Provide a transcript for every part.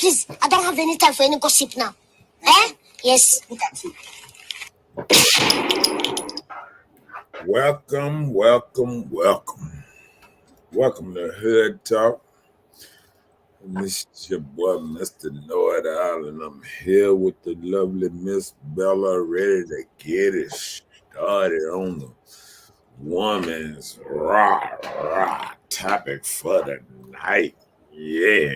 Please, I don't have any time for any gossip now. Eh? Yes. Welcome to Hood Talk. This is your boy, Mr. Know-It-All, and I'm here with the lovely Miss Bella, ready to get it started on the woman's rah topic for the night. Yeah.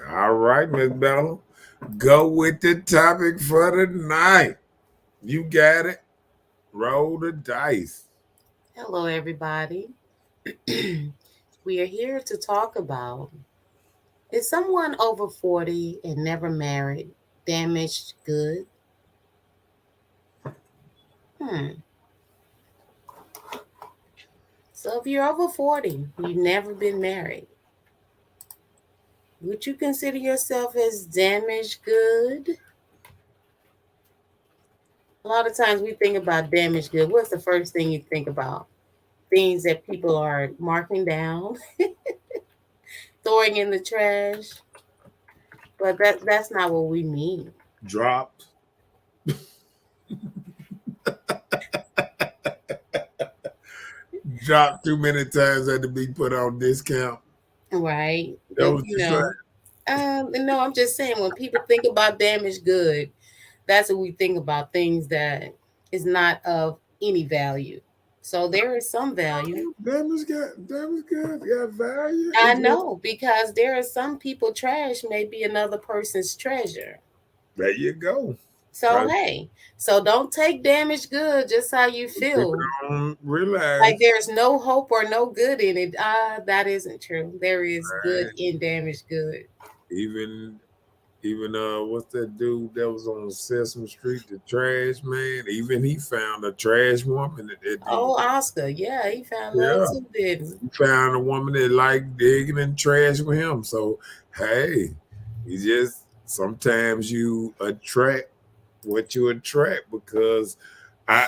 All right, Miss Bella, go with the topic for the night. You got it. Roll the dice. Hello, everybody. We are here to talk about, is someone over 40 and never married damaged good? So, if you're over 40, you've never been married, would you consider yourself as damaged good? A lot of times we think about damaged good. What's the first thing you think about? Things that people are marking down, throwing in the trash. But that's not what we mean. Dropped. Dropped too many times, had to be put on discount. Right. That But, was the no, I'm just saying when people think about damaged good, that's what we think about, things that is not of any value. So there is some value. Damage good. Got value. I know, because there are some people trash may be another person's treasure. There you go. So Right. hey, so don't take damaged good just how you feel. Realize Like there's no hope or no good in it. That isn't true. There is good in damaged good. even what's that dude that was on Sesame Street, the trash man? Even he found a trash woman Oh, Oscar, yeah, he found love too, didn't he? Found a woman that liked digging in trash with him. So hey, you just sometimes you attract what you attract, because I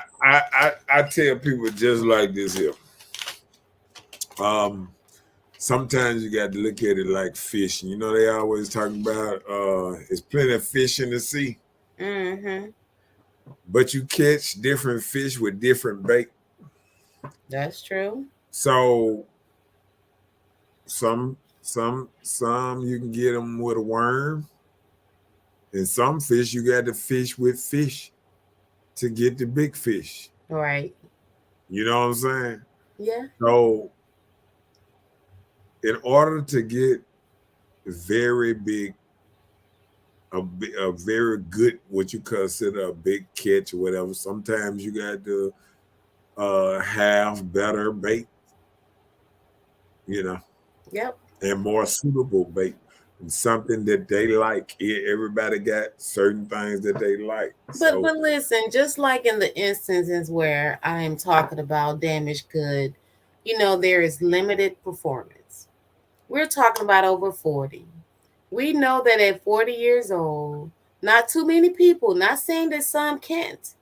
tell people just like this here. Sometimes you got to look at it like fishing. You know, they always talk about there's plenty of fish in the sea. Mm-hmm. But you catch different fish with different bait. That's true. So some you can get them with a worm, and some fish you got to fish with fish to get the big fish. Right. You know what I'm saying? Yeah. So in order to get very big, a very good, what you consider a big catch or whatever, sometimes you got to have better bait, you know. Yep. And more suitable bait, and something that they like. Everybody got certain things that they like. But listen, just like in the instances where I am talking about damaged good, there is limited performance. We're talking about over 40. We know that at 40 years old, not too many people, not saying that some can't,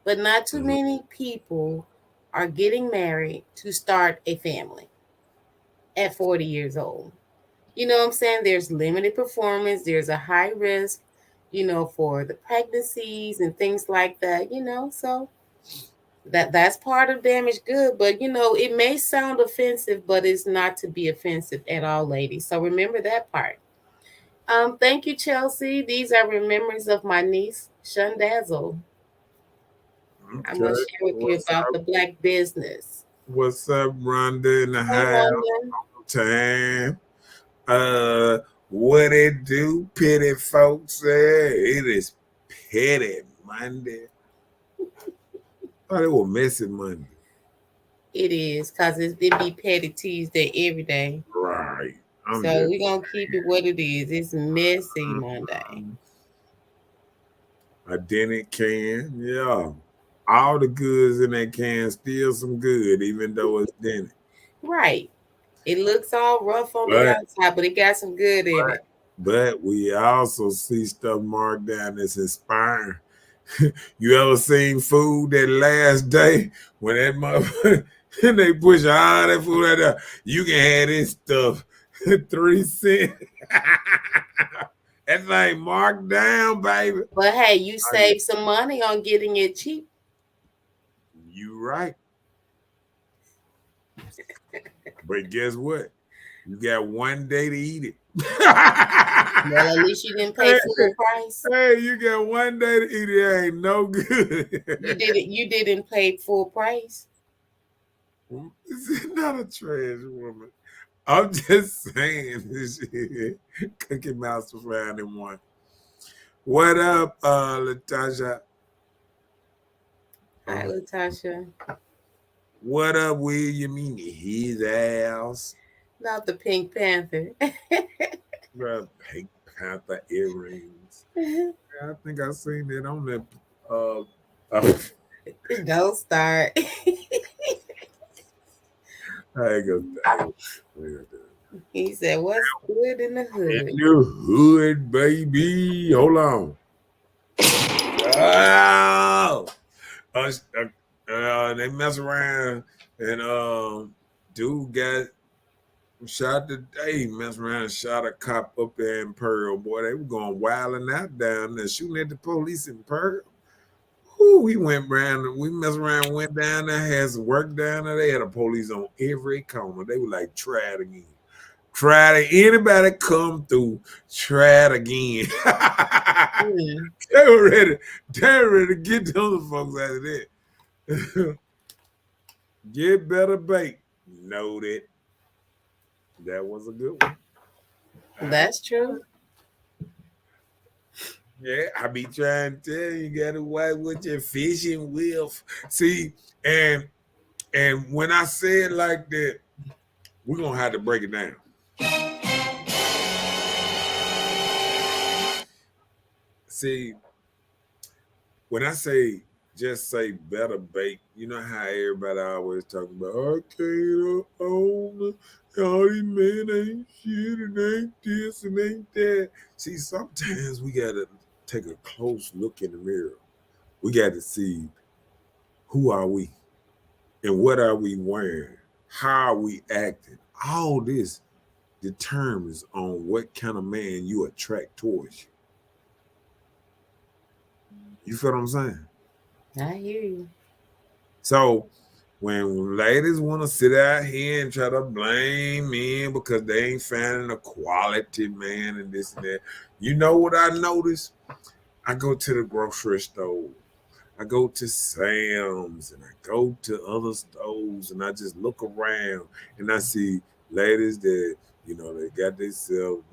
but not too many people are getting married to start a family at 40 years old. You know what I'm saying? There's limited performance. There's a high risk, for the pregnancies and things like that, so that's part of damaged good. But it may sound offensive, but it's not to be offensive at all, ladies. So remember that part. Thank you, Chelsea. These are memories of my niece, Shundazzle. Okay. I'm gonna share with you about the black business. What's up, Rhonda in the house? Time. What it do, petty folks? It is Petty Monday. Oh, it was messy Monday. It is, because it be Petty Tuesday every day. Right. So we're going to keep it what it is. It's messy Monday. A dented can. Yeah. All the goods in that can, still some good, even though it's dented. Right. It looks all rough on the outside, but it got some good in it. But we also see stuff marked down that's inspiring. You ever seen food that last day when that motherfucker, and they push all that food out there? You can have this stuff 3 cents. That thing marked down, baby. But hey, you Oh, yeah. save some money on getting it cheap. You right. But guess what? You got 1 day to eat it. Well, at least you didn't pay Hey, full price. hey, you got 1 day to eat it. It ain't no good. You didn't pay full price. This is not a trash woman. I'm just saying this shit. Cookie Mouse was round in one. What up, Latasha? Hi, Uh, Latasha. what up, William? His ass. Not the Pink Panther. Bruh, Pink Panther earrings. I think I seen it on that. Uh, Don't start. I ain't gonna do it. He said, "What's good in the In hood?" the hood, baby. Hold on. Oh, they mess around and dude got shot today. Mess around and shot a cop up there in Pearl. Boy, they were going wilding out down there, shooting at the police in Pearl. Whew, we went around, we messed around, went down there, had some work down there. They had a police on every corner. They were like, try it again. Try it. Anybody come through, try it again. Mm, They were ready to get those folks out of there. Get better bait. Noted. That was a good one. that's true. Yeah, I be trying to tell you, you gotta watch what you're fishing with. See, and when I say it like that, we're gonna have to break it down. See, when I say just say better bake, you know how everybody always talking about, I can't own all these men ain't shit and ain't this and ain't that. See, sometimes we gotta take a close look in the mirror. We gotta see who are we and what are we wearing, how are we acting. All this determines on what kind of man you attract towards you. You feel what I'm saying? I hear you. So when ladies want to sit out here and try to blame men because they ain't finding a quality man and this and that, you know what I notice? I go to the grocery store, I go to Sam's, and I go to other stores, and I just look around and I see ladies that they got themselves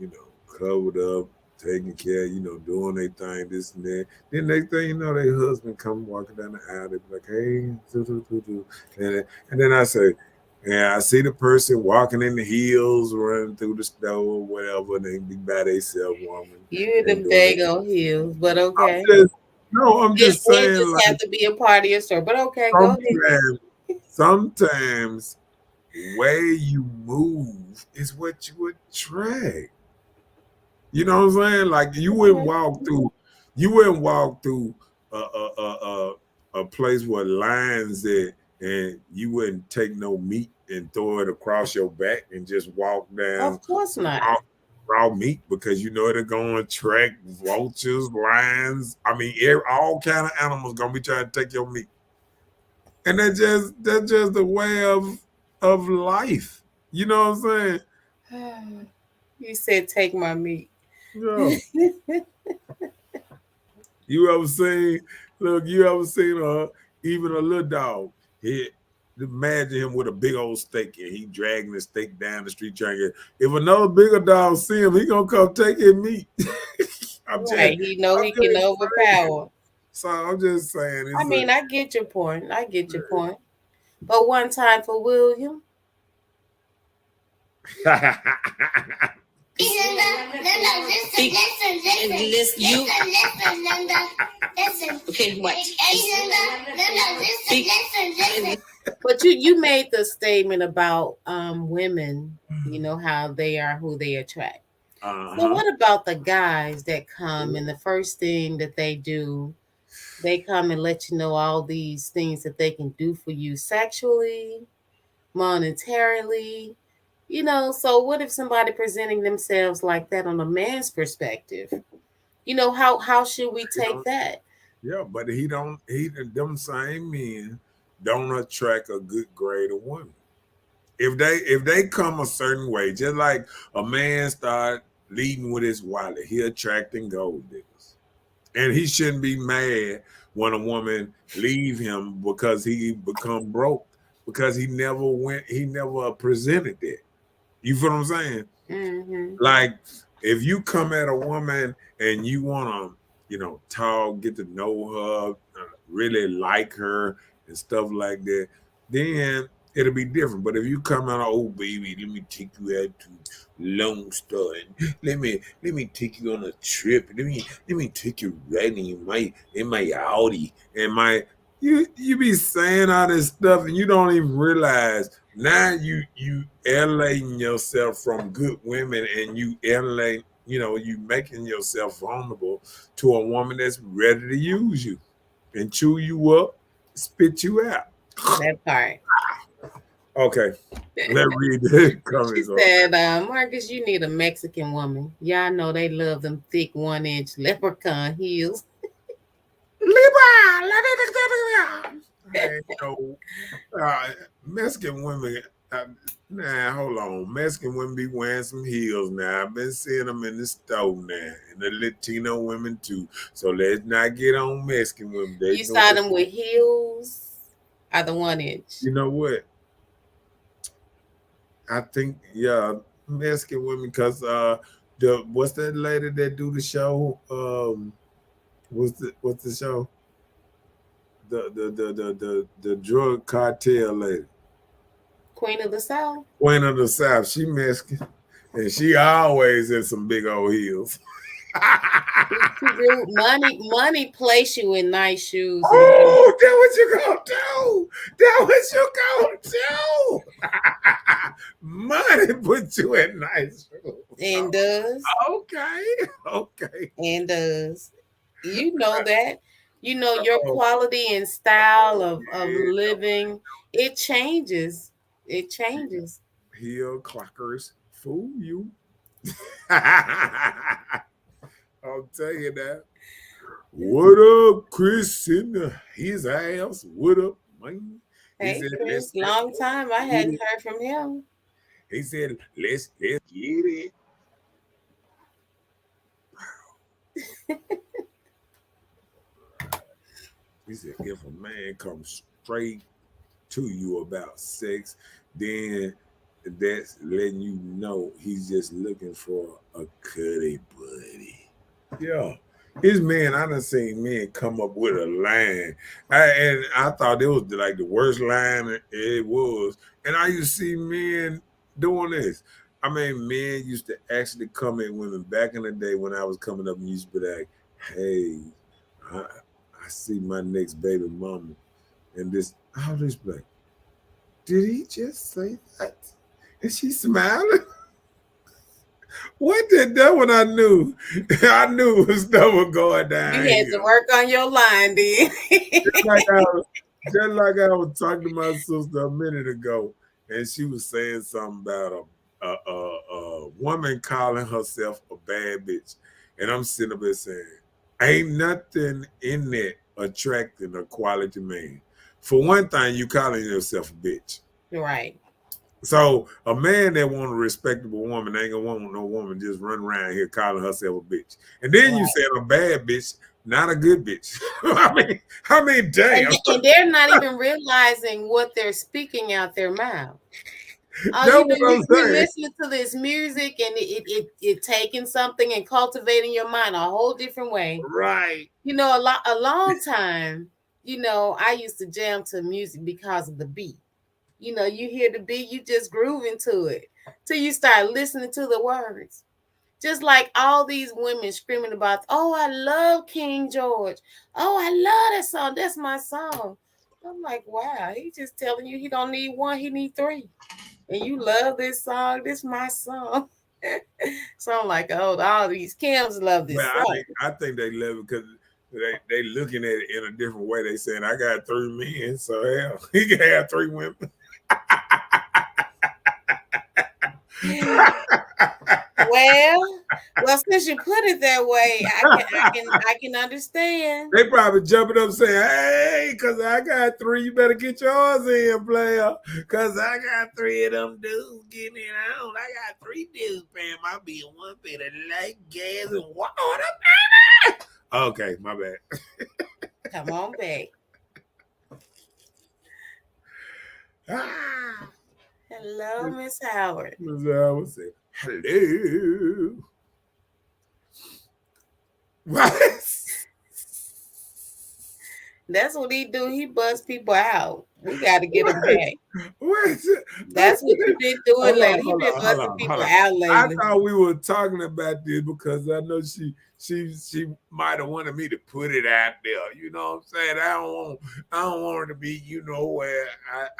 covered up, taking care, doing their thing, this and that. Then next thing you know, their husband come walking down the aisle. They be like, "Hey, and then I say, yeah, I see the person walking in the heels, running through the store, whatever, and they be by themselves, woman, You and them doing it. dago heels, but I'm okay. just no, I'm just It saying, just like have to be a part of your story. But okay, go ahead. sometimes way you move is what you attract. You know what I'm saying? Like you wouldn't walk through a place with lions that, and you wouldn't take no meat and throw it across your back and just walk down Of course not. raw meat because you know they're gonna attract vultures, lions. I mean, all kind of animals gonna be trying to take your meat, and that's just the way of life. You know what I'm saying? You said take my meat. Yeah. You ever seen? Look, you ever seen even a little dog? He imagine him with a big old steak and he dragging the steak down the street trying to get. If another bigger dog see him, he gonna come take his meat. I'm just, Right. He know I'm he can just saying. overpower. So I'm just saying I it's mean, I get your point. I get your point. But one time for William. a. Listen, you. Listen. Okay, what? Listen. But you made the statement about women, you know, how they are who they attract. So what about the guys that come and the first thing that they do, they come and let you know all these things that they can do for you sexually, monetarily, So what if somebody presenting themselves like that on a man's perspective? How should we He take don't, that? yeah, but he don't. He them same men don't attract a good grade of women. If they come a certain way, just like a man start leading with his wallet, he attracting gold diggers, and he shouldn't be mad when a woman leave him because he become broke because he never presented that. You feel what I'm saying? Mm-hmm. Like if you come at a woman and you want to, talk, get to know her, really like her and stuff like that, then it'll be different. But if you come out, oh baby, let me take you out to Lone Star and let me take you on a trip. Let me take you riding in my Audi and my you be saying all this stuff and you don't even realize now you alienating yourself from good women and you alienate, you making yourself vulnerable to a woman that's ready to use you and chew you up, spit you out. That part. Okay, let's read the She comments on said, Marcus, you need a Mexican woman. Y'all know they love them thick 1-inch leprechaun heels. Libra. Hey, Mexican women. Uh, Nah, hold on. Mexican women be wearing some heels now. I've been seeing them in the store now, and the Latino women too. So let's not get on Mexican women. They You know saw what. them with heels or the 1-inch. You know what? I think Mexican women, cause the what's that lady that do the show? What's the show? The drug cartel lady. Queen of the South. Queen of the South. She Mexican, and she always in some big old heels. She do money place you in nice shoes and Oh, that what you gonna do? That what you gonna do? Money put you in nice shoes. and does Okay, okay. and does. You know that. Your Oh, quality and style of yeah. living, it changes. It changes. Heel clockers fool you. I'll tell you that. What up, Chris in his house? What up, man? He Hey said, Chris, let's long time I get hadn't it. heard from him. He said, let's get it. He said, if a man comes straight to you about sex, then that's letting you know he's just looking for a cuddy buddy. Yeah. His man, I done seen men come up with a line. And I thought it was like the worst line it was. And I used to see men doing this. I mean, men used to actually come at women back in the day when I was coming up and used to be like, hey, I, I see my next baby mama. And this, I was just like, did he just say that? And she smiling. What did that one I knew? I knew stuff was going You down had to here. work on your line then. Just like I was talking to my sister a minute ago, and she was saying something about a woman calling herself a bad bitch. And I'm sitting up there saying, ain't nothing in that attracting a quality man. For one thing, you calling yourself a bitch. Right. So a man that want a respectable woman ain't gonna want no woman just run around here calling herself a bitch. And then you Right. said a bad bitch, not a good bitch. I mean, And, damn. and they're not even realizing what they're speaking out their mouth. Oh, That's what I'm you're saying. listening to this music and it taking something and cultivating your mind a whole different way. Right. A long time, I used to jam to music because of the beat. You hear the beat, you just groove into it till you start listening to the words. Just like all these women screaming about, oh, I love King George. Oh, I love that song. That's my song. I'm like, wow, he's just telling you he don't need one, he need three. And you love this song. This my song. So I'm like, oh, all these Kims love But this I song. think I think they love it because they looking at it in a different way. They saying I got three men, so hell, he can have three women. Well, well, since you put it that way, I can understand. They probably jumping up saying, "Hey, cause I got three. You better get yours in, player. Cause I got three of them dudes getting it on. I got three dudes paying my bill. One bit of light, gas, and water, baby." Okay, my bad. Come on back. Ah, Hello, Miss Howard. Miss Howard said, "Hello." What? That's what he do. He busts people out. We got to get him back. What? That's what you been doing Hold on, lately. He hold been on, hold busting on, hold people on. out I lately. thought we were talking about this because I know she might have wanted me to put it out there. You know what I'm saying? I don't want her to be, where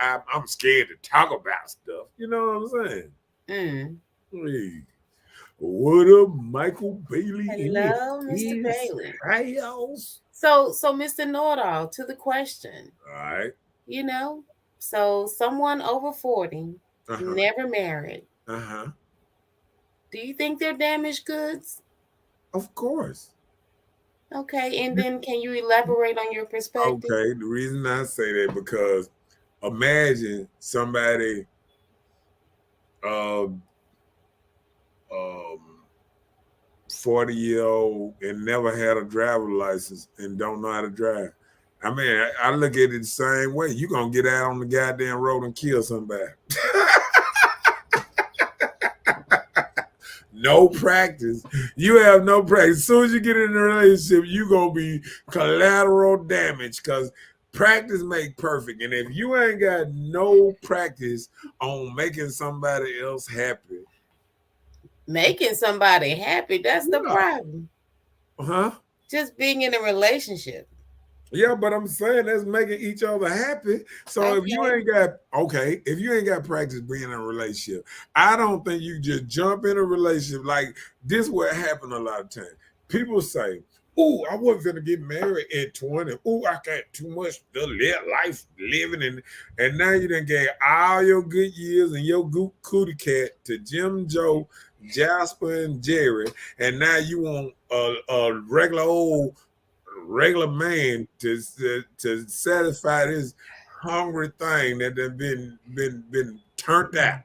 I'm scared to talk about stuff. You know what I'm saying? Mm. Hey, what up, Michael Bailey Hello, Mr. in his Bailey. house? So Mr. Know-it-all, to the question, All right. you know, so someone over 40, Uh-huh. never married. Uh-huh. Do you think they're damaged goods? Of course. Okay, and then can you elaborate on your perspective? Okay. The reason I say that because imagine somebody um 40-year-old and never had a driver license and don't know how to drive. I mean, I look at it the same way. You gonna get out on the goddamn road and kill somebody. No practice. You have no practice. As soon as you get in a relationship, you gonna be collateral damage because practice make perfect. And if you ain't got no practice on making somebody else happy, Making somebody happy, that's the yeah. problem. Huh? Just being in a relationship. Yeah, but I'm saying that's making each other happy. So if you Okay. ain't got practice being in a relationship, I don't think you just jump in a relationship. Like this what happened a lot of times. People say, "Ooh, I wasn't gonna get married at 20. Ooh, I got too much life living and now you done gave all your good years and your good cootie cat to Jim Joe, Jasper, and Jerry, and now you want a regular man to satisfy this hungry thing that have been turned out.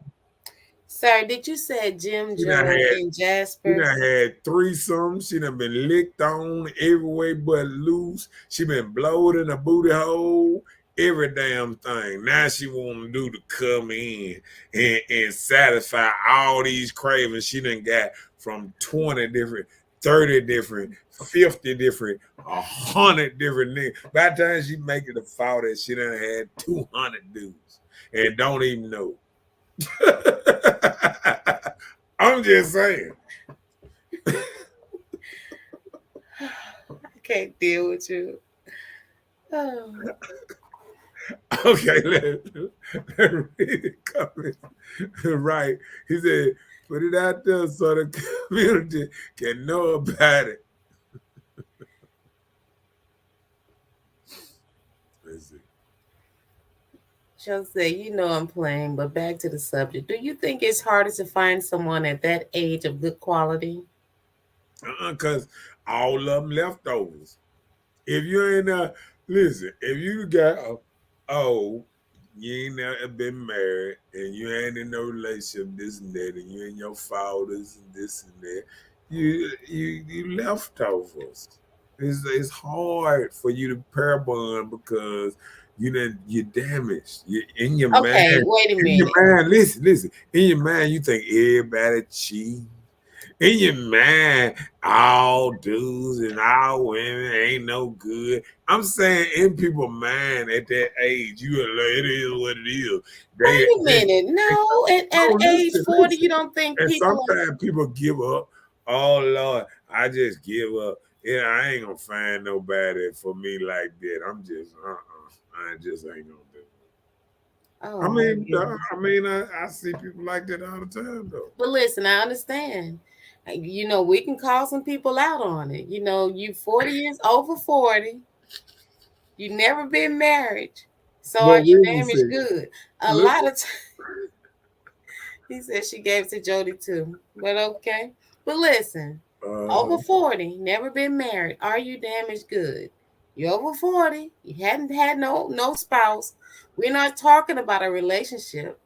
Sir, did you say Jim, She done Joe, had and she Jasper? done had threesomes. She done been licked on every way but loose. She been blowed in a booty hole. Every damn thing. Now she want to do to come in and satisfy all these cravings she done got from 20 different, 30 different, 50 different, 100 different niggas. By the time she make it a fall that she done had 200 dudes and don't even know. I'm just saying. I can't deal with you. Oh. Okay, let read the comment. Right. He said, put it out there so the community can know about it. Let's see. Jose, you know I'm playing, but back to the subject. Do you think it's harder to find someone at that age of good quality? Because all of them leftovers. If you ain't listen, if you got oh, you ain't never been married and you ain't in no relationship, this and that, and you and your fathers and this and that, you leftovers. It's hard for you to pair bond because you're damaged. You in your mind. Okay, wait a In your minute. mind, listen. In your mind, you think everybody cheating. In your mind, all dudes and all women ain't no good. I'm saying in people's mind at that age, you are like, it is what it is. Wait a They minute. No, no, at age 40, listen. you don't think And people are. sometimes people give up. Oh Lord, I just give up. Yeah, I ain't gonna find nobody for me like that. I'm just I just ain't gonna do it. Oh my goodness. I see people like that all the time though. But listen, I understand. We can call some people out on it. You 40 years over 40, you never been married. So are But you listen, damaged good? A look, lot of He said she gave it to Jody too. But okay. But listen, over Uh, 40, never been married. Are you damaged good? You're over 40. You hadn't had no spouse. We're not talking about a relationship.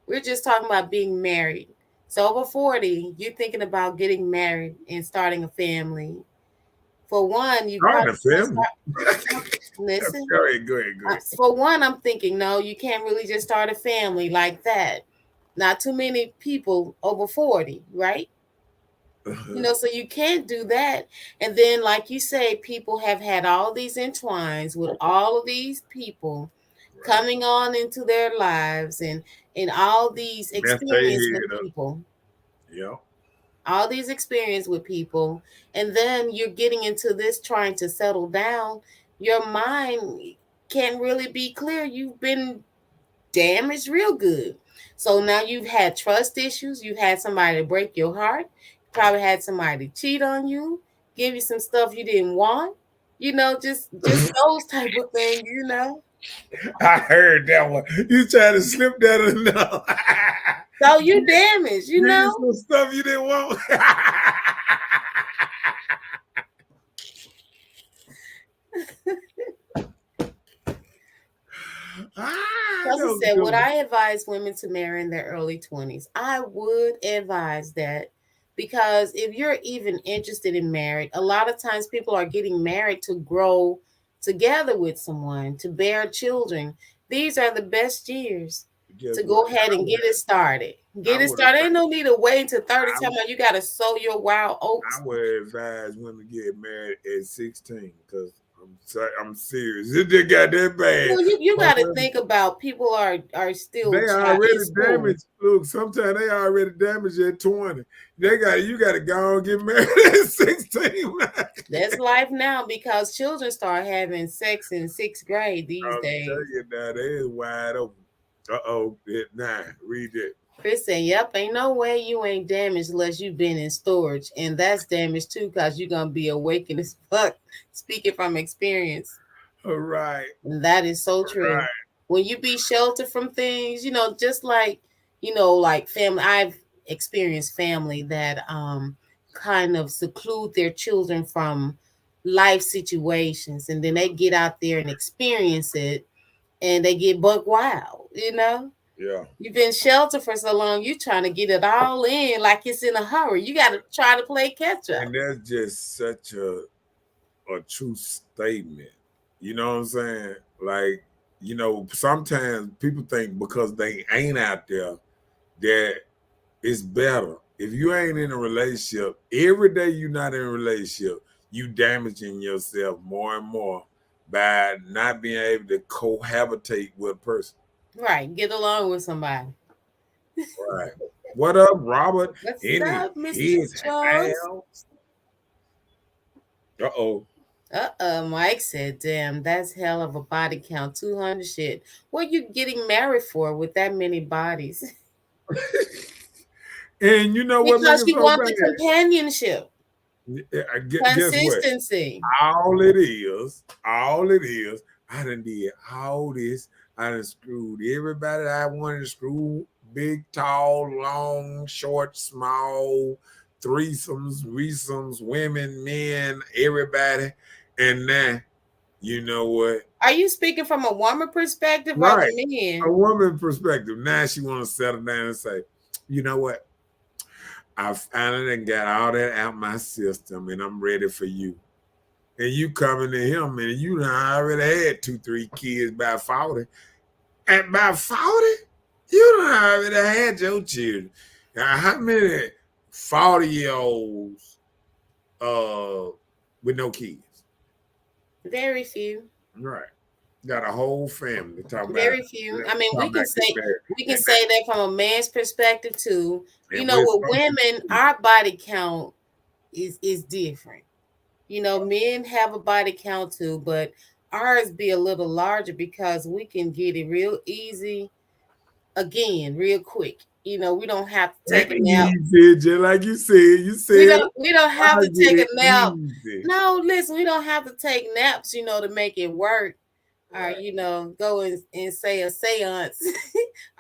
We're just talking about being married. So over 40, you're thinking about getting married and starting a family. For one, you starting probably a can't family. start. Listen, Go ahead, go ahead, go ahead. for one, I'm thinking, no, you can't really just start a family like that. Not too many people over 40, right? So you can't do that. And then, like you say, people have had all these entwines with all of these people Right. coming on into their lives and all these Mess their experience with head up. people, Yeah. all these experience with people, and then you're getting into this trying to settle down. Your mind can't really be clear. You've been damaged real good. So now you've had trust issues. You've had somebody to break your heart. You probably had somebody cheat on you, give you some stuff you didn't want. Just those type of things. I heard that one. You trying to slip that in now. So you damaged. Give you some stuff you didn't want. Kelsey that was said, would good. I advise women to marry in their early 20s? I would advise that because if you're even interested in marriage, a lot of times people are getting married to grow together with someone, to bear children. These are the best years Guess to what? go ahead and get it started. I Get it would started. Ain't no need to wait until 30 I, time you got to sow your wild oats. I would advise women to get married at 16 because I'm serious. It just got that bad. You got to think about people are still They in already school. damaged. Look, sometimes they already damaged at 20. You got to go and get married at 16. That's life now because children start having sex in sixth grade these I'm days. telling you now, they is wide open. Uh-oh, nah, read it. Chris said, yep, ain't no way you ain't damaged unless you've been in storage. And that's damage too because you're going to be awakened as fuck, speaking from experience. All right. And that is so true. Right. When you be sheltered from things, just like family, I've experienced family that kind of seclude their children from life situations and then they get out there and experience it and they get buck wild. Yeah. You've been sheltered for so long, you trying to get it all in like it's in a hurry. You got to try to play catch up. And that's just such a true statement. You know what I'm saying? Like, sometimes people think because they ain't out there that it's better. If you ain't in a relationship, every day you're not in a relationship, you damaging yourself more and more by not being able to cohabitate with a person. Right. Get along with somebody. Right. What up, Robert? What's In up, Mr. his Charles? house. Uh-oh. Mike said, damn, that's hell of a body count. 200 shit. What you getting married for with that many bodies? And you know what make Because it you so want bad? the companionship, Guess what? consistency. All it is, I done did all this. I done screwed everybody I wanted to screw. Big, tall, long, short, small, threesomes, resomes, women, men, everybody. And now, you know what? Are you speaking from a woman perspective or Right. the men? A woman perspective. Now she want to settle down and say, you know what? I finally done got all that out my system and I'm ready for you. And you coming to him and you done already had 2-3 kids by 40. And by 40, you done already had your children. Now, how many 40-year-olds with no kids? Very few. Right. Got a whole family talking about. Very few. I mean, we can say that from a man's perspective too. With women, our body count is different. Men have a body count too, but ours be a little larger because we can get it real easy again, real quick. We don't have to take a nap. Easy, just like you said. We don't have to take a nap. Easy. No, listen, we don't have to take naps, to make it work. Or, go and say a seance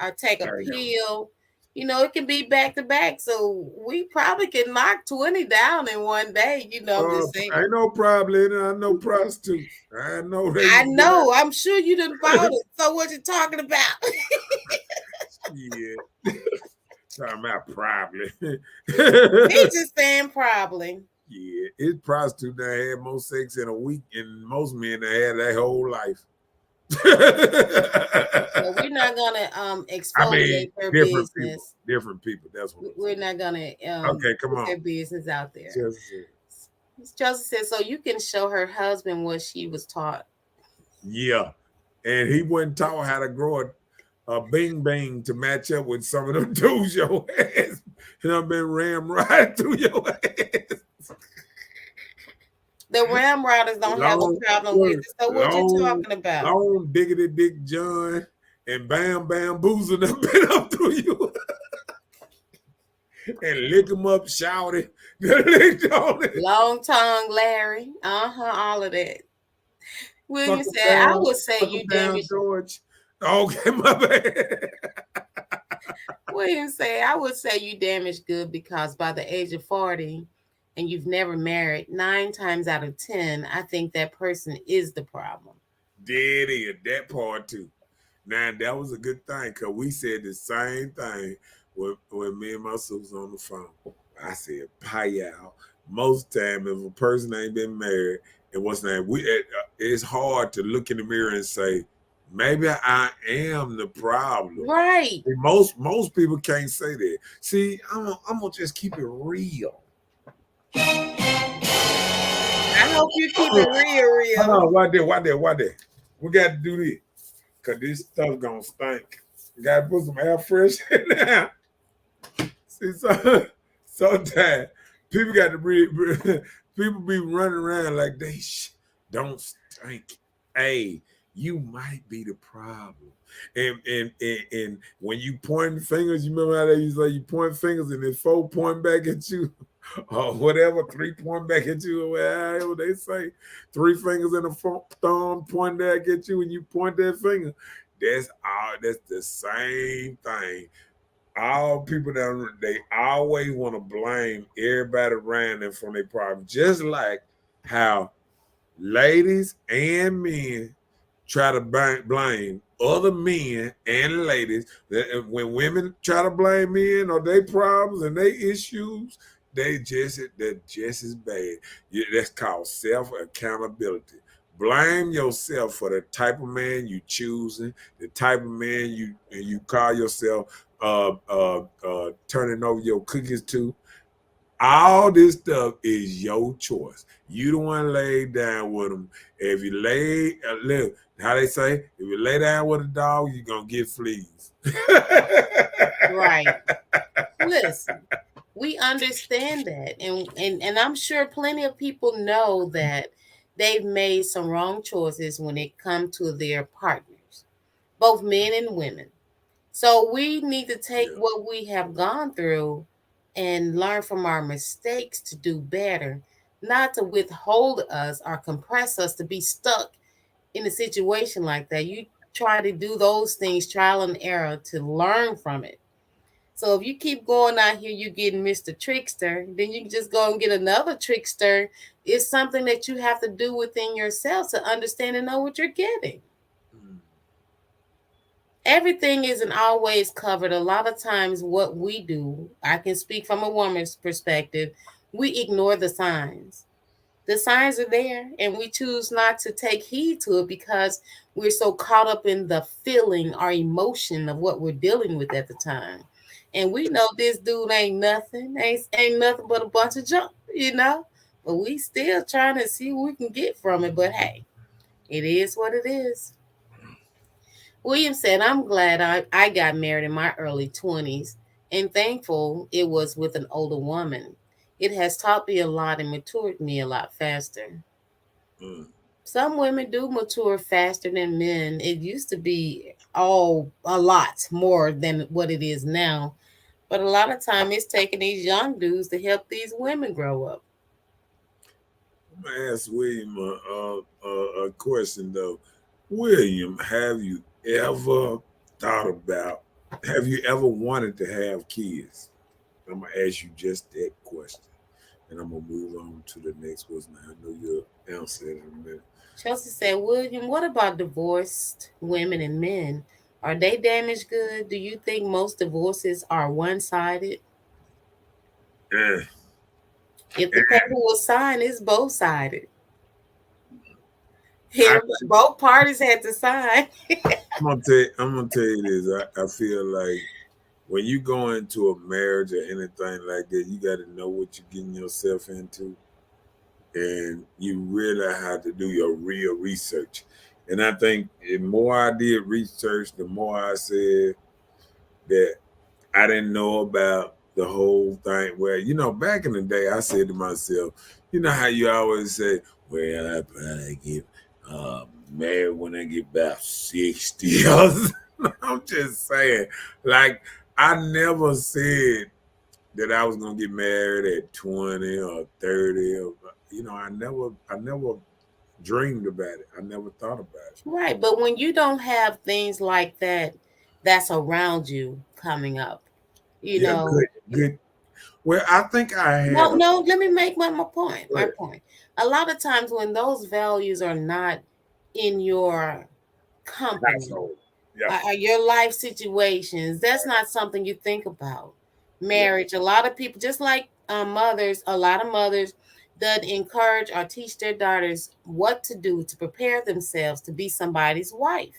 or take a pill. It can be back to back. So we probably can knock 20 down in one day. I'm just saying. Ain't no problem. I know prostitutes. I know they I can get know. I'm sure you didn't bought out. it. So what you talking about? Yeah. Talking about probably. He just saying probably. Yeah, it's prostitute that had more sex in a week and most men that had their whole life. Well, we're not gonna I mean, exfoliate their different people. business. Different people. That's what I'm We're saying. not gonna Okay, come put on. their business out there. Just Joseph said, so you can show her husband what she was taught. yeah. And he wasn't taught how to grow a bing bang to match up with some of them dudes your ass. Been rammed right through your ass. The Ramrodders don't have a problem with it. So what you talking about? Long diggity Dick John and Bam Bam Boozle have been up through you. And lick them up, shout it. Long tongue Larry. All of that. William Fuck said, I down, would say you down, damaged. George. Okay, my bad. William said, I would say you damaged good because by the age of 40 and you've never married, 9 times out of 10, I think that person is the problem. Dead in that part too. Now that was a good thing because we said the same thing when me and my sister was on the phone. I said, "Pie y'all." Most time, if a person ain't been married and what's name, it's hard to look in the mirror and say, maybe I am the problem. Right. And most people can't say that. See, I'm gonna just keep it real. I hope you keep it real. Hold on, why there? We got to do this. Cause this stuff gonna stink. You gotta put some air fresh in there. See, sometimes people got to breathe. People be running around like they don't stink. Hey, you might be the problem. And when you point fingers, you remember how they used to say you point fingers and then 4 point back at you, or whatever, 3 point back at you, or whatever they say, 3 fingers and a thumb point back at you, and you point that finger. That's all. That's the same thing. All people that they always want to blame everybody around them for their problem, just like how ladies and men try to blame other men and ladies. When women try to blame men or their problems and their issues, they're just as bad. That's called self accountability. Blame yourself for the type of man you choosing, the type of man you call yourself turning over your cookies to. All this stuff is your choice. You the one lay down with them. If you look, how they say, if you lay down with a dog, you're gonna get fleas. Right. Listen, we understand that, and I'm sure plenty of people know that they've made some wrong choices when it comes to their partners, both men and women. So we need to take what we have gone through and learn from our mistakes to do better, not to withhold us or compress us to be stuck in a situation like that. You try to do those things, trial and error, to learn from it. So if you keep going out here, you getting Mr. Trickster, then you can just go and get another trickster. It's something that you have to do within yourself to understand and know what you're getting. Everything isn't always covered. A lot of times, what we do, I can speak from a woman's perspective, we ignore the signs. The signs are there, and we choose not to take heed to it because we're so caught up in the feeling or emotion of what we're dealing with at the time. And we know this dude ain't nothing, ain't nothing but a bunch of junk. But we still trying to see what we can get from it. But hey, it is what it is. William said, I'm glad I got married in my early 20s and thankful it was with an older woman. It has taught me a lot and matured me a lot faster. Some women do mature faster than men. It used to be a lot more than what it is now. But a lot of time it's taking these young dudes to help these women grow up. I'm gonna ask William a question though. William, have you ever thought about Have you ever wanted to have kids? I'm gonna ask you just that question, and I'm gonna move on to the next question. I know you'll answer it in a minute. Chelsea said, William, what about divorced women and men? Are they damaged good? Do you think most divorces are one sided? Eh, If the eh, paper was signed, it's both sided. I, Both parties had to sign. I'm gonna tell you this. I feel like when you go into a marriage or anything like that, you got to know what you're getting yourself into, and you really have to do your real research. And I think the more I did research, the more I said that I didn't know about the whole thing. Where back in the day, I said to myself, you know how you always say, "Well, I probably get married when I get about 60." I'm just saying, like I never said that I was gonna get married at 20 or 30. Or, I never dreamed about it. I never thought about it. Right. But when you don't have things like that that's around you coming up, you Yeah, know, good. Well, I think I had no, a. no, let me make my point. My Good. point. A lot of times when those values are not in your company, Household. Yeah, your life situations, that's not something you think about. yeah. Marriage, a lot of people, just like mothers, a lot of mothers that encourage or teach their daughters what to do to prepare themselves to be somebody's wife.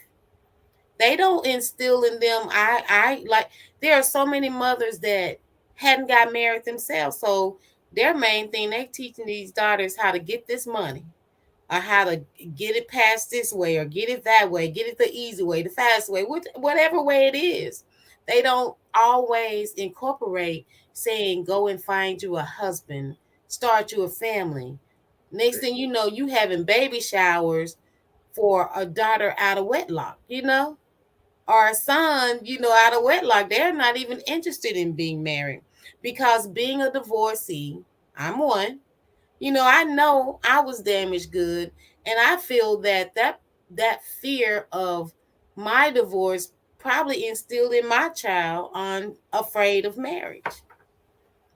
They don't instill in them. I like, there are so many mothers that hadn't got married themselves, so their main thing, they teaching these daughters how to get this money, or how to get it past this way, or get it that way, get it the easy way, the fast way, whatever way it is. They don't always incorporate saying, go and find you a husband, start you a family. Next thing you know, you having baby showers for a daughter out of wedlock, or a son, out of wedlock. They're not even interested in being married, because being a divorcee, I'm one. I know I was damaged good, and I feel that fear of my divorce probably instilled in my child on afraid of marriage,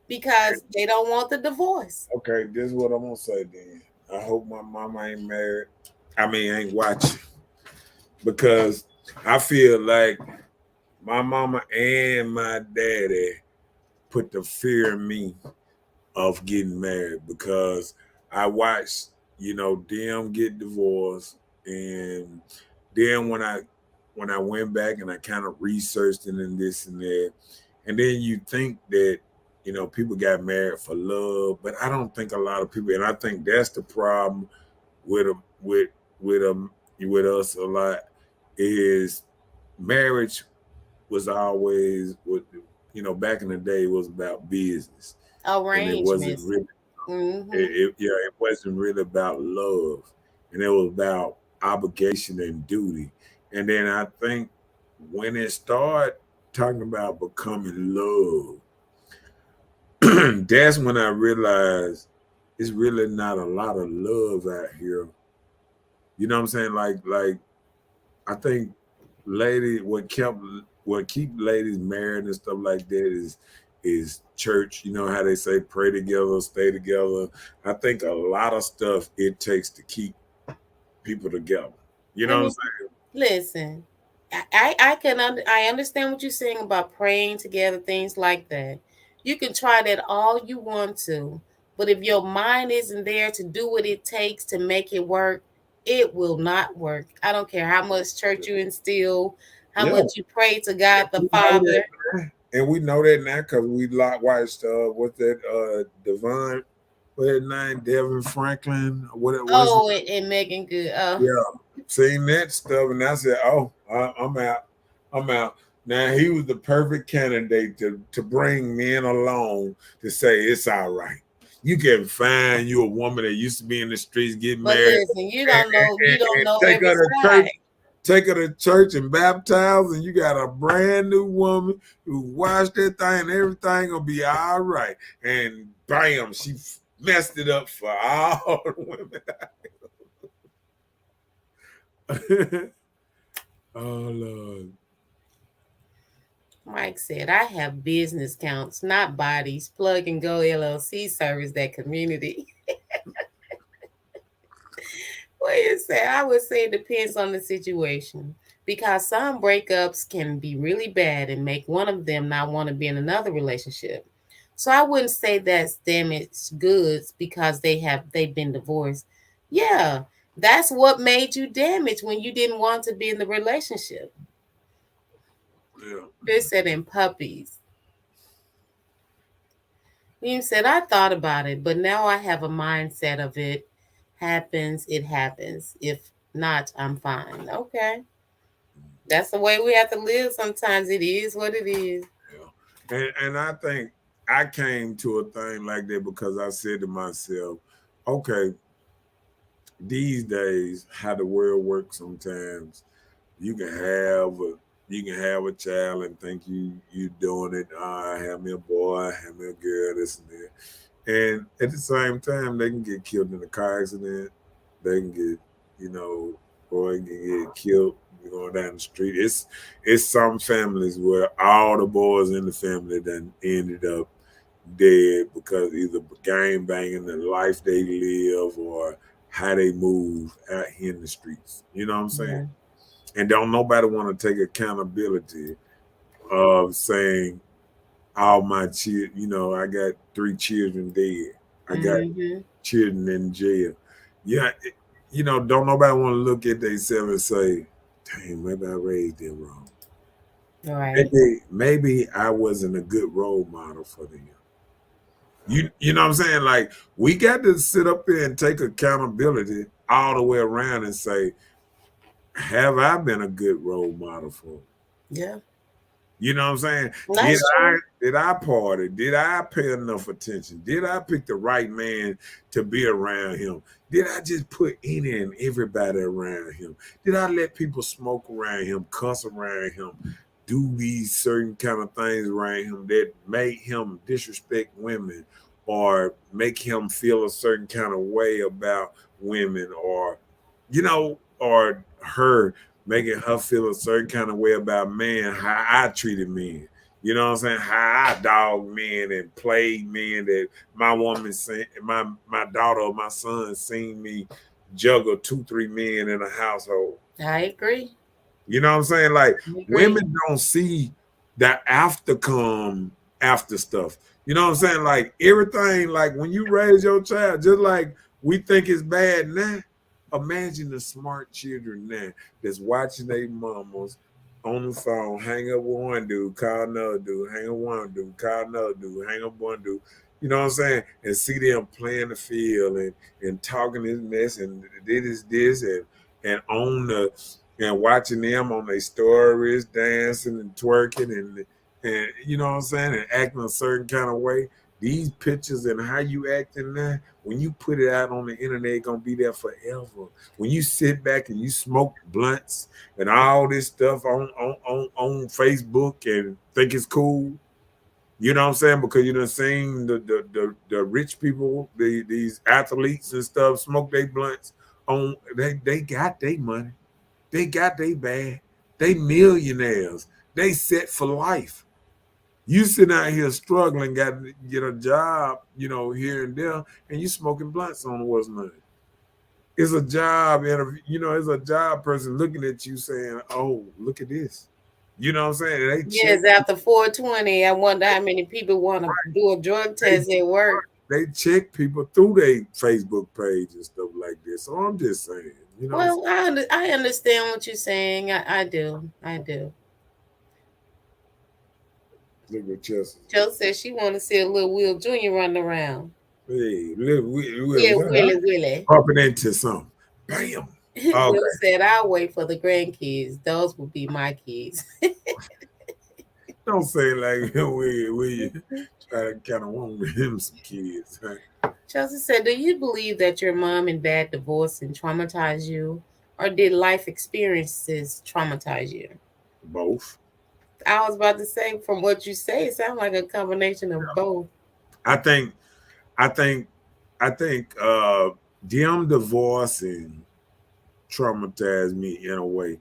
because they don't want the divorce. Okay, this is what I'm gonna say then. I hope my mama ain't married. I mean, ain't watching because I feel like my mama and my daddy put the fear in me of getting married because I watched, them get divorced, and then when I went back and I kind of researched it and this and that, and then you think that people got married for love, but I don't think a lot of people, and I think that's the problem with 'em- with them with us a lot is marriage was always what back in the day it was about business, and it wasn't Arrangements. really Hmm. it wasn't really about love, and it was about obligation and duty. And then I think when it started talking about becoming love, that's when I realized it's really not a lot of love out here. You know what I'm saying? Like I think lady what keep ladies married and stuff like that is church. You know how they say pray together, stay together. I think a lot of stuff it takes to keep people together. You know Let what I'm me saying? listen. I understand what you're saying about praying together, things like that. You can try that all you want to, but if your mind isn't there to do what it takes to make it work, it will not work. I don't care how much church you instill, how Yeah, much you pray to God the we know that Father. now. And we know that now because we watched what's that Divine, what that name, Devin Franklin, what it was. Oh, and Megan Good. Yeah, seen that stuff, and I said, "Oh, I'm out. I'm out." Now he was the perfect candidate to bring men along to say it's all right. You can find you a woman that used to be in the streets, get But married, listen, you and, don't know, you don't and know take every her to side. church. Take her to church and baptize, and you got a brand new woman who washed that thing, and everything gonna be all right. And bam, she messed it up for all the women. Oh Lord. Mike said, I have business counts, not bodies. Plug and Go LLC service that community. Well, you say, I would say it depends on the situation because some breakups can be really bad and make one of them not want to be in another relationship. So I wouldn't say that's damaged goods because they've been divorced. Yeah, that's what made you damaged when you didn't want to be in the relationship. Yeah. Chris said in puppies. You said I thought about it, but now I have a mindset of it happens, it happens. If not, I'm fine. Okay. That's the way we have to live sometimes. It is what it is. Yeah. And I think I came to a thing like that because I said to myself, okay, these days how the world works sometimes, you can have a child and think you doing it. Have me a boy, have me a girl, this and that. And at the same time, they can get killed in a car accident. They can get, or they can get killed going down the street. It's some families where all the boys in the family then ended up dead because either gang banging, the life they live, or how they move out here in the streets. You know what I'm saying? Yeah. And don't nobody want to take accountability of saying all my children. I got 3 children dead. I got Mm-hmm. children in jail. Yeah, don't nobody want to look at themselves and say, "Dang, maybe I raised them wrong. All right. Maybe I wasn't a good role model for them." You know what I'm saying? Like we got to sit up there and take accountability all the way around and say, have I been a good role model for them? Yeah. You know what I'm saying? Did That's I true. did I party? Did I pay enough attention? Did I pick the right man to be around him? Did I just put any and everybody around him? Did I let people smoke around him, cuss around him, do these certain kind of things around him that made him disrespect women or make him feel a certain kind of way about women, or her making her feel a certain kind of way about men, how I treated men. You know what I'm saying? How I dog men and played men that my woman seen, my daughter or my son seen me juggle 2, 3 men in a household. I agree. You know what I'm saying? Like I agree. women don't see that after stuff. You know what I'm saying? Like everything, like when you raise your child, just like we think it's bad now. Imagine the smart children now that's watching their mamas on the phone, hang up with one dude, call another dude, hang up one dude, call another dude, hang up one dude. You know what I'm saying? And see them playing the field and talking this mess and this and on the and watching them on their stories, dancing and twerking and you know what I'm saying, and acting a certain kind of way. These pictures and how you acting now, when you put it out on the internet, it's gonna be there forever. When you sit back and you smoke blunts and all this stuff on Facebook and think it's cool, you know what I'm saying? Because you done seen the rich people, these athletes and stuff, smoke their blunts on they got their money. They got they bag. They millionaires. They set for life. You sitting out here struggling, got to get a job, here and there, and you smoking blunts on what's name. It's a job interview, it's a job person looking at you saying, "Oh, look at this." You know what I'm saying? They check Yes, after 420, I wonder how many people want to do a drug they test at work. they check people through their Facebook page and stuff like this. So I'm just saying, Well, I understand what you're saying. I do. I do. look at Chelsea. Jill says she want to see a little Will Jr. running around. Hey, look, Yeah, what? Willie, Willie. Bumping into something. Bam. Okay. Will said, I'll wait for the grandkids. Those will be my kids. Don't say like we try to kind of want him some kids. Huh? Chelsea said, do you believe that your mom and dad divorced and traumatized you? Or did life experiences traumatize you? Both. I was about to say, from what you say, it sounds like a combination of both. I think I think I think them divorcing traumatized me in a way.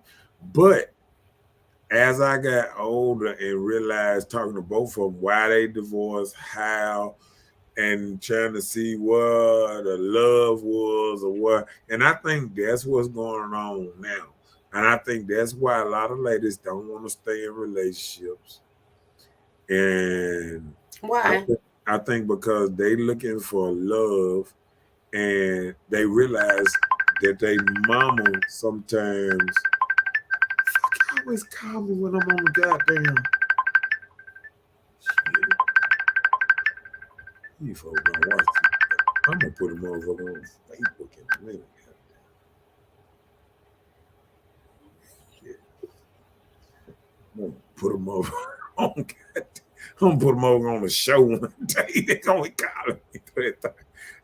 But as I got older and realized talking to both of them why they divorced, how, and trying to see what the love was or what. And I think that's what's going on now. And I think that's why a lot of ladies don't want to stay in relationships. And I Why? think, I think because they looking for love and they realize that they mama sometimes always call me when I'm on the goddamn shit. You folks don't watch it. I'm gonna put a motherfucker on Facebook in a minute. Shit. I'm gonna put them over on. I'm gonna put them over on the show one day. They gonna be calling me for that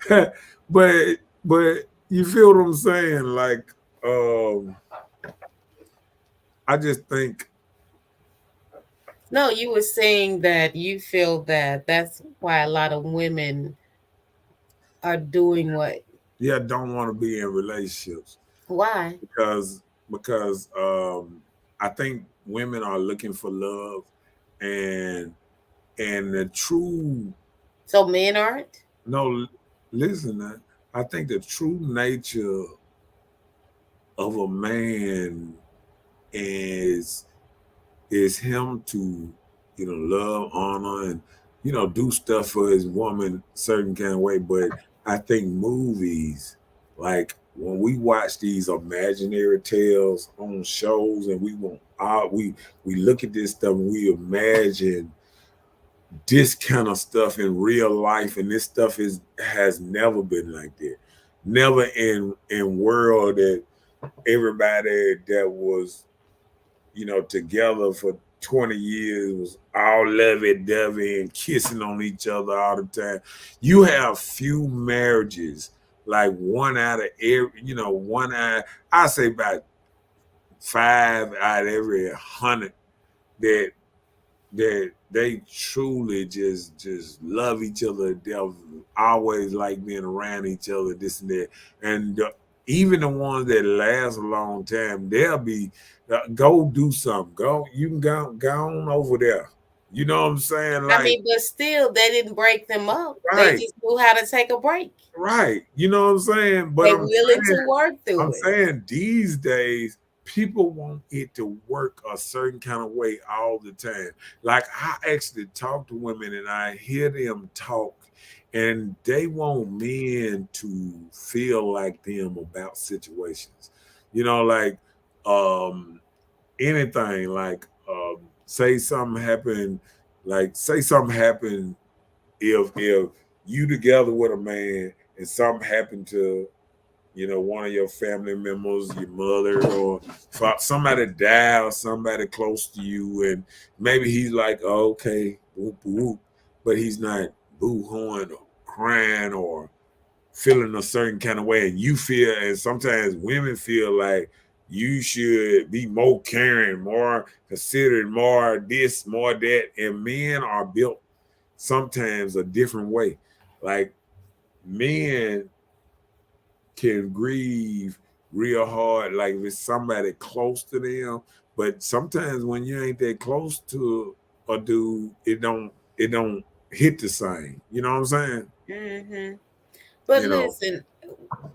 thing. but but you feel what I'm saying? Like um, I just think No, you were saying that you feel that that's why a lot of women are doing what? yeah, don't want to be in relationships Why? because I think women are looking for love and the true So men aren't? no listen I think the true nature of a man is him to love, honor, and do stuff for his woman certain kind of way. But I think movies, like when we watch these imaginary tales on shows, and we look at this stuff and we imagine this kind of stuff in real life, and this stuff has never been like that. Never in world that everybody that was together for 20 years was all lovey-dovey and kissing on each other all the time. You have few marriages, like one out of every, I say about 5 out of every 100 that they truly just love each other. They'll always like being around each other, this and that. And even the ones that last a long time, they'll be go do something. Go, you can go on over there. You know what I'm saying? I Like mean, but still, they didn't break them up. They right, just knew how to take a break. right. You know what I'm saying? But They willing to work through I'm it. saying these days people want it to work a certain kind of way all the time. Like I actually talk to women and I hear them talk and they want men to feel like them about situations. Like um anything like say something happened say something happened if you together with a man and something happened to one of your family members, your mother, or somebody die or somebody close to you, and maybe he's like, oh, okay, whoop whoop, but he's not boo-hooing or crying or feeling a certain kind of way, and you feel, and sometimes women feel like you should be more caring, more considerate, more this, more that, and men are built sometimes a different way. Like men can grieve real hard, like if it's somebody close to them. But sometimes when you ain't that close to a dude, it don't hit the same. You know what I'm saying? Hmm. But You know, listen,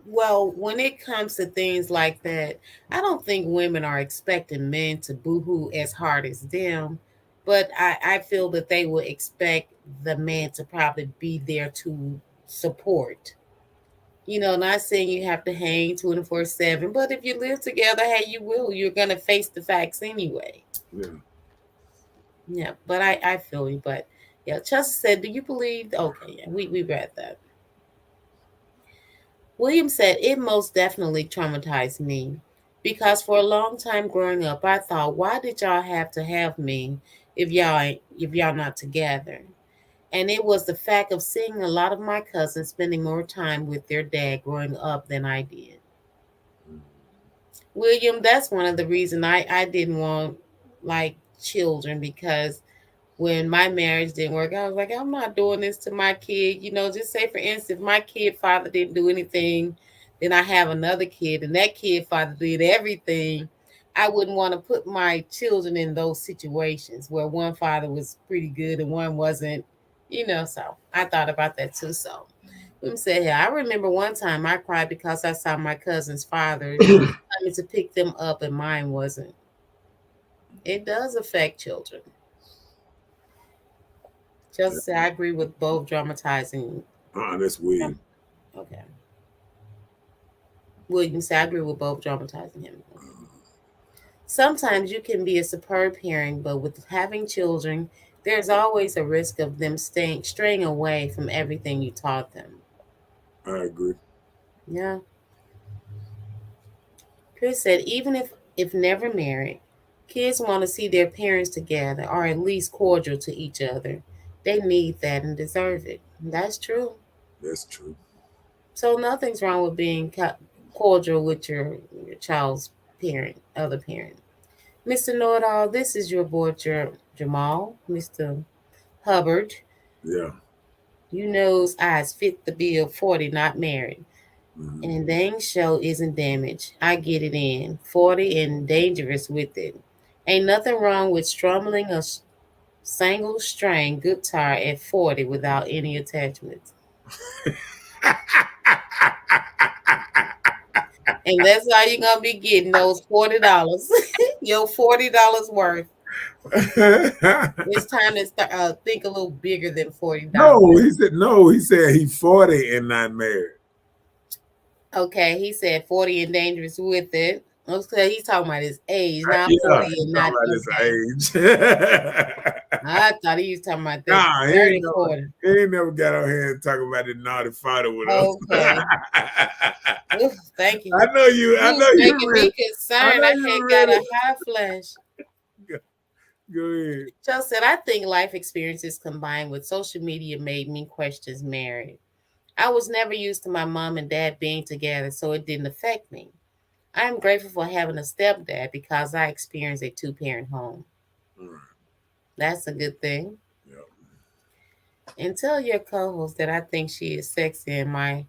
well, when it comes to things like that, I don't think women are expecting men to boohoo as hard as them. But I feel that they would expect the man to probably be there to support. Not saying you have to hang 24/7, but if you live together, hey, you will. You're going to face the facts anyway. yeah. Yeah, but I feel you. But yeah, Chelsea said, do you believe? Okay, yeah, we read that. William said, it most definitely traumatized me because for a long time growing up, I thought, why did y'all have to have me if y'all not together? And it was the fact of seeing a lot of my cousins spending more time with their dad growing up than I did. William, that's one of the reasons I didn't want like children because when my marriage didn't work, I was like, I'm not doing this to my kid. Just say for instance, my kid father didn't do anything, then I have another kid, and that kid father did everything. I wouldn't want to put my children in those situations where one father was pretty good and one wasn't, So I thought about that too. So let me say here, I remember one time I cried because I saw my cousin's father coming to pick them up and mine wasn't. It does affect children. Just say I agree with both dramatizing. That's weird. Okay. William say I agree with both dramatizing him. Sometimes you can be a superb parent, but with having children, there's always a risk of them straying away from everything you taught them. I agree. Yeah. Chris said even if never married, kids want to see their parents together or at least cordial to each other. They need that and deserve it. That's true. That's true. So nothing's wrong with being cordial with your child's parent, other parent. Mr. Know It All, this is your boy Jamal, Mr. Hubbard. Yeah. You knows I's fit the bill 40, not married. Mm-hmm. And dang show isn't damaged. I get it in. 40 and dangerous with it. Ain't nothing wrong with strumming a single string guitar at 40 without any attachments. And that's how you're gonna be getting those $40. Your $40 worth. It's time to start think a little bigger than $40. No, he said no. He said he's 40 and not married. Okay, he said 40 and dangerous with it. Okay, he's talking about his age, not Yeah, 40 he's and talking not about okay. his age. I thought he was talking about that Nah, 30, 40. he ain't never got on here and talk about the naughty father with us. Okay. Oof, thank you. I know you. I You know you making me ready. I concerned. know I you had got ready. a high flash. Go ahead. Joe said, I think life experiences combined with social media made me question marriage. I was never used to my mom and dad being together, so it didn't affect me. I am grateful for having a stepdad because I experienced a two-parent home. Right. That's a good thing. Yep. And tell your co-host that I think she is sexy in my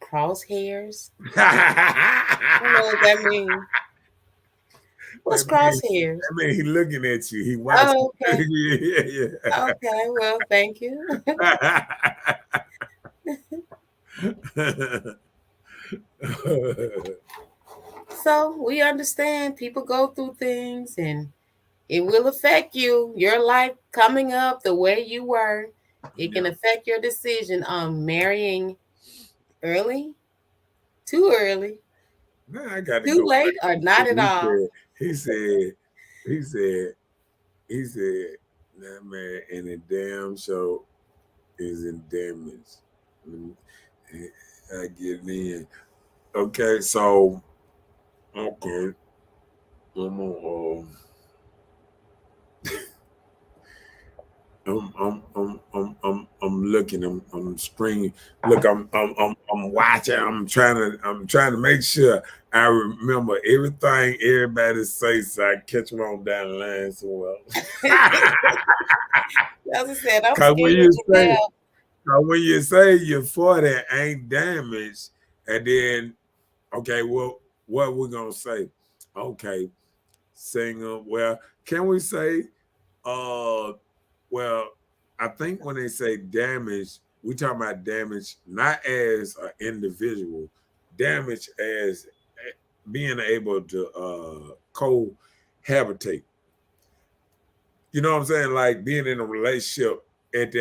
crosshairs. I don't know what that means. What's crosshairs? That mean he looking at you. He watching. Oh, okay. Yeah. Okay, well, thank you. So we understand people go through things and it will affect you, your life coming up the way you were. It can affect your decision on marrying early, too early, Now I got to too go late, back. or not at all. He said, he said, he said, that man in a damn show is in damage. I get it in. Okay, so okay, I'm on. I'm looking. I'm screening. Look, I'm watching. I'm trying to make sure I remember everything everybody says, so I catch them on down the line so well. As I said, I'm Cause scared to death. when you say you're 40 ain't damaged, and then okay, well, what we gonna say? Okay, singer. Well, can we say well, I think when they say damage, we talking about damage not as an individual, damage as being able to cohabitate. You know what I'm saying? Like being in a relationship trying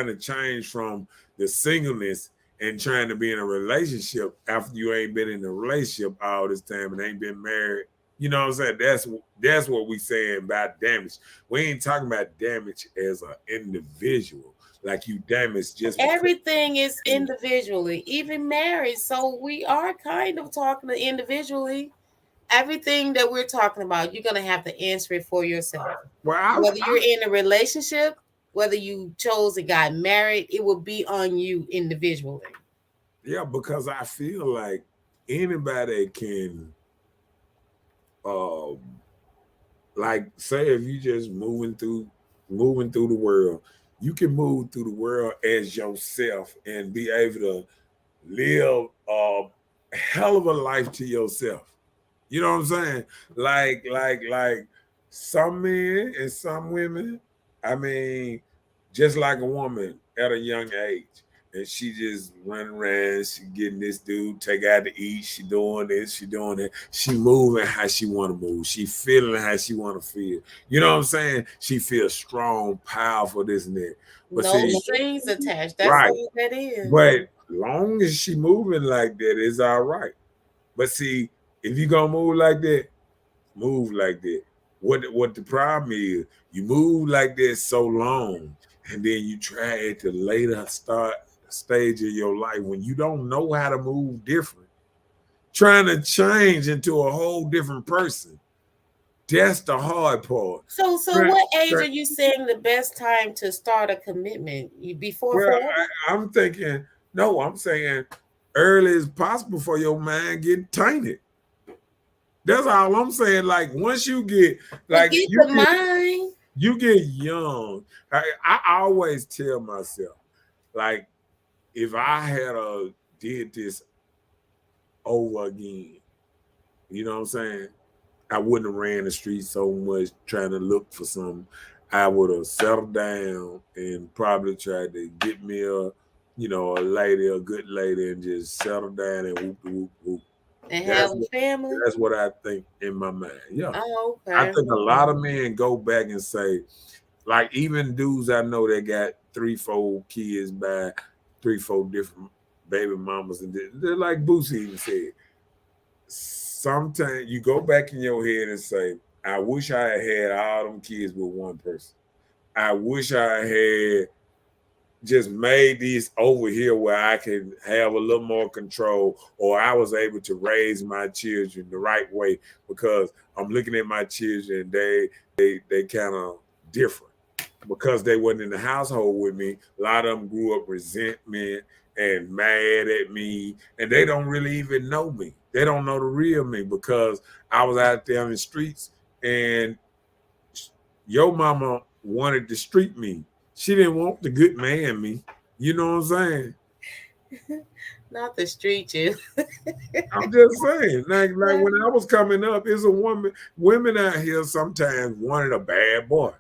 to change from the singleness and trying to be in a relationship after you ain't been in a relationship all this time and ain't been married. You know what I'm saying? That's what we saying about damage. We ain't talking about damage as an individual, like you damaged just because. Everything is individually, even marriage. So we are kind of talking to individually. Everything that we're talking about, you're gonna have to answer it for yourself. Well, Whether you're in a relationship, whether you chose and got married, it will be on you individually. Yeah, because I feel like anybody can um like say if you just moving through the world, you can move through the world as yourself and be able to live a hell of a life to yourself. You know what I'm saying? Like some men and some women, I mean, just like a woman at a young age. And she just running around, she getting this dude, take out to eat, she doing this, she doing that. She moving how she wanna move. She feeling how she wanna feel. You know what I'm saying? She feels strong, powerful, this and that. But No see, strings attached. That's right. all that is. But long as she moving like that, it's all right. But see, if you gonna move like that, move like that. What the problem is, you move like that so long, and then you try to later start stage of your life when you don't know how to move different, trying to change into a whole different person. That's the hard part. So Try- what age try- are you saying the best time to start a commitment? Before Well, 40? I'm thinking, no, I'm saying early as possible for your mind getting tainted. That's all I'm saying. Like once you get like Forget the mind. you get young. I always tell myself, like, if I had did this over again, you know what I'm saying? I wouldn't have ran the streets so much trying to look for something. I would have settled down and probably tried to get me a lady, a good lady, and just settle down and whoop whoop whoop. And have That's a what family? that's what I think in my mind. Yeah. Oh, I okay. think a lot of men go back and say, like even dudes I know that got 3, 4 kids by 3, 4 different baby mamas, and they're like Boosie even said. Sometimes you go back in your head and say, "I wish I had all them kids with one person. I wish I had just made these over here where I can have a little more control, or I was able to raise my children the right way because I'm looking at my children, they kind of different because they wasn't in the household with me. A lot of them grew up resentment and mad at me, and they don't really even know me. They don't know the real me because I was out there on the streets, and your mama wanted the street me. She didn't want the good man me. You know what I'm saying? Not the street you. I'm just saying, like when I was coming up, it's a women out here sometimes wanted a bad boy.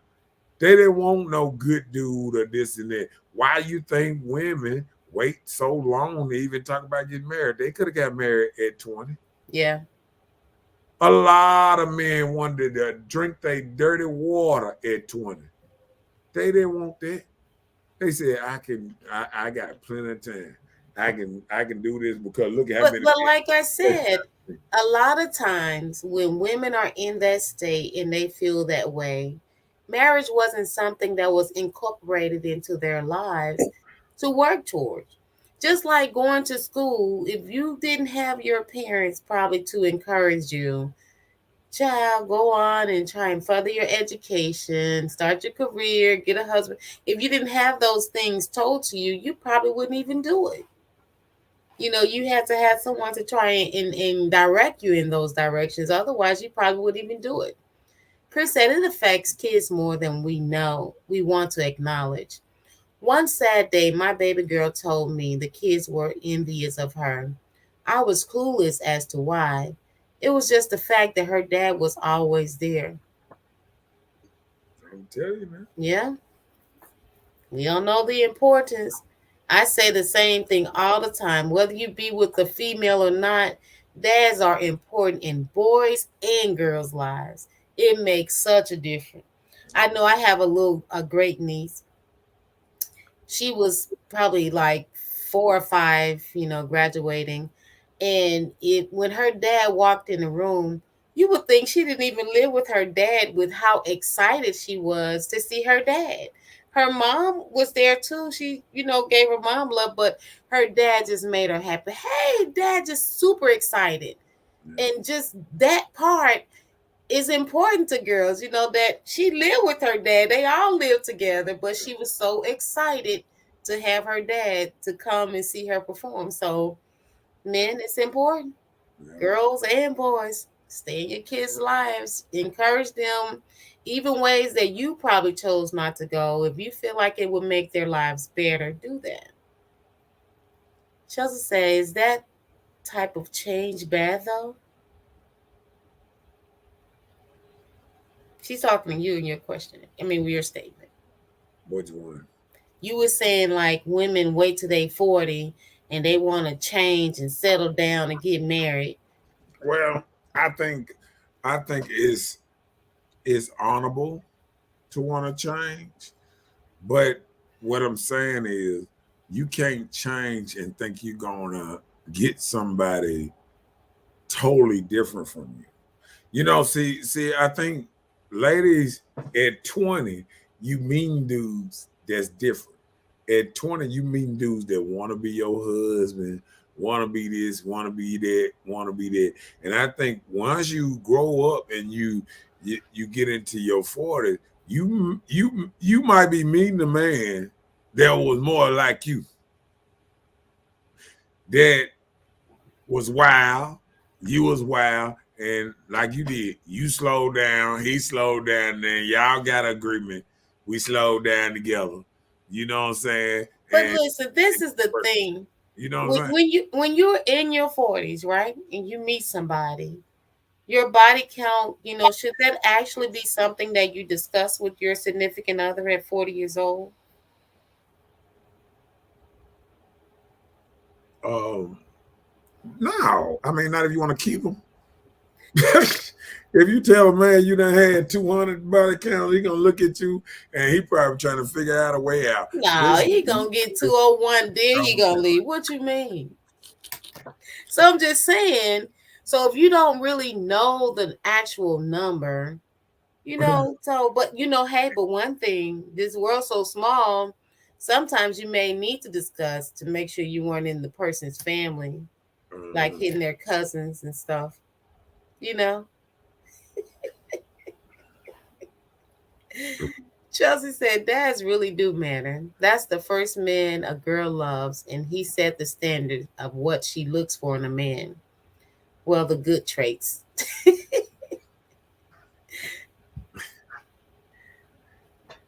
They didn't want no good dude or this and that. Why you think women wait so long to even talk about getting married? They could have got married at 20. Yeah. A lot of men wanted to drink their dirty water at 20. They didn't want that. They said, I got plenty of time. I can do this because look at how many But like I men. said, a lot of times when women are in that state and they feel that way, marriage wasn't something that was incorporated into their lives to work towards. Just like going to school, if you didn't have your parents probably to encourage you, child, go on and try and further your education, start your career, get a husband. If you didn't have those things told to you, you probably wouldn't even do it. You have to have someone to try and direct you in those directions. Otherwise, you probably wouldn't even do it. Chris said it affects kids more than we want to acknowledge. One sad day, my baby girl told me the kids were envious of her. I was clueless as to why. It was just the fact that her dad was always there. I'm telling you, man. Yeah, we don't know the importance. I say the same thing all the time. Whether you be with the female or not, dads are important in boys and girls' lives. It makes such a difference. I know I have a great niece. She was probably like 4 or 5, graduating. And when her dad walked in the room, you would think she didn't even live with her dad with how excited she was to see her dad. Her mom was there too. She, gave her mom love, but her dad just made her happy. Hey, dad, just super excited. Yeah. And just that part is important to girls, that she lived with her dad. They all lived together, but she was so excited to have her dad to come and see her perform. So, men, it's important. Yeah. Girls and boys, stay in your kids' lives. Encourage them, even ways that you probably chose not to go. If you feel like it would make their lives better, do that. Chelsea says, that type of change bad though? She's talking to you in your question. I mean, with your statement. Which one? You were saying like women wait till they 40 and they want to change and settle down and get married. Well, I think it's honorable to want to change, but what I'm saying is you can't change and think you're gonna get somebody totally different from you. You know, see, I think ladies at 20, you mean dudes that's different. At 20, you mean dudes that want to be your husband, want to be this, want to be that, want to be that. And I think once you grow up and you get into your 40s, you might be meeting a man that was more like you, that was wild, you was wild, and like you did, you slowed down, he slowed down, then y'all got an agreement. We slowed down together. You know what I'm saying? But And listen, this is the thing. you know what I'm When, saying? when you when you're in your 40s, right, and you meet somebody, your body count, should that actually be something that you discuss with your significant other at 40 years old? Um, no, I mean not if you want to keep them. If you tell a man you done had 200 body counts, he gonna look at you and he probably trying to figure out a way out. No, Listen, he gonna get 201, then he gonna leave. What you mean? So I'm just saying, so if you don't really know the actual number, but hey, but one thing, this world's so small, sometimes you may need to discuss to make sure you weren't in the person's family, like hitting their cousins and stuff, you know. Chelsea said dads really do matter. That's the first man a girl loves, and he set the standard of what she looks for in a man. Well, the good traits.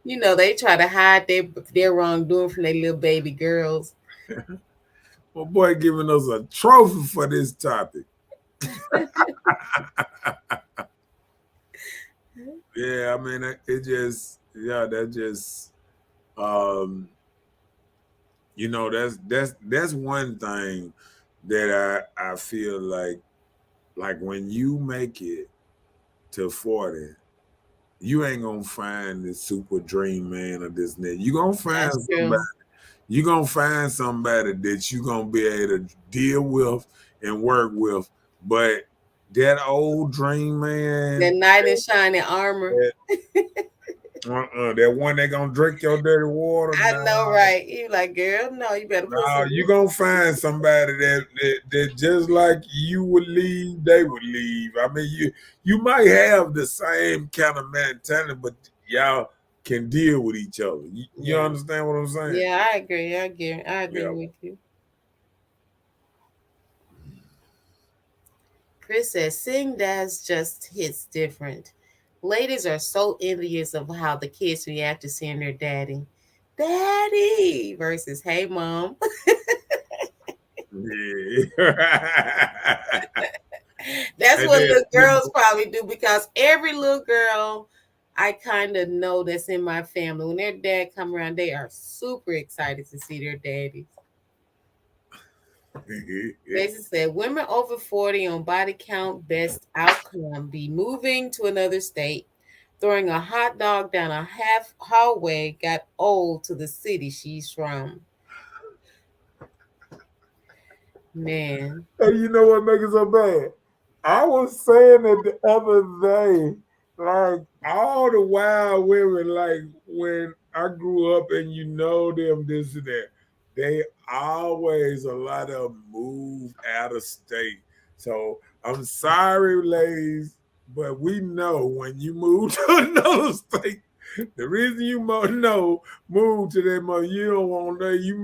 They try to hide their wrongdoing from their little baby girls. My boy giving us a trophy for this topic. Yeah, I mean it just that just um that's one thing that I feel like when you make it to 40, you ain't gonna find the super dream man or this and that. That's true. You gonna find somebody that you gonna be able to deal with and work with. But that old dream man, That knight in shining armor. that, that one that gonna drink your dirty water, I know, right? You like, girl, no, you better put no, some. you gonna find somebody that just like you would leave, they would leave. I mean, you might have the same kind of mentality, but y'all can deal with each other. You Yeah, understand what I'm saying? yeah, I agree. I agree Yeah. with you. Chris says, seeing dads just hits different. Ladies are so envious of how the kids react to seeing their daddy. Daddy versus hey mom. Yeah. That's And what then little girls probably do because every little girl I kind of know that's in my family, when their dad come around, they are super excited to see their daddies. Jason said, women over 40 on body count best outcome be moving to another state, throwing a hot dog down a half hallway got old to the city she's from. Man, and you know what makes it so bad? I was saying it the other day, like all the wild women, like when I grew up and you know them, this and that, they always, a lot of them moved out of state. So I'm sorry, ladies, but we know when you move to another state, the reason you move to that mother, you don't want to, you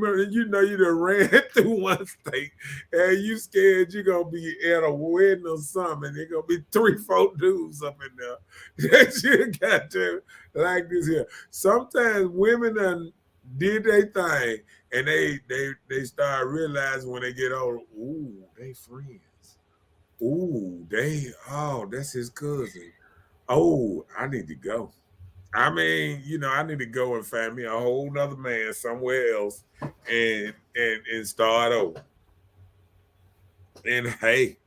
know you done ran through one state and you scared you're gonna be at a wedding or something, and there gonna be 3, 4 dudes up in there that you got to like this here. Sometimes women done did their thing and they start realizing when they get older, ooh, they friends. Ooh, that's his cousin. Oh, I need to go. I mean, I need to go and find me a whole nother man somewhere else and start over. And hey,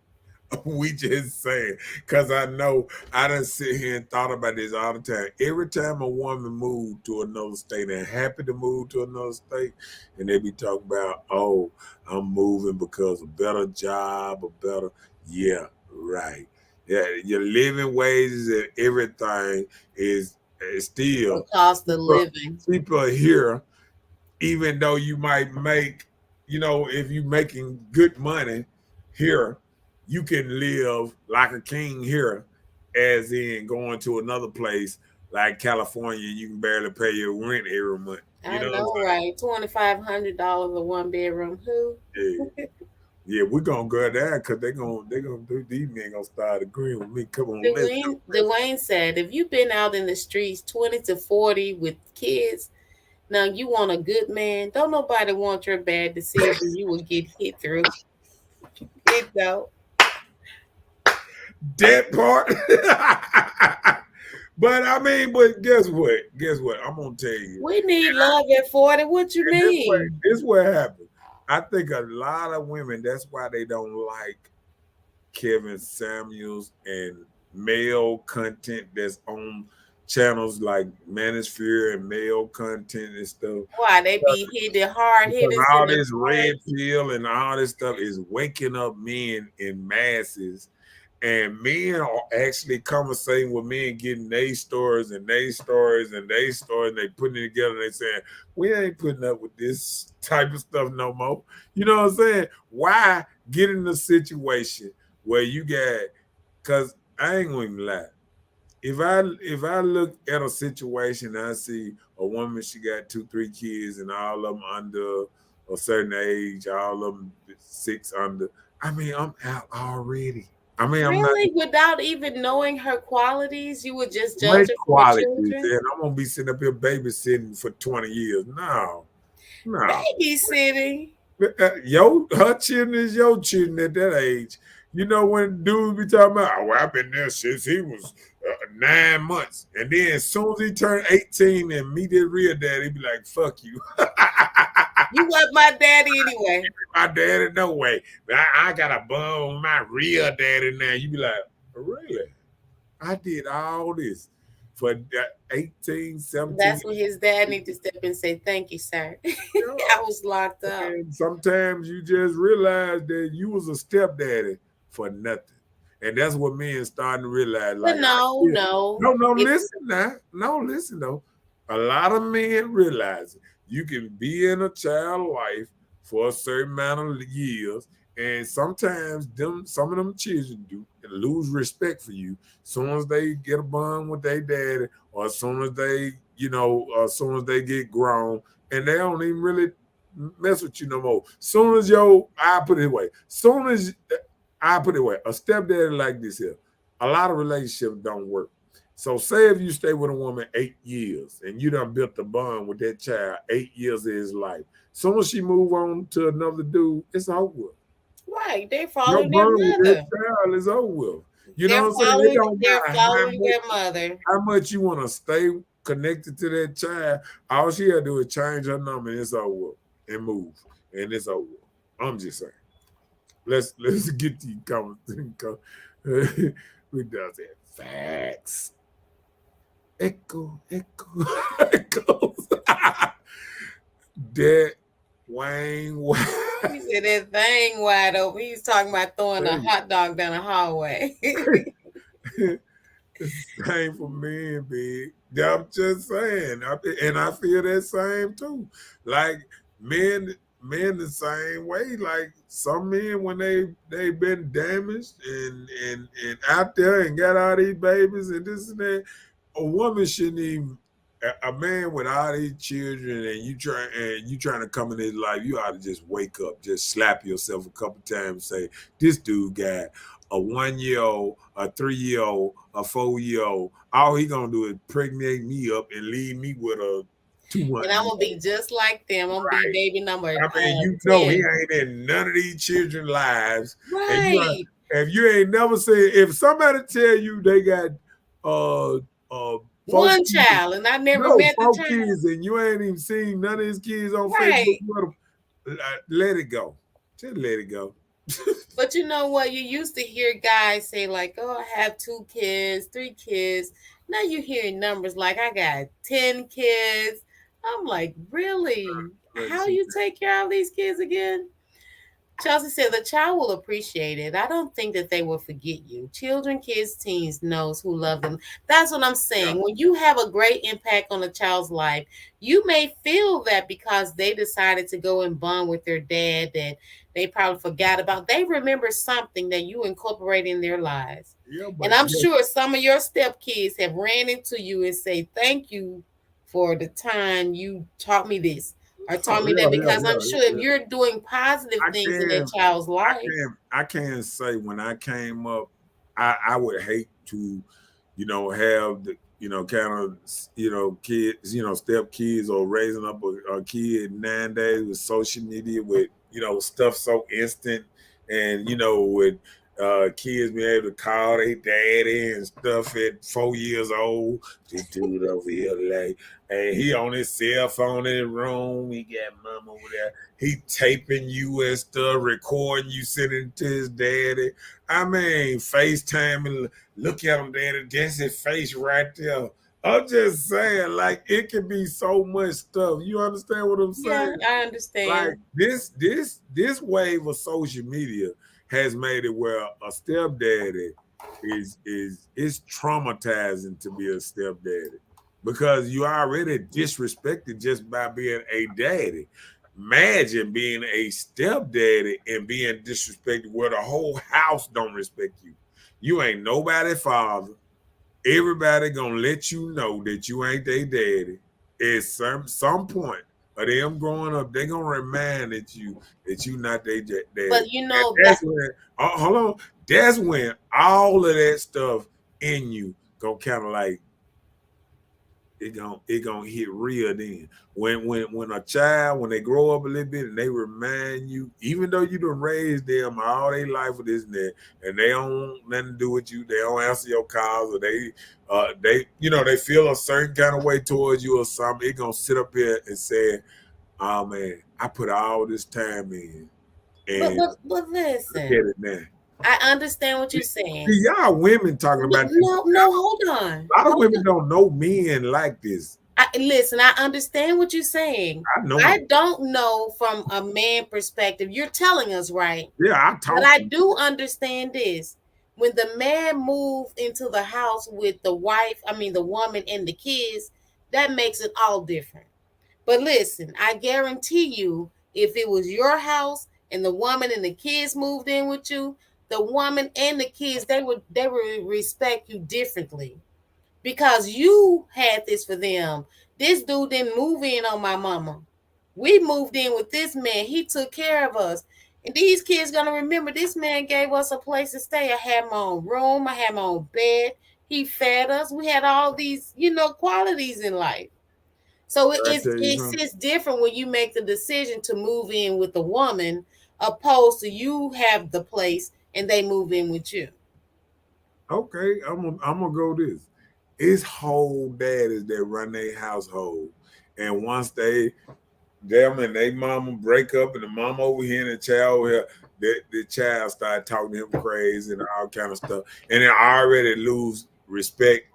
we just saying, because I know I done sit here and thought about this all the time. Every time a woman move to another state and happy to move to another state, and they be talking about, oh, I'm moving because a better job, a better, yeah, right. Yeah, your living wages and everything is The still cost of cheaper, living. cheaper here, even though you might make, if you're making good money here, you can live like a king here, as in going to another place like California, you can barely pay your rent every month. You I know what I'm know, right? $2,500 a one bedroom. Who? saying? Yeah, yeah, we're gonna go there because they gonna do these men gonna start agreeing with me. Come on, let's go. Dwayne said, if you've been out in the streets 20 to 40 with kids, now you want a good man. Don't nobody want your bad decision. You will get hit through. It though. That part. But I mean, but guess what? Guess what? I'm gonna tell you. We need love at 40. What you And this what mean? this what happened. I think a lot of women, that's why they don't like Kevin Samuels and male content that's on channels like Manosphere and male content and stuff. Why they be hitting hard Because hitters in all the this red front? pill and all this stuff is waking up men in masses, and men are actually conversating with men, getting their stories and their stories and their stories, and they putting it together. And they saying, we ain't putting up with this type of stuff no more. You know what I'm saying? Why get in a situation where you got? Because I ain't going to lie. If I look at a situation and I see a woman, she got 2, 3 kids, and all of them under a certain age, all of them six under. I mean, I'm out already. I mean, I'm not Really? Without even knowing her qualities, you would just judge great her from her qualities, children? and I'm gonna be sitting up here babysitting for 20 years. No, no. Babysitting. Her children is your children at that age. You know when dudes be talking about, oh, I've been there since he was 9 months, and then as soon as he turned 18 and meet his real dad, he be like, "Fuck you." You want my daddy anyway. My daddy, no way. I got a bone with my real daddy now. You be like, really? I did all this for 18, 17. That's when his dad need to step in and say, thank you, sir. I was locked up. And sometimes you just realize that you was a stepdaddy for nothing. And that's what men starting to realize. But Like, no, no. no, If listen now. No, listen though. A lot of men realize you can be in a child life for a certain amount of years, and sometimes some of them children do lose respect for you as soon as they get a bond with their daddy, or as soon as they, as soon as they get grown, and they don't even really mess with you no more. Soon as I put it away. Soon as I put it away, a stepdaddy like this here, a lot of relationships don't work. So say if you stay with a woman 8 years and you done built a bond with that child 8 years of his life. Soon as she move on to another dude, it's over. right, they're Your following their bond with that mother. child is over. You know They're what I'm saying? It following don't they're matter following their mother. how much you want to stay connected to that child. All she had to do is change her number and it's over and move. And it's over. I'm just saying. Let's get the conversation. We does it. Facts. Echo. Echoes. That Wayne. He said that thing wide open. He's talking about throwing a hot dog down the hallway. Same for men, big. I'm just saying, and I feel that same too. Like men the same way. Like some men when they've been damaged and out there and got all these babies and this and that, a woman shouldn't even. A man with all these children and you trying to come in his life, you ought to just wake up, just slap yourself a couple times, and say, this dude got a 1-year-old, a 3-year-old, a 4-year-old. All he gonna do is pregnate me up and leave me with a 200. And I'm gonna be just like them. I'm gonna be baby number I mean, 10. he ain't in none of these children's lives. Right. If you ain't never said, if somebody tell you they got uh uh 4 kids. child, and I never No, met the 4 kids, child. and you ain't even seen none of his kids on Facebook Right. with him. Let it go. Just let it go. But you know what? You used to hear guys say, like, oh, I have 2 kids, 3 kids. Now you hear numbers like, I got 10 kids. I'm like, really? Let's How see. you take care of these kids again? Chelsea said the child will appreciate it. I don't think that they will forget you. Children, kids, teens knows who love them. That's what I'm Yeah. saying. When you have a great impact on a child's life, you may feel that because they decided to go and bond with their dad that they probably forgot about. They remember something that you incorporate in their lives. Yeah, And but I'm sure some of your stepkids have ran into you and say, thank you for the time you taught me this or taught oh, me that, yeah, because I'm yeah, sure yeah. if you're doing positive I things in that can child's I life. can say when I came up, I would hate to, have the, kind of, kids, step kids or raising up a kid nowadays with social media with, stuff so instant and, with kids being able to call their daddy and stuff at 4 years old. This dude over here, like, and he on his cell phone in the room. He got mom over there. He taping you and stuff, recording you, sending it to his daddy. I mean, FaceTime and look at him, daddy. That's his face right there. I'm just saying, like, it can be so much stuff. You understand what I'm Yeah, saying? I Like understand. this wave of social media has made it where a stepdaddy is traumatizing to be a stepdaddy because you already disrespected just by being a daddy. Imagine being a stepdaddy and being disrespected where the whole house don't respect you. You ain't nobody father. Everybody gonna let you know that you ain't their daddy. At some point of them growing up, they gonna remind that you not their daddy. But you And know that, that's when hold on. That's when all of that stuff in you gonna kind of like it gonna hit real then. When a child, when they grow up a little bit and they remind you, even though you done raised them all their life with this and that, and they don't nothing to do with you, they don't answer your calls, or they feel a certain kind of way towards you or something, it gonna sit up here and say, oh man, I put all this time in but and but but look at listen, it now. I understand what you're See, saying. y'all women talking No, about this. no, no, hold on. A lot of Hold women on. don't know men like this. Listen, I understand what you're saying. I know I them. don't know from a man perspective. You're telling us, right? Yeah, I But talk I to do understand this. When the man moved into the house with the wife, I mean the woman and the kids, that makes it all different. But listen, I guarantee you, if it was your house and the woman and the kids moved in with you, the woman and the kids, they would respect you differently because you had this for them. This dude didn't move in on my mama. We moved in with this man. He took care of us. And these kids gonna remember this man gave us a place to stay. I had my own room, I had my own bed. He fed us. We had all these, qualities in life. So I tell you it something. sits different when you make the decision to move in with a woman, opposed to you have the place and they move in with you. Okay, I'm gonna go this. It's whole daddies that run their household, and once them and they mama break up, and the mama over here and the child over here, the child start talking to him crazy and all kind of stuff, and they already lose respect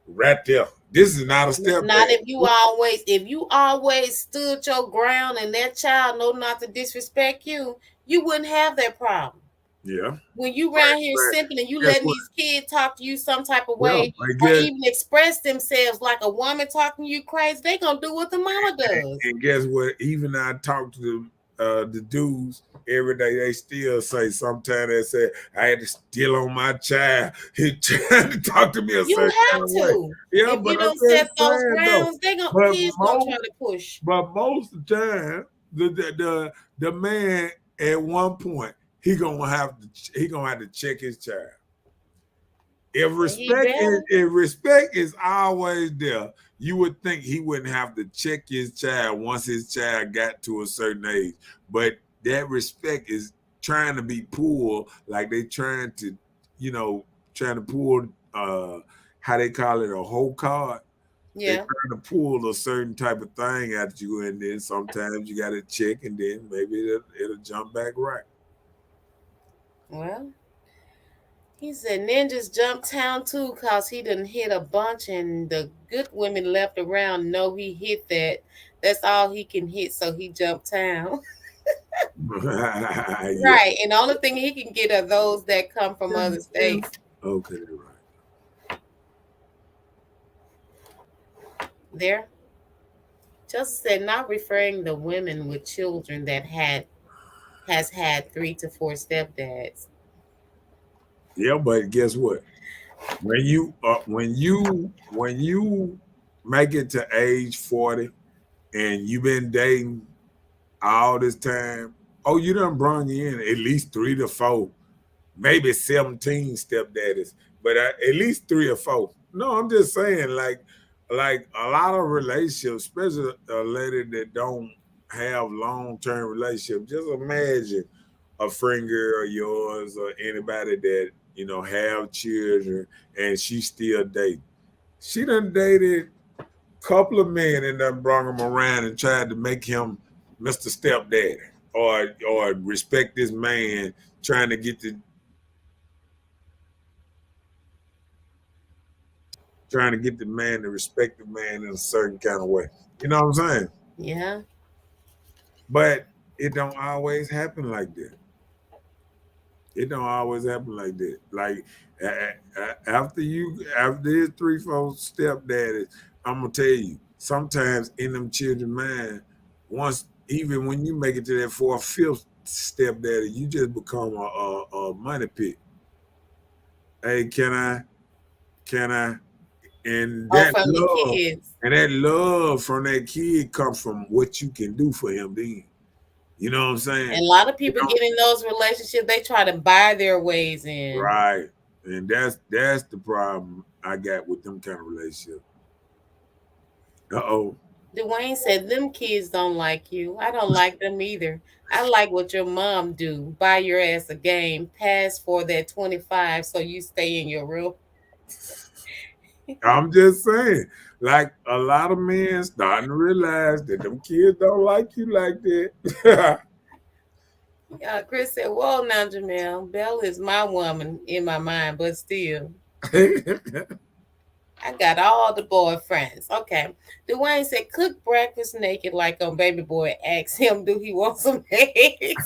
right there. This is not a Not stepdad. if you always stood your ground and that child know not to disrespect you, you wouldn't have that problem. Yeah, When you but, around here but simping and you guess letting what? these kids talk to you some type of Yeah, way but or even express themselves like a woman talking to you crazy, they gonna do what the mama does. and guess what? Even I talk to the dudes every day. They still say sometimes they say I had to steal on my child. He trying to talk to me a You certain have kind of way. to. Yeah, If but you I'm don't just set those saying though. grounds, they gonna But kids gonna try most, to push. most of the time, the man at one point he gonna have to check his child. And he better. If respect is always there, you would think he wouldn't have to check his child once his child got to a certain age. But that respect is trying to be pulled, like they trying to, you know, trying to pull how they call it, a whole card. They Yeah. trying to pull a certain type of thing at you, and then sometimes you got to check, and then maybe it'll jump back right. Well, he said ninjas jumped town too cause he done hit a bunch and the good women left around know he hit that. That's all he can hit, so he jumped town. Yeah. Right. And the only thing he can get are those that come from other states. Okay, right. There. Justice said not referring to women with children that has had 3 to 4 stepdads. Yeah, but guess what? When you make it to age 40 and you've been dating all this time, oh, you done brung in at least 3 to 4, maybe 17 stepdaddies, but at least 3 or 4. No, I'm just saying, like a lot of relationships, especially a lady that don't have long-term relationships. Just imagine a friend girl of yours or anybody that have children and she still dating. She done dated a couple of men and done brought him around and tried to make him Mr. Stepdaddy or respect this man, trying to get the man to respect the man in a certain kind of way. You know what I'm saying? Yeah. But it don't always happen like that. It don't always happen like that. Like after his 3, 4 stepdaddies, I'm gonna tell you, sometimes in them children mind, once even when you make it to that 4th, 5th stepdaddy, you just become a money pit. Hey, can I? Can I? And Oh, that from the love kids. and that love from that kid comes from what you can do for him then. You know what I'm saying? And a lot of You people know, get in those relationships, they try to buy their ways in. right. And that's the problem I got with them kind of relationships. Uh-oh. Dwayne said, them kids don't like you. I don't like them either. I like what your mom do. Buy your ass a game. Pass for that 25 so you stay in your room. I'm just saying, like a lot of men starting to realize that them kids don't like you like that. Chris said, whoa, now, Jamel. Belle is my woman in my mind, but still. I got all the boyfriends. Okay. Dwayne said, cook breakfast naked like on Baby Boy. Ask him, do he want some eggs?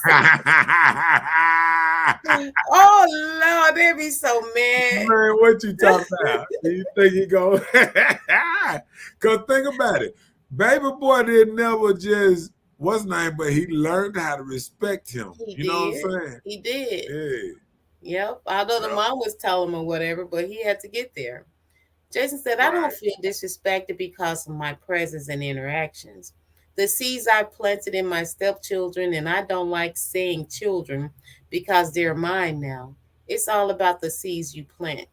Oh, Lord, they be so mad. Man, what you talking about? Do you think he go? Cause think about it, baby boy didn't never just what's name, but he learned how to respect him. He You know what did. I'm saying? He did. Yeah. Yep. Although the Yep. mom was telling him or whatever, but he had to get there. Jason said, I don't Right. feel disrespected because of my presence and interactions. The seeds I planted in my stepchildren, and I don't like saying children because they're mine now. It's all about the seeds you plant.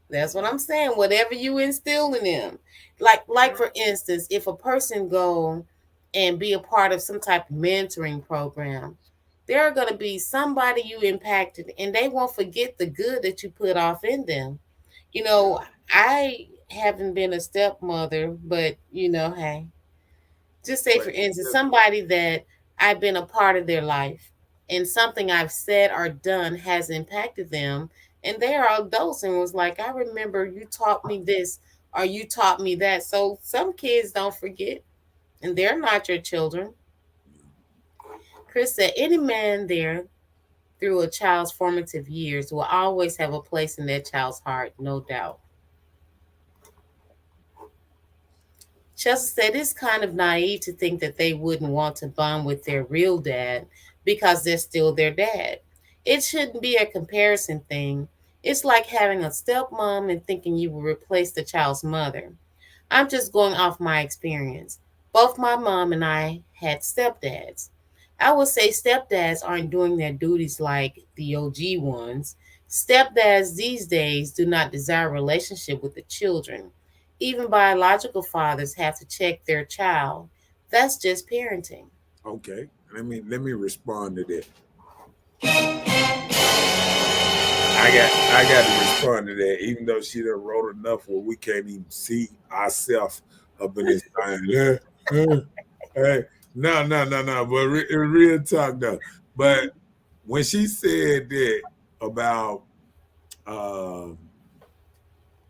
That's what I'm saying. Whatever you instill in them. Like for instance, if a person go and be a part of some type of mentoring program, there are gonna be somebody you impacted and they won't forget the good that you put off in them. You know, I haven't been a stepmother, but hey, just say for But instance, somebody that I've been a part of their life and something I've said or done has impacted them. And they are adults and was like, I remember you taught me this or you taught me that. So some kids don't forget and they're not your children. Chris said, any man there through a child's formative years will always have a place in that child's heart, no doubt. Chelsea said it's kind of naive to think that they wouldn't want to bond with their real dad because they're still their dad. It shouldn't be a comparison thing. It's like having a stepmom and thinking you will replace the child's mother. I'm just going off my experience. Both my mom and I had stepdads. I would say stepdads aren't doing their duties like the OG ones. Stepdads these days do not desire a relationship with the children. Even biological fathers have to check their child. That's just parenting. okay, let me respond to that. I got to respond to that, even though she done wrote enough where we can't even see ourselves up in this thing. Hey, no. But real talk though. But when she said that about um,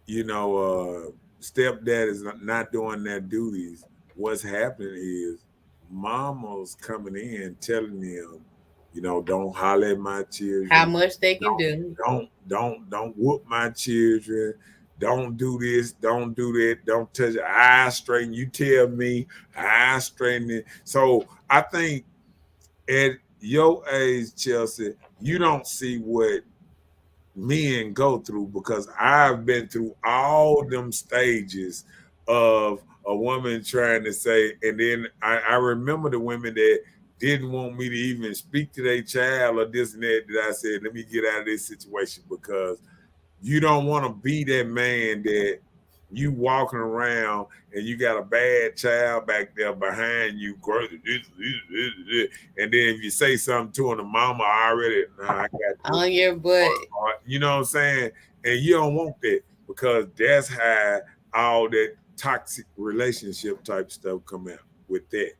stepdad is not doing their duties, what's happening is mama's coming in telling them, don't holler at my How children. much they can Don't do. don't whoop my children. Don't do this. Don't do that. Don't touch it. I straighten. You tell me I straighten it. So I think at your age, Chelsea, you don't see what men go through because I've been through all them stages of a woman trying to say, and then I remember the women that didn't want me to even speak to their child or this and that I said, let me get out of this situation because you don't want to be that man that you walking around and you got a bad child back there behind you, and then if you say something to him, the mama already, I got this. On your butt. You know what I'm saying? And you don't want that because that's how all that toxic relationship type stuff come out with that.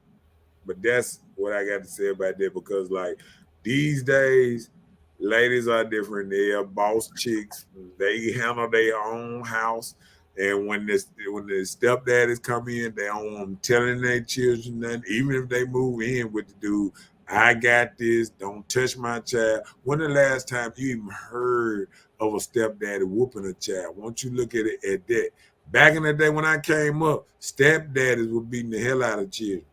But that's what I got to say about that because like these days, ladies are different. They are boss chicks. They handle their own house. And when the stepdaddies come in, they don't want them telling their children nothing. Even if they move in with the dude, I got this. Don't touch my child. When the last time you even heard of a stepdaddy whooping a child? Won't you look at it at that? Back in the day when I came up, stepdaddies were beating the hell out of children.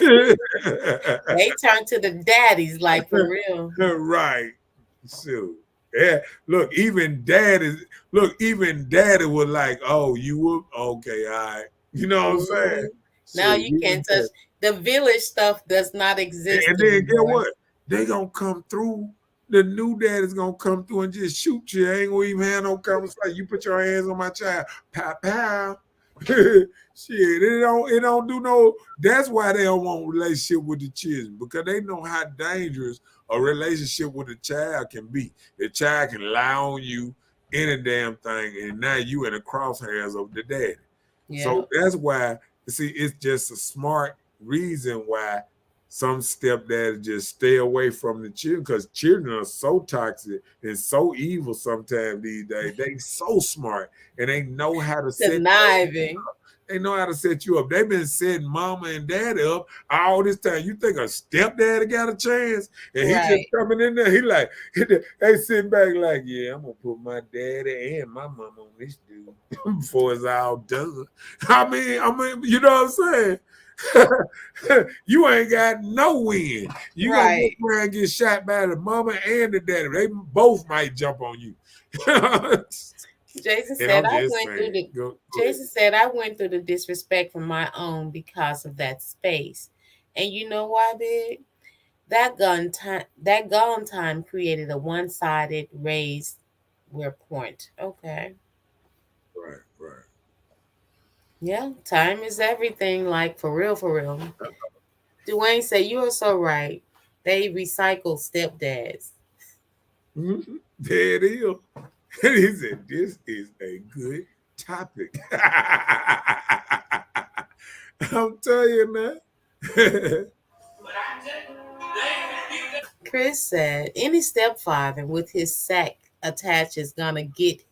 They turn to the daddies, like for real. Right. So yeah, even daddy was like, oh, you were okay, all right. You know what I'm saying? Mhm. Now Shit, you can't touch the village stuff does not exist and then get anymore. what? They gonna come through. The new dad is gonna come through and just shoot you. Ain't gonna even have no conversation. You put your hands on my child, pow pow. Shit, it don't do no. That's why they don't want relationship with the children because they know how dangerous a relationship with a child can be. The child can lie on you any damn thing, and now you in the crosshairs of the daddy. Yeah. So that's why. See, it's just a smart reason why some stepdads just stay away from the children because children are so toxic and so evil sometimes these days. They so smart and they know how to set Conniving. they know how to set you up. They've been setting mama and daddy up all this time. You think a stepdaddy got a chance? And he just Right. coming in there, they sitting back like, yeah, I'm gonna put my daddy and my mama on this dude before it's all done. I mean, you know what I'm saying? You ain't got no win. You gonna Right. go around and get shot by the mama and the daddy. They both might jump on you. Jason And said I'm I just went through saying. the Go ahead. Jason said I went through the disrespect from my own because of that space. And you know why, Big? That gone time created a one-sided raised where point. Okay. Right, right. Yeah, time is everything, like for real, for real. Dwayne said you are so right. They recycle stepdads. Mhm. There it is. And he said, this is a good topic. I'm telling you now. Chris said any stepfather with his sack attached is gonna get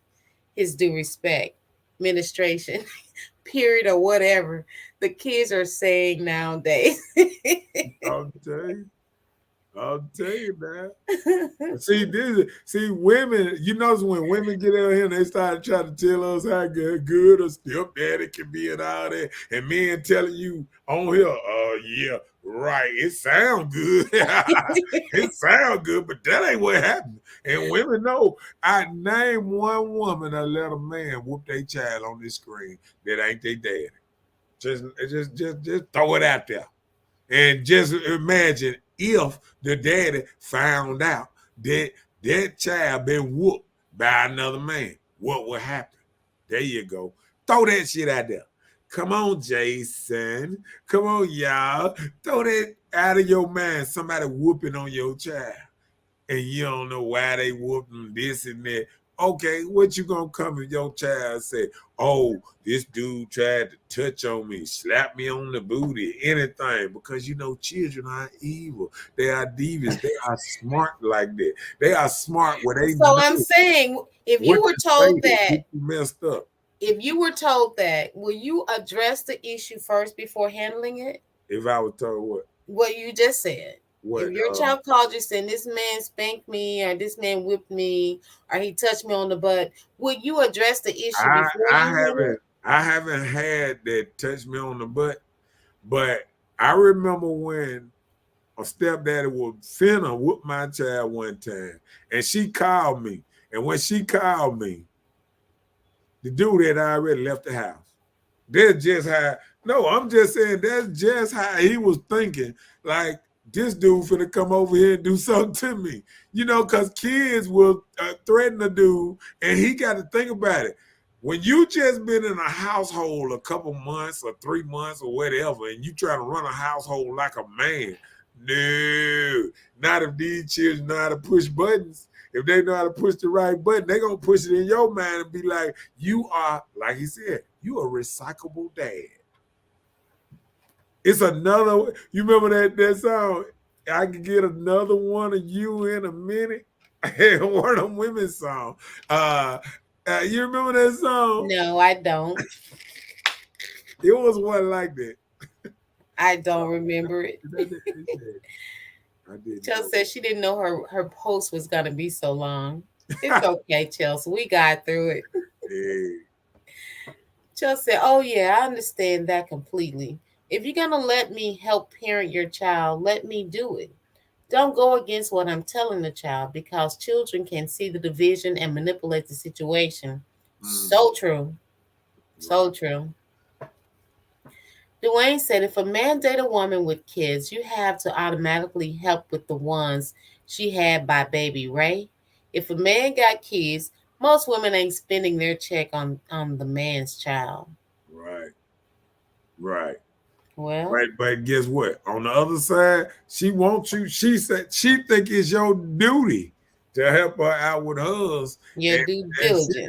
his due respect, administration, period, or whatever the kids are saying nowadays. I'll tell you. I'll tell you, man. See, women, you notice when women get out here and they start trying to tell us how good a stepdaddy can be and all that, and men telling you on here, yeah, right, it sound good. It sound good, but that ain't what happened. And women know. I name one woman that let a man whoop their child on this screen that ain't their daddy. Just throw it out there. And just imagine if the daddy found out that that child been whooped by another man, what would happen? There you go. Throw that shit out there. Come on, Jason. Come on, y'all. Throw that out of your mind. Somebody whooping on your child. and you don't know why they whooped them, this and that. Okay, what you gonna come to your child and say, oh, this dude tried to touch on me, slap me on the booty, anything, because you know children are evil. They are devious. They are smart like that. They are smart where they So I'm know saying, if what you were to say told to that, get you messed up. if you were told that, will you address the issue first before handling it? If I was told What you just said. what If your child called you saying this man spanked me or this man whipped me or he touched me on the butt, would you address the issue I before I you handle haven't it? I haven't had that touch me on the butt, but I remember when a stepdaddy was finna whoop my child one time, and she called me. And when she called me, the dude had already left the house. That's just how. No, I'm just saying that's just how he was thinking. Like this dude finna come over here and do something to me, you know, because kids will threaten the dude, and he got to think about it. When you just been in a household a couple months or 3 months or whatever, and you try to run a household like a man, no, not if these children know how to push buttons. If they know how to push the right button, they gonna push it in your mind and be like, you are, like he said, you a recyclable dad. It's another, you remember that song? I can get another one of you in a minute. One of them women's song. You remember that song? No, I don't. It was one like that. I don't remember it. I didn't Chelsea know. said she didn't know her post was gonna be so long. It's okay, Chelsea. We got through it. Hey, Chelsea said, oh yeah, I understand that completely. If you're gonna let me help parent your child, let me do it. Don't go against what I'm telling the child because children can see the division and manipulate the situation. So true. right. So true. Dwayne said if a man date a woman with kids, you have to automatically help with the ones she had by baby Ray. If a man got kids, most women ain't spending their check on the man's child. Right. Right. Well, Right, but guess what? On the other side, she wants you. She said she think it's your duty to help her out with hers, your and due and she,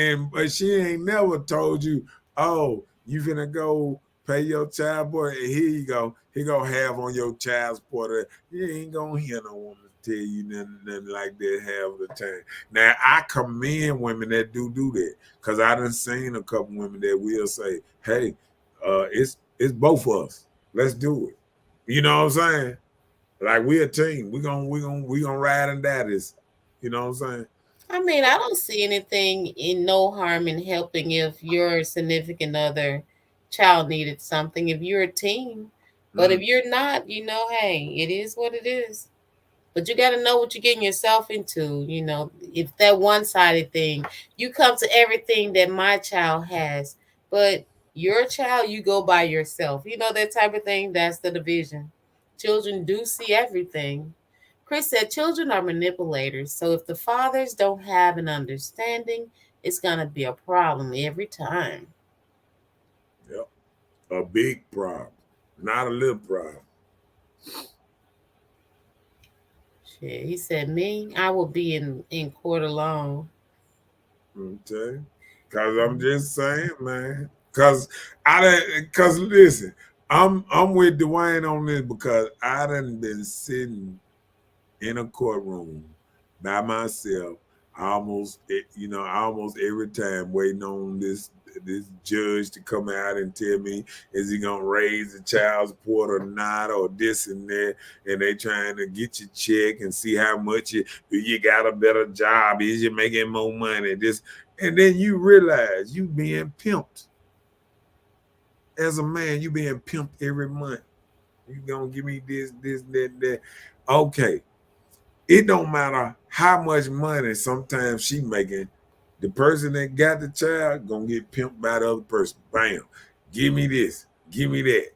diligence. but she ain't never told you, oh, you finna go pay your child support, and here you go, he gonna have on your child support. You ain't gonna hear no woman tell you nothing like that half the time. Now I commend women that do that because I done seen a couple women that will say, hey, it's both of us. Let's do it. You know what I'm saying? Like we a team. We gonna ride and die this. You know what I'm saying? I mean, I don't see anything in no harm in helping if your significant other child needed something, if you're a team. But if Mm, you're not, hey, it is what it is. But you got to know what you're getting yourself into. If that one sided thing, you come to everything that my child has, but your child, you go by yourself. That type of thing, that's the division. Children do see everything. Chris said children are manipulators. So if the fathers don't have an understanding, it's going to be a problem every time. yep. A big problem, not a little problem. Shit, he said, me, I will be in court alone. Okay. Cause I'm just saying, man. Cause listen, I'm with Dwayne on this because I done been sitting in a courtroom by myself almost every time waiting on this judge to come out and tell me is he gonna raise the child support or not or this and that, and they trying to get you check and see how much do you got a better job, is you making more money, this, and then you realize you being pimped as a man, you being pimped every month. You gonna give me this, that. Okay, it don't matter how much money sometimes she making. The person that got the child gonna get pimped by the other person. Bam. Give me this. Give me that.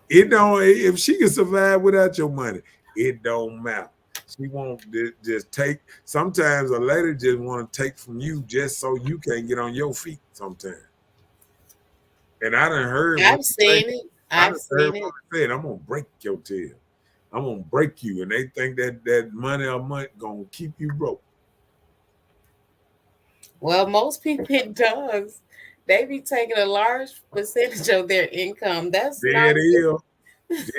It don't, if she can survive without your money, it don't matter. She won't just take. Sometimes a lady just want to take from you just so you can't get on your feet sometimes. And I done heard women I've say, seen it. I I've done heard seen it. women say, I'm gonna break your tail. I'm gonna break you, and they think that money a month gonna keep you broke. Well, most people it does. They be taking a large percentage of their income. That's not There it is.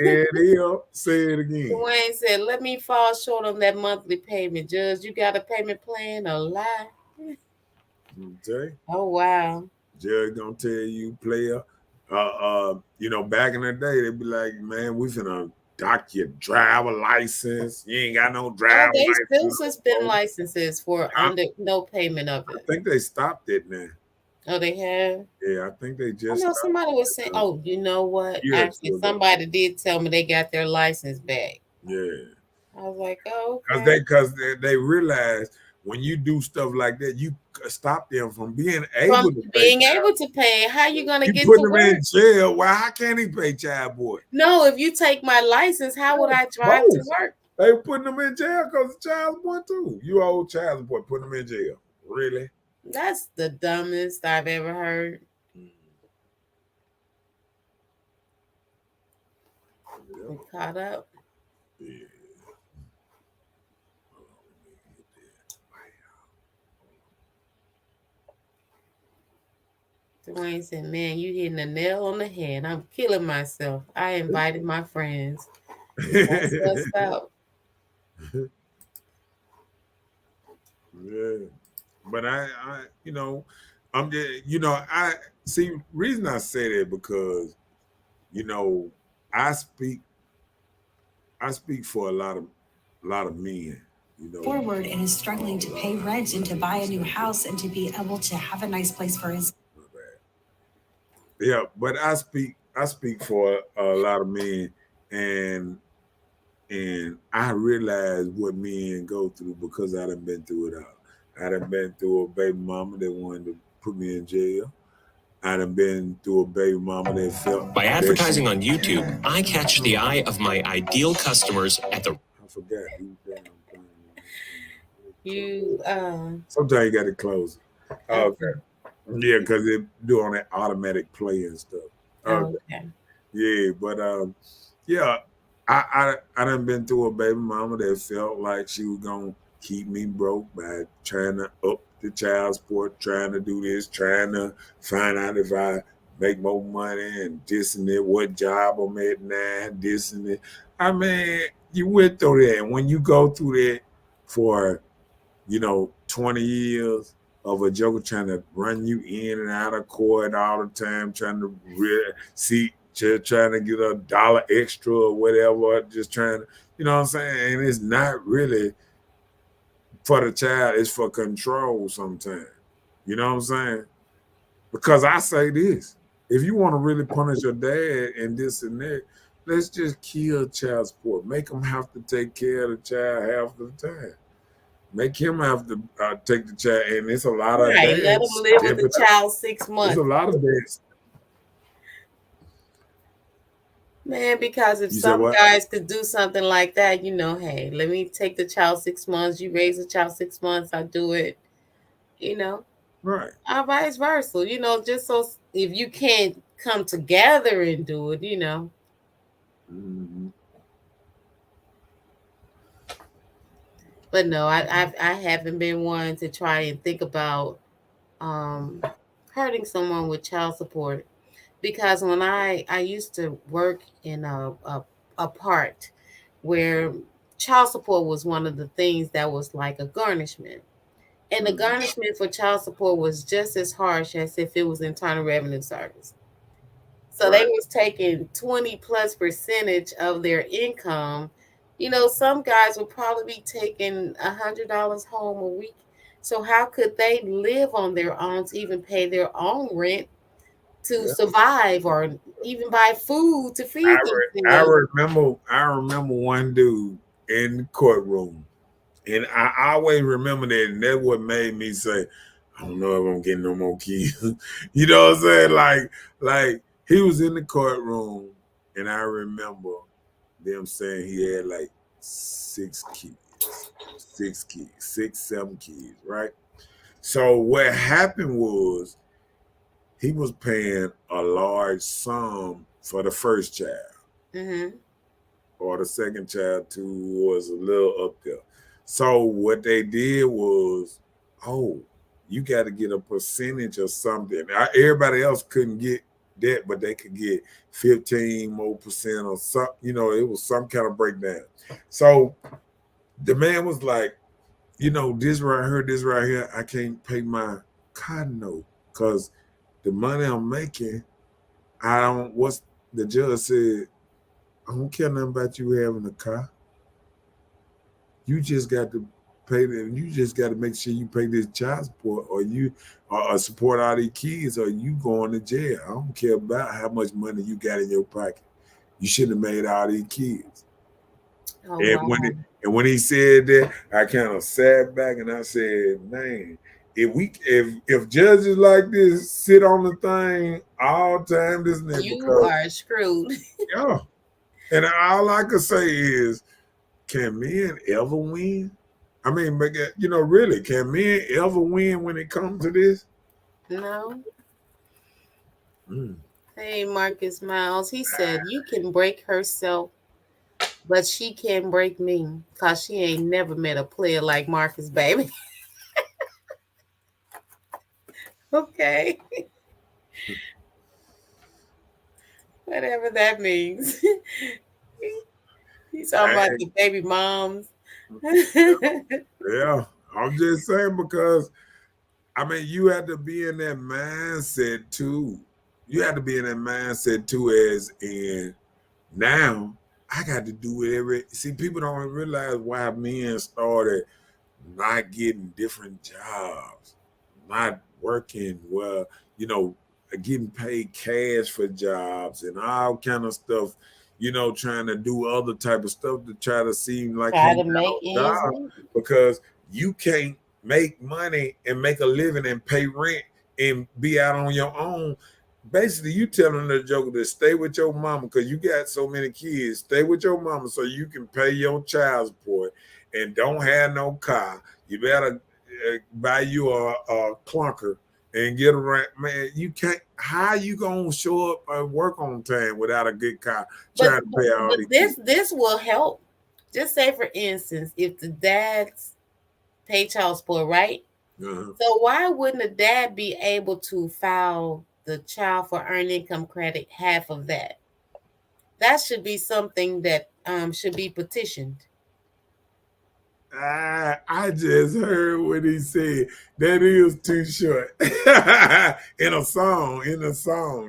There it is. Say it again. Dwayne said, let me fall short on that monthly payment. Judge, you got a payment plan? A lie. Okay. Oh, wow. Judge gonna tell you, player. Back in the day, they'd be like, man, we finna dock your driver license. You ain't got no Oh, driver they still license. suspend licenses for under no payment of I it. think they stopped it now. Oh, they have? Yeah, I think they I just know stopped somebody was saying, it oh, you know what? a year or Actually, two ago. somebody did tell me they got their license back. Yeah. I was like, oh, Because okay. they realize when you do stuff like that, you stop them from being From able to pay being child. able to pay, how you going to You get putting to them work? in jail. Why? How can he pay child support? No, if you take my license, how would I drive to Both. work? They putting them in jail because of child support too. You owe child support, putting them in jail. Really? That's the dumbest I've ever heard. We caught up. Yeah. Dwayne said, man, you hitting the nail on the head. I'm killing myself. I invited my friends. That's what's up. Yeah. But I'm just, I see reason I say that because, I speak for a lot of men, forward and is struggling to pay rent and to buy a new house and to be able to have a nice place for his. Yeah, but I speak for a lot of men, and I realize what men go through because I done been through it all. I done been through a baby mama that wanted to put me in jail. I done been through a baby mama that felt. By advertising on YouTube, I catch the eye of my ideal customers at the. I forgot. You Sometimes you got to close it. Okay. Yeah, because they do on that automatic play and stuff. okay. Yeah, but yeah, I done been through a baby mama that felt like she was gonna keep me broke by trying to up the child support, trying to do this, trying to find out if I make more money and this and that, what job I'm at now, this and that. I mean, you went through that, and when you go through that for 20 years of a joker trying to run you in and out of court all the time, trying to just trying to get $1 extra or whatever, just trying to, you know what I'm saying? And it's not really for the child, it's for control sometimes. You know what I'm saying? Because I say this, if you want to really punish your dad and this and that, let's just kill child support. Make them have to take care of the child half the time. Make him have to take the child, and it's a lot of dads. Let him live with the child 6 months. It's a lot of dads. Man, because if some guys could do something like that, hey, let me take the child 6 months. You raise the child 6 months, I do it. Right. Vice versa. Just so if you can't come together and do it, Mm-hmm. But no, I haven't been one to try and think about hurting someone with child support, because when I used to work in a part where child support was one of the things that was like a garnishment, and the garnishment for child support was just as harsh as if it was Internal Revenue Service. So they was taking 20+% of their income. Some guys would probably be taking $100 home a week. So how could they live on their own to even pay their own rent to survive, or even buy food to feed themselves? I remember one dude in the courtroom, and I always remember that, and that's what made me say, I don't know if I'm getting no more kids. You know what I'm saying? Like he was in the courtroom, and I remember them saying he had like 6 kids, 7 kids, right? So what happened was he was paying a large sum for the first child. Mm-hmm. or the second child too was a little up there. So what they did was, oh, you got to get a percentage or something. Everybody else couldn't get that, but they could get 15 more percent or something. It was some kind of breakdown. So the man was like, this right here, I can't pay my car note because the money I'm making, I don't. What's the judge said? I don't care nothing about you having a car. You just got to pay them. You just got to make sure you pay this child support, or support all these kids, or you going to jail. I don't care about how much money you got in your pocket. You should have made all these kids. Oh, And wow. when he said that, I kind of sat back and I said, man, if judges like this sit on the thing all the time, isn't it? You Because are screwed. yeah, and all I could say is, can men ever win? I mean, but really, can men ever win when it comes to this? No. Mm. Hey, Marcus Miles. He said, you can break herself, but she can't break me because she ain't never met a player like Marcus, baby. Okay. Whatever that means. He's talking about Hey, the baby moms. yeah, I'm just saying because I mean, you have to be in that mindset too. You have to be in that mindset too, as in now I got to do whatever. See, people don't realize why men started not getting different jobs, not working well, getting paid cash for jobs and all kind of stuff, trying to do other type of stuff to try to seem like he Try to got make a ends job meet. because you can't make money and make a living and pay rent and be out on your own. Basically, you telling the joker to stay with your mama because you got so many kids. Stay with your mama so you can pay your child support and don't have no car. You better buy you a clunker and get around. Man, you can't. How you gonna show up and work on time without a good car But trying to pay all but these this kids? this will help. Just say for instance, if the dads pay child support, right? Uh-huh. So why wouldn't the dad be able to file the child for earned income credit half of that? That should be something that should be petitioned. I just heard what he said. That is too short. In a song.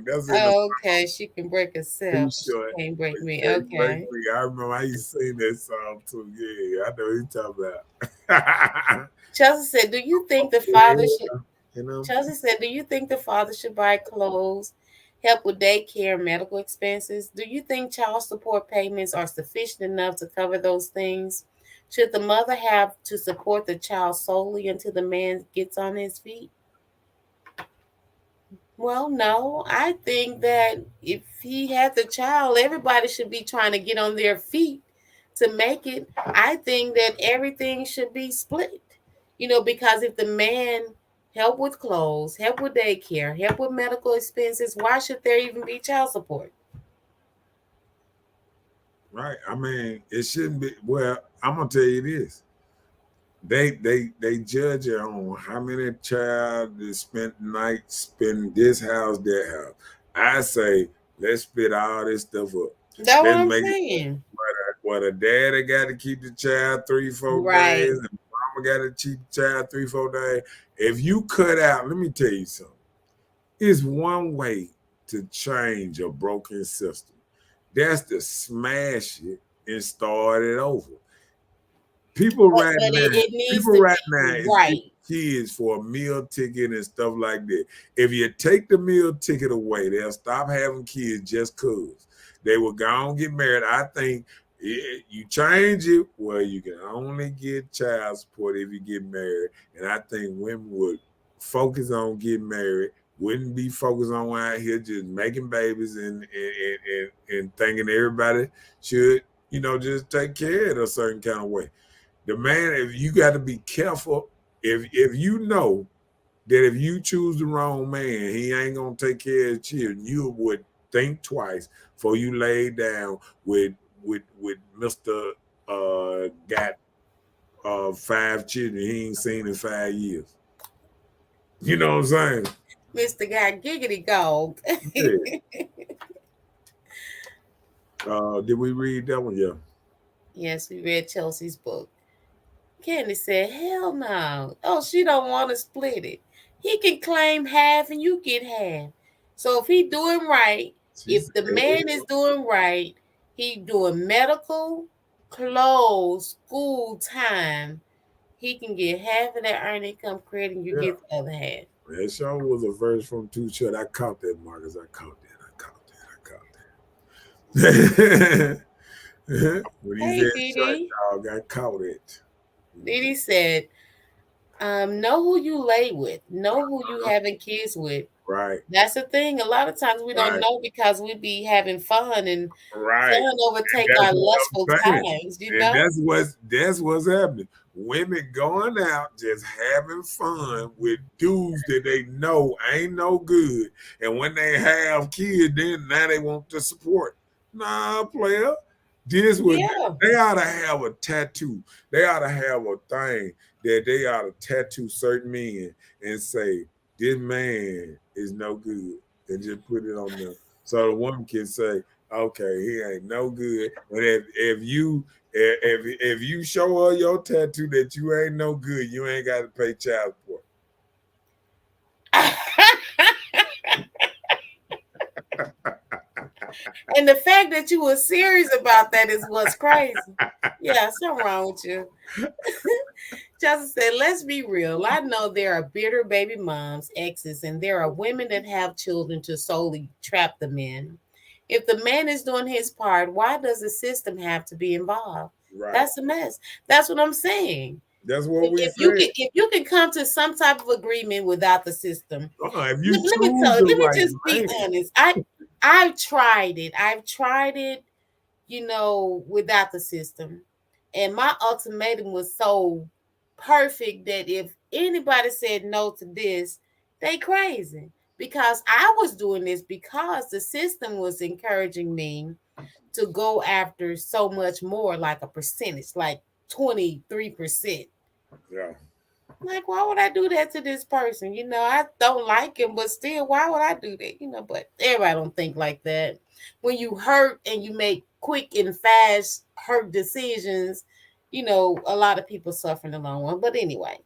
That's in a Oh, okay, she can break too herself. She short. can't break But me. can't break Okay. me. I remember I used to sing that song too. Yeah, I know what you're talking about. Chelsea said, "Do you think the father should?" Yeah, you know. Chelsea said, "Do you think the father should buy clothes, help with daycare, medical expenses? Do you think child support payments are sufficient enough to cover those things? Should the mother have to support the child solely until the man gets on his feet?" Well, no. I think that if he had the child, everybody should be trying to get on their feet to make it. I think that everything should be split. Because if the man help with clothes, help with daycare, help with medical expenses, why should there even be child support? Right. I mean, it shouldn't be. Well, I'm gonna tell you this. They judge it on how many child that spent nights spend this house, that house. I say let's split all this stuff up. That's what Let's I'm make it saying. where the daddy got to keep the child 3-4 days, Right. and mama got to keep the child 3-4 days. If you cut out, let me tell you something. It's one way to change a broken system. That's to smash it and start it over. People But, right but now, it needs people to right now be is giving right. kids for a meal ticket and stuff like that. If you take the meal ticket away, they'll stop having kids just cause. They will go and get married. I think you change it where you can only get child support if you get married. And I think women would focus on getting married, wouldn't be focused on out here just making babies and thinking everybody should, just take care of it a certain kind of way. The man, if you got to be careful, if you know that if you choose the wrong man, he ain't gonna take care of children, you would think twice before you lay down with Mr. Got 5 children he ain't seen in 5 years. You know what I'm saying? Mr. Guy Giggity Gog. Yeah. Did we read that one? Yeah. Yes, we read Chelsea's book. Candy said, hell no. Oh, she don't want to split it. He can claim half and you get half. So if he doing right, if the man is doing right, he doing medical, clothes, school time, he can get half of that earned income credit and you get the other half. That sure was a verse from Too Short. I caught that, Marcus. I caught that. When he said short dog, I caught it. Didi said, know who you lay with, know who you having kids with. Right. That's the thing. A lot of times we don't know because we be having fun and fun overtake our lustful times, you know? And that's what's happening. Women going out just having fun with dudes that they know ain't no good. And when they have kids, then now they want the support. Nah, player. This was they ought to have a tattoo. They ought to have a thing that they ought to tattoo certain men and say, this man is no good, and just put it on them. So the woman can say, okay, he ain't no good. But if you show her your tattoo that you ain't no good, you ain't got to pay child support. And the fact that you were serious about that is what's crazy. Yeah, something wrong with you. Justin said, let's be real. I know there are bitter baby moms, exes, and there are women that have children to solely trap the men. If the man is doing his part, why does the system have to be involved? Right. That's a mess. That's what I'm saying. That's what we if you can come to some type of agreement without the system. Let me just be honest. I've tried it. I've tried it, without the system. And my ultimatum was so perfect that if anybody said no to this, they crazy. Because I was doing this because the system was encouraging me to go after so much more, like a percentage, like 23%. Yeah. Like, why would I do that to this person? I don't like him, but still, why would I do that? But everybody don't think like that. When you hurt and you make quick and fast hurt decisions, a lot of people suffer in the long run. But anyway,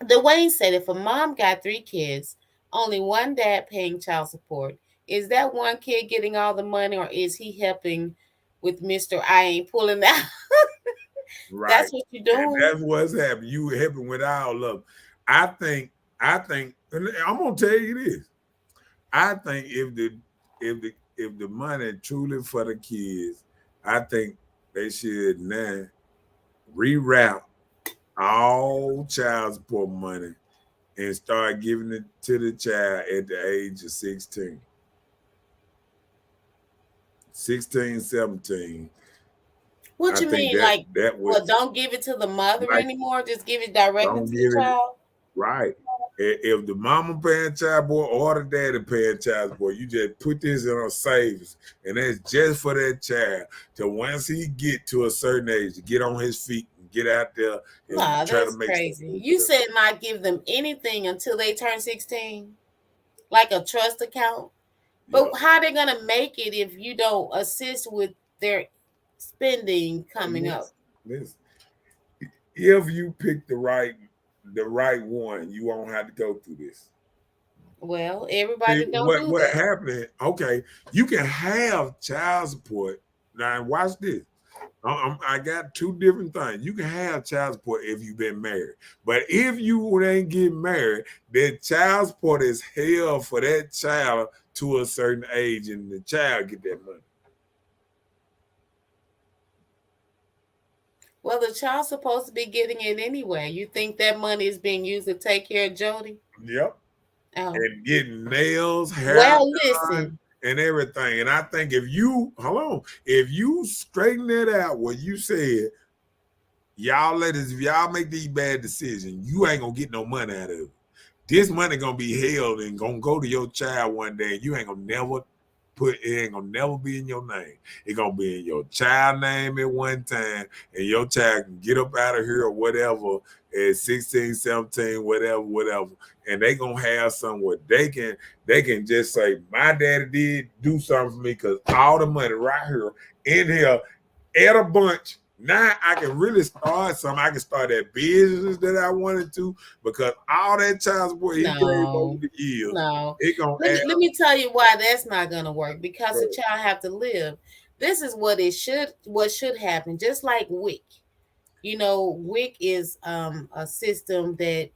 Dwayne said if a mom got 3 kids, only one dad paying child support, is that one kid getting all the money, or is he helping with Mr. I ain't pulling out? Right. That's what you're doing. And that's what's happening. You helping with all of. I think. And I'm gonna tell you this. I think if the money truly for the kids, I think they should now reroute all child support money and start giving it to the child at the age of 16. 16, 17. What you mean? Don't give it to the mother anymore? Just give it directly to the child? Right. If the mama paying child support or the daddy paying child support, you just put this in a savings, and that's just for that child. Till once he get to a certain age, to get on his feet and get out there and try to make crazy. You said not give them anything until they turn 16, like a trust account. But how are they gonna make it if you don't assist with their spending coming up? If you pick the right one, you won't have to go through this. Well, everybody don't do what that. happened? Okay, you can have child support. Now watch this. I got 2 different things. You can have child support if you've been married, but if you ain't get married, then child support is held for that child to a certain age, and the child get that money. Well, the child's supposed to be getting it anyway. You think that money is being used to take care of Jody? Yep. Oh. And getting nails, hair, listen, and everything. And I think if you straighten that out, what you said, if y'all make these bad decisions, you ain't gonna get no money out of it. This money gonna be held and gonna go to your child one day. You ain't gonna never it ain't gonna never be in your name. It's gonna be in your child name at one time, and your child can get up out of here or whatever at 16, 17, whatever. And they gonna have somewhere they can just say, my daddy did do something for me because all the money right here in here at a bunch. Now I can really start something. I can start that business that I wanted to because all that child support he gave over No, the years, no. it gonna Let me, add let me tell you why that's not gonna work. Because the child have to live. This is what should happen. Just like WIC. WIC is a system that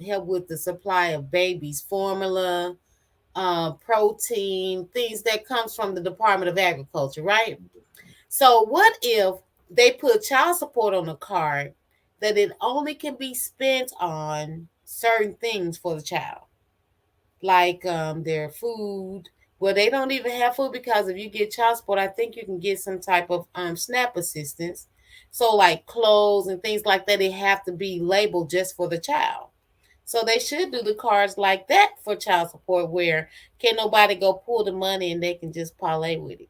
help with the supply of babies formula, protein, things that comes from the Department of Agriculture, right? So what if they put child support on the card that it only can be spent on certain things for the child, like their food. Well, they don't even have food because if you get child support, I think you can get some type of SNAP assistance. So like clothes and things like that, they have to be labeled just for the child. So they should do the cards like that for child support, where can nobody go pull the money and they can just parlay with it.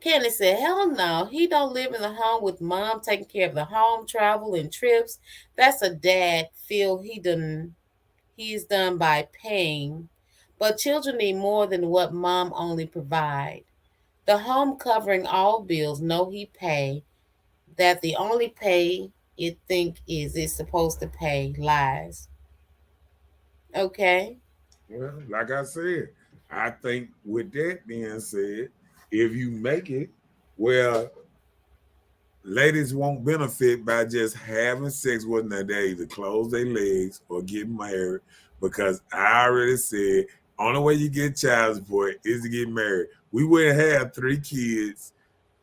Kenny said, hell no, he don't live in the home with mom taking care of the home, travel, and trips. That's a dad feel he's done by paying. But children need more than what mom only provide. The home covering all bills, know he pay, that the only pay it think is it's supposed to pay lies. Okay. well, like I said, I think with that being said, if you make it, well, ladies won't benefit by just having sex with them. They either close their legs or get married because I already said only way you get child support is to get married. We wouldn't have 3 kids,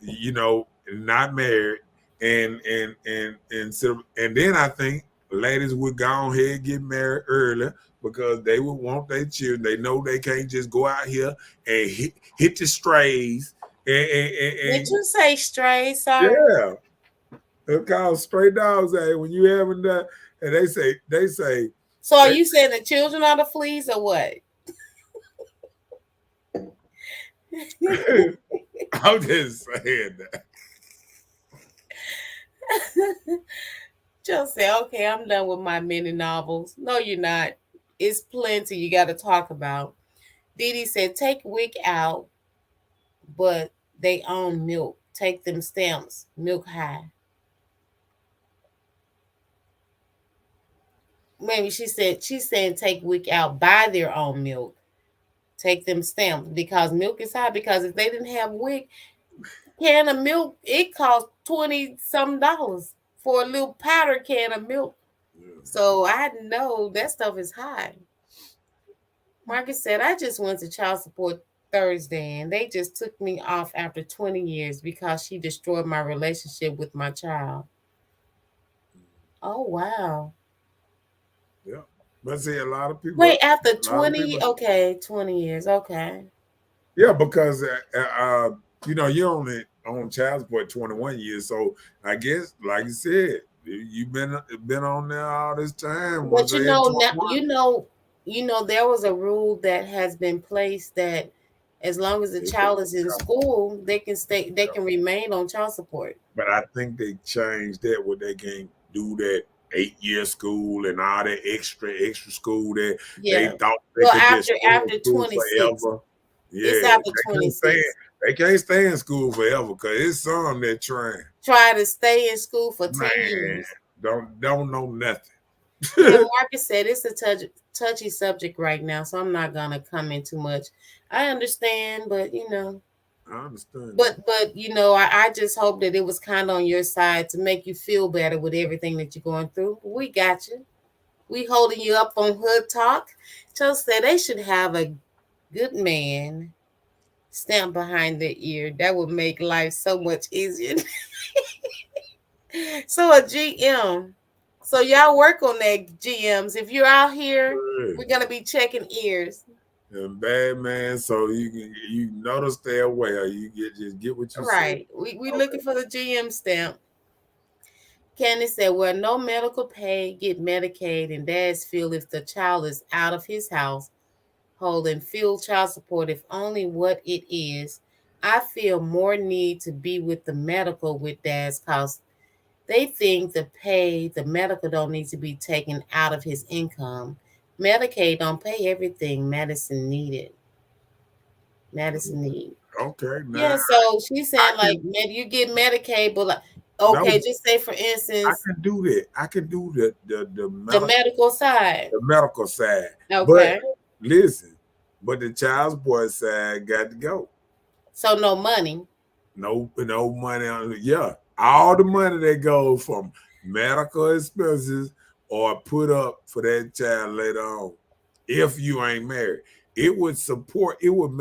not married, and then I think ladies would go ahead and get married early because they would want their children. They know they can't just go out here and hit the strays Did and you say stray, sir? yeah, they're called stray dogs. When you haven't done, and they say, So are they, you saying the children are the fleas or what? I'm just saying that. Just say, okay, I'm done with my mini novels. No, you're not. It's plenty you got to talk about. Dee Dee said, take WIC out, but they own milk. Take them stamps, milk high. Maybe she's saying take WIC out, buy their own milk. Take them stamps because milk is high. Because if they didn't have WIC, can of milk, it costs 20 some dollars for a little powder can of milk. So I know that stuff is high. Marcus said, I just went to child support Thursday and they just took me off after 20 years because she destroyed my relationship with my child. Oh, wow. Yeah, but see, a lot of people, Wait, after a lot of 20? people, Okay, 20 years. Okay. yeah, because you're only on child support 21 years, so I guess, like you said, you've been on there all this time. But Once they hit now 21, there was a rule that has been placed that as long as the they put child is in school, they can remain on child support. But I think they changed that where they can do that 8-year school and all that extra school that they Yeah. thought they Well, could just stay in after school 26. forever. It's Yeah, after 26. they can't stay in school forever because it's some that trying. Try to stay in school for 10 Man, years. don't know nothing. Yeah, Marcus said it's a touchy subject right now, so I'm not gonna comment too much. I understand, but I understand. I just hope that it was kind of on your side to make you feel better with everything that you're going through. We got you. We holding you up on Hood Talk. Just said they should have a good man stamp behind their ear. That would make life so much easier. So a GM. So y'all work on that, GMs. If you're out here, we're gonna be checking ears. And bad man, so you know to stay away or you get what you Right. say. We Okay. looking for the GM stamp. Candy said, well, no medical pay, get Medicaid, and dads feel if the child is out of his house, holding fuel child support, if only what it is. I feel more need to be with the medical with dads cause they think the medical don't need to be taken out of his income. Medicaid don't pay everything medicine needed. Medicine need. Okay, now Yeah, so she's I saying like can you get Medicaid, but like no, okay, just say for I instance, can do that. I can do the medical side. the medical side. But Okay. listen, but the child support side got to go. So no money. No money on it. Yeah. All the money that goes from medical expenses or put up for that child later on, if you ain't married. It would support, it would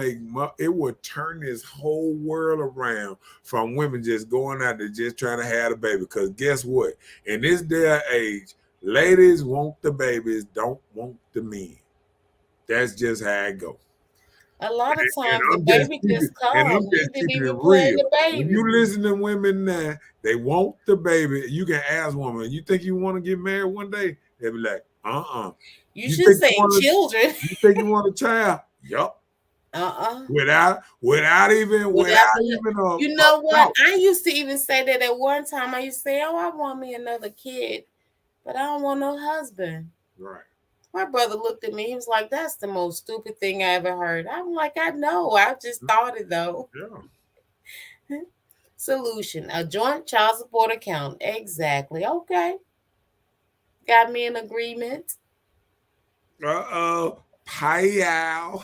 it would turn this whole world around from women just going out there just trying to have a baby. Because guess what? In this day and age, ladies want the babies, don't want the men. That's just how it goes. A lot of And times the I'm just baby keeping just come. I'm You just didn't keeping it even plan real. the When baby. you listen to women now, they want the baby. You can ask women, you think you want to get married one day? They'll be like, uh-uh. You You should think you say want children. you think you want a child? Yup. Uh-uh. Without even Without the, you a know what? thought. I used to even say that at one time. I used to say, "Oh, I want me another kid, but I don't want no husband." Right. My brother looked at me. He was like, "That's the most stupid thing I ever heard." I'm like, "I know. I just thought it though." Yeah. Solution: a joint child support account. Exactly. Okay. Got me an agreement. Uh-oh. Pie.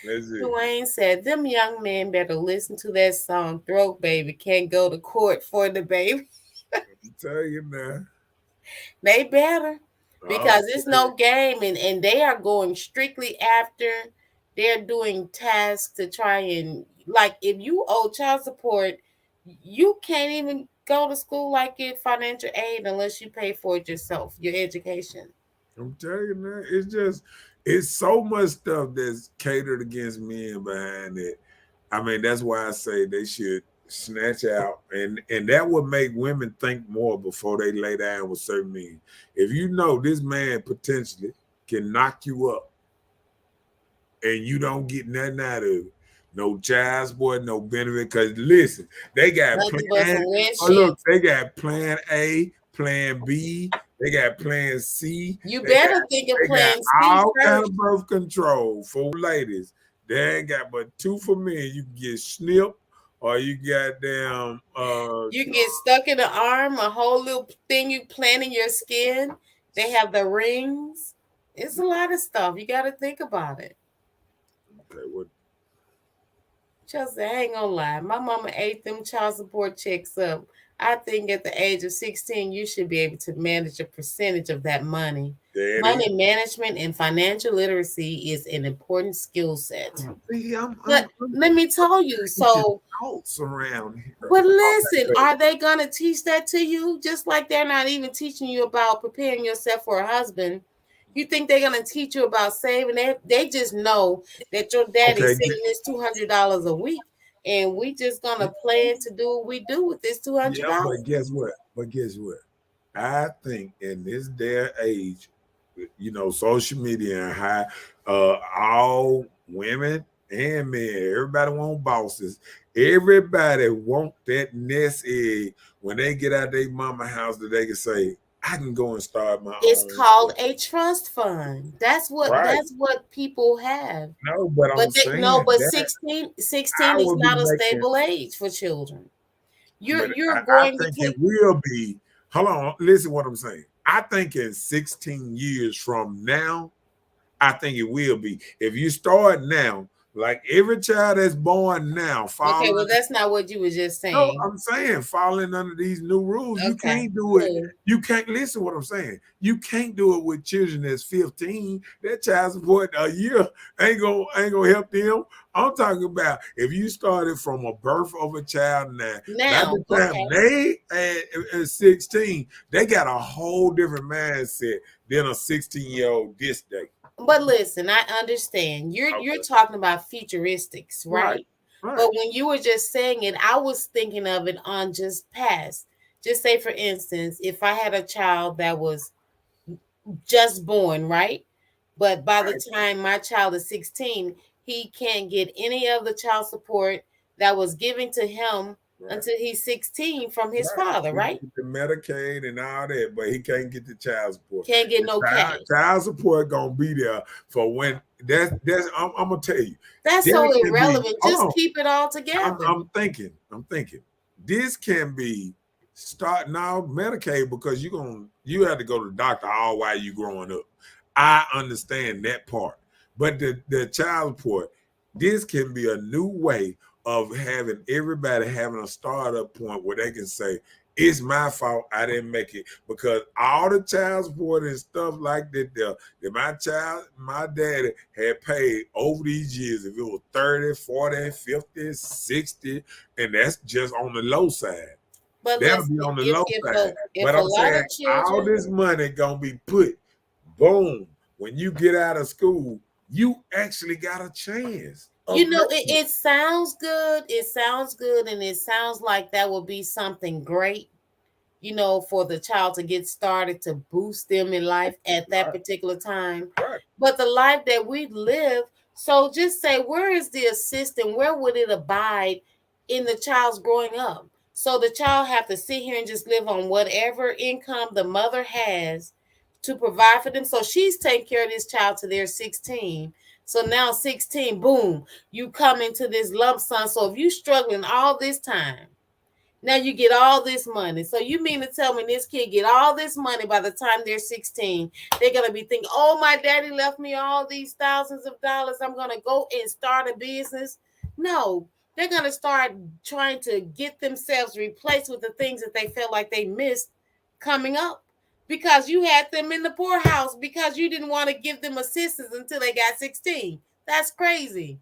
Let's see. Dwayne said, "Them young men better listen to that song, Throat Baby. Can't go to court for the baby." I'm telling you now. They better. Oh, Because it's no game, and they are going strictly after they're doing tasks to try and like if you owe child support, you can't even go to school like get financial aid unless you pay for it yourself, your education. I'm telling you, man, it's so much stuff that's catered against men behind it. I mean, that's why I say they should snatch out, and that would make women think more before they lay down with certain men. If you know this man potentially can knock you up, and you don't get nothing out of it, no child support, no benefit. Because listen, they got Nothing but plan. some wet Oh look, sheets. they got plan A, plan B. They got plan C. You They got better think of they got plan C all kind first. of birth control for ladies. They ain't got but two for men. You can get snipped or you got damn You can get stuck in the arm, a whole little thing you plant in your skin. They have the rings. It's a lot of stuff. You got to think about it. okay, what Chelsea, I ain't gonna lie. My mama ate them child support checks up. I think at the age of 16, you should be able to manage a percentage of that money. that is. Money management and financial literacy is an important skill set. See, But let me tell you, so thoughts around here. but listen, are they gonna teach that to you? Just like they're not even teaching you about preparing yourself for a husband. You think they're gonna teach you about saving? They just know that your daddy's Okay, saving this $200 a week, and we just gonna plan to do what we do with this two hundred yeah, dollars. but guess what? I think in this day and age, social media and how all women and men, everybody want bosses. Everybody want that nest egg when they get out their mama house that they can say, I can go and start my It's own called stuff. a trust fund. That's what Right. people have. No, but I'm But saying but that 16 I is would be not a making, stable age for children. but You're I going to think it take will be. Hold on, listen what I'm saying. I think in 16 years from now, I think it will be. If you start now, like every child that's born now, okay. fall Well, under. that's not what you were just No, saying. I'm saying falling under these new rules. You Okay, can't do it. cool. You can't listen what I'm saying. You can't do it with children that's 15. That child support a year ain't gonna help them. I'm talking about if you started from a birth of a child now, by Now, the time okay. they at 16, they got a whole different mindset than a 16-year-old this day. But listen, I understand. You're Okay. talking about futuristics, Right. right? Right. But when you were just saying it, I was thinking of it on just past. Just say, for instance, if I had a child that was just born, right? But by the time my child is 16, he can't get any of the child support that was given to him until he's 16 from his father, right? The Medicaid and all that, but he can't get the child support. Can't get no cash. Child support gonna be there for when that's I'm gonna tell you. That's so irrelevant. Just keep it all together. I'm thinking. This can be starting out Medicaid because you have to go to the doctor all while you growing up. I understand that part. But the child support, this can be a new way of having everybody having a startup point where they can say, it's my fault I didn't make it, because all the child support and stuff like that my daddy had paid over these years, if it was 30, 40, 50, 60, and that's just on the low side. But that'll be on the low side. But I'm saying all this money gonna be put, boom, when you get out of school, you actually got a chance. You know, it sounds good. It sounds good. And it sounds like that will be something great, you know, for the child to get started, to boost them in life at that particular time. Right. But the life that we live, so just say, where is the assistance? Where would it abide in the child's growing up? So the child have to sit here and just live on whatever income the mother has to provide for them. So she's taking care of this child till they're 16. So now 16, boom, you come into this lump sum. So if you struggling all this time, now you get all this money. So you mean to tell me this kid get all this money by the time they're 16? They're going to be thinking, oh, my daddy left me all these thousands of dollars. I'm going to go and start a business. No, they're going to start trying to get themselves replaced with the things that they felt like they missed coming up, because you had them in the poorhouse because you didn't want to give them assistance until they got 16. That's crazy.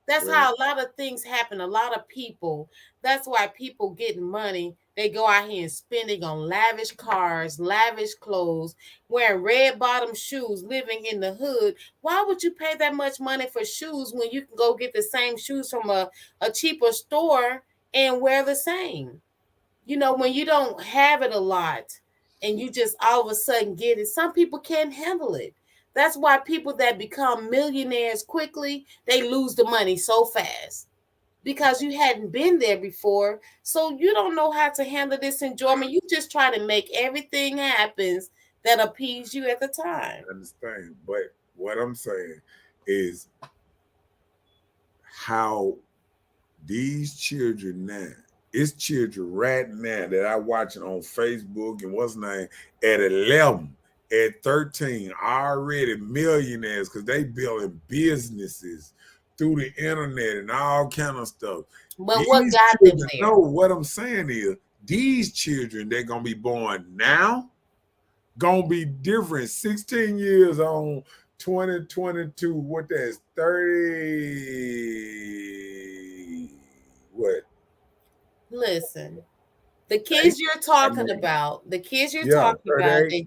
That's how a lot of things happen. A lot of people, that's why people get money. They go out here and spending on lavish cars, lavish clothes, wearing red bottom shoes, living in the hood. Why would you pay that much money for shoes when you can go get the same shoes from a cheaper store and wear the same? You know, when you don't have it a lot and you just all of a sudden get it, some people can't handle it. That's why people that become millionaires quickly, they lose the money so fast, because you hadn't been there before. So you don't know how to handle this enjoyment. You just try to make everything happen that appease you at the time. I understand. But what I'm saying is how these children now, it's children right now that I watching on Facebook and what's name at 11, at 13, already millionaires because they building businesses through the internet and all kind of stuff. But these what got them there? No, what I'm saying is these children they're gonna be born now gonna be different. 16 years on 2022. What that's 30. What? Listen, the kids you're talking about, that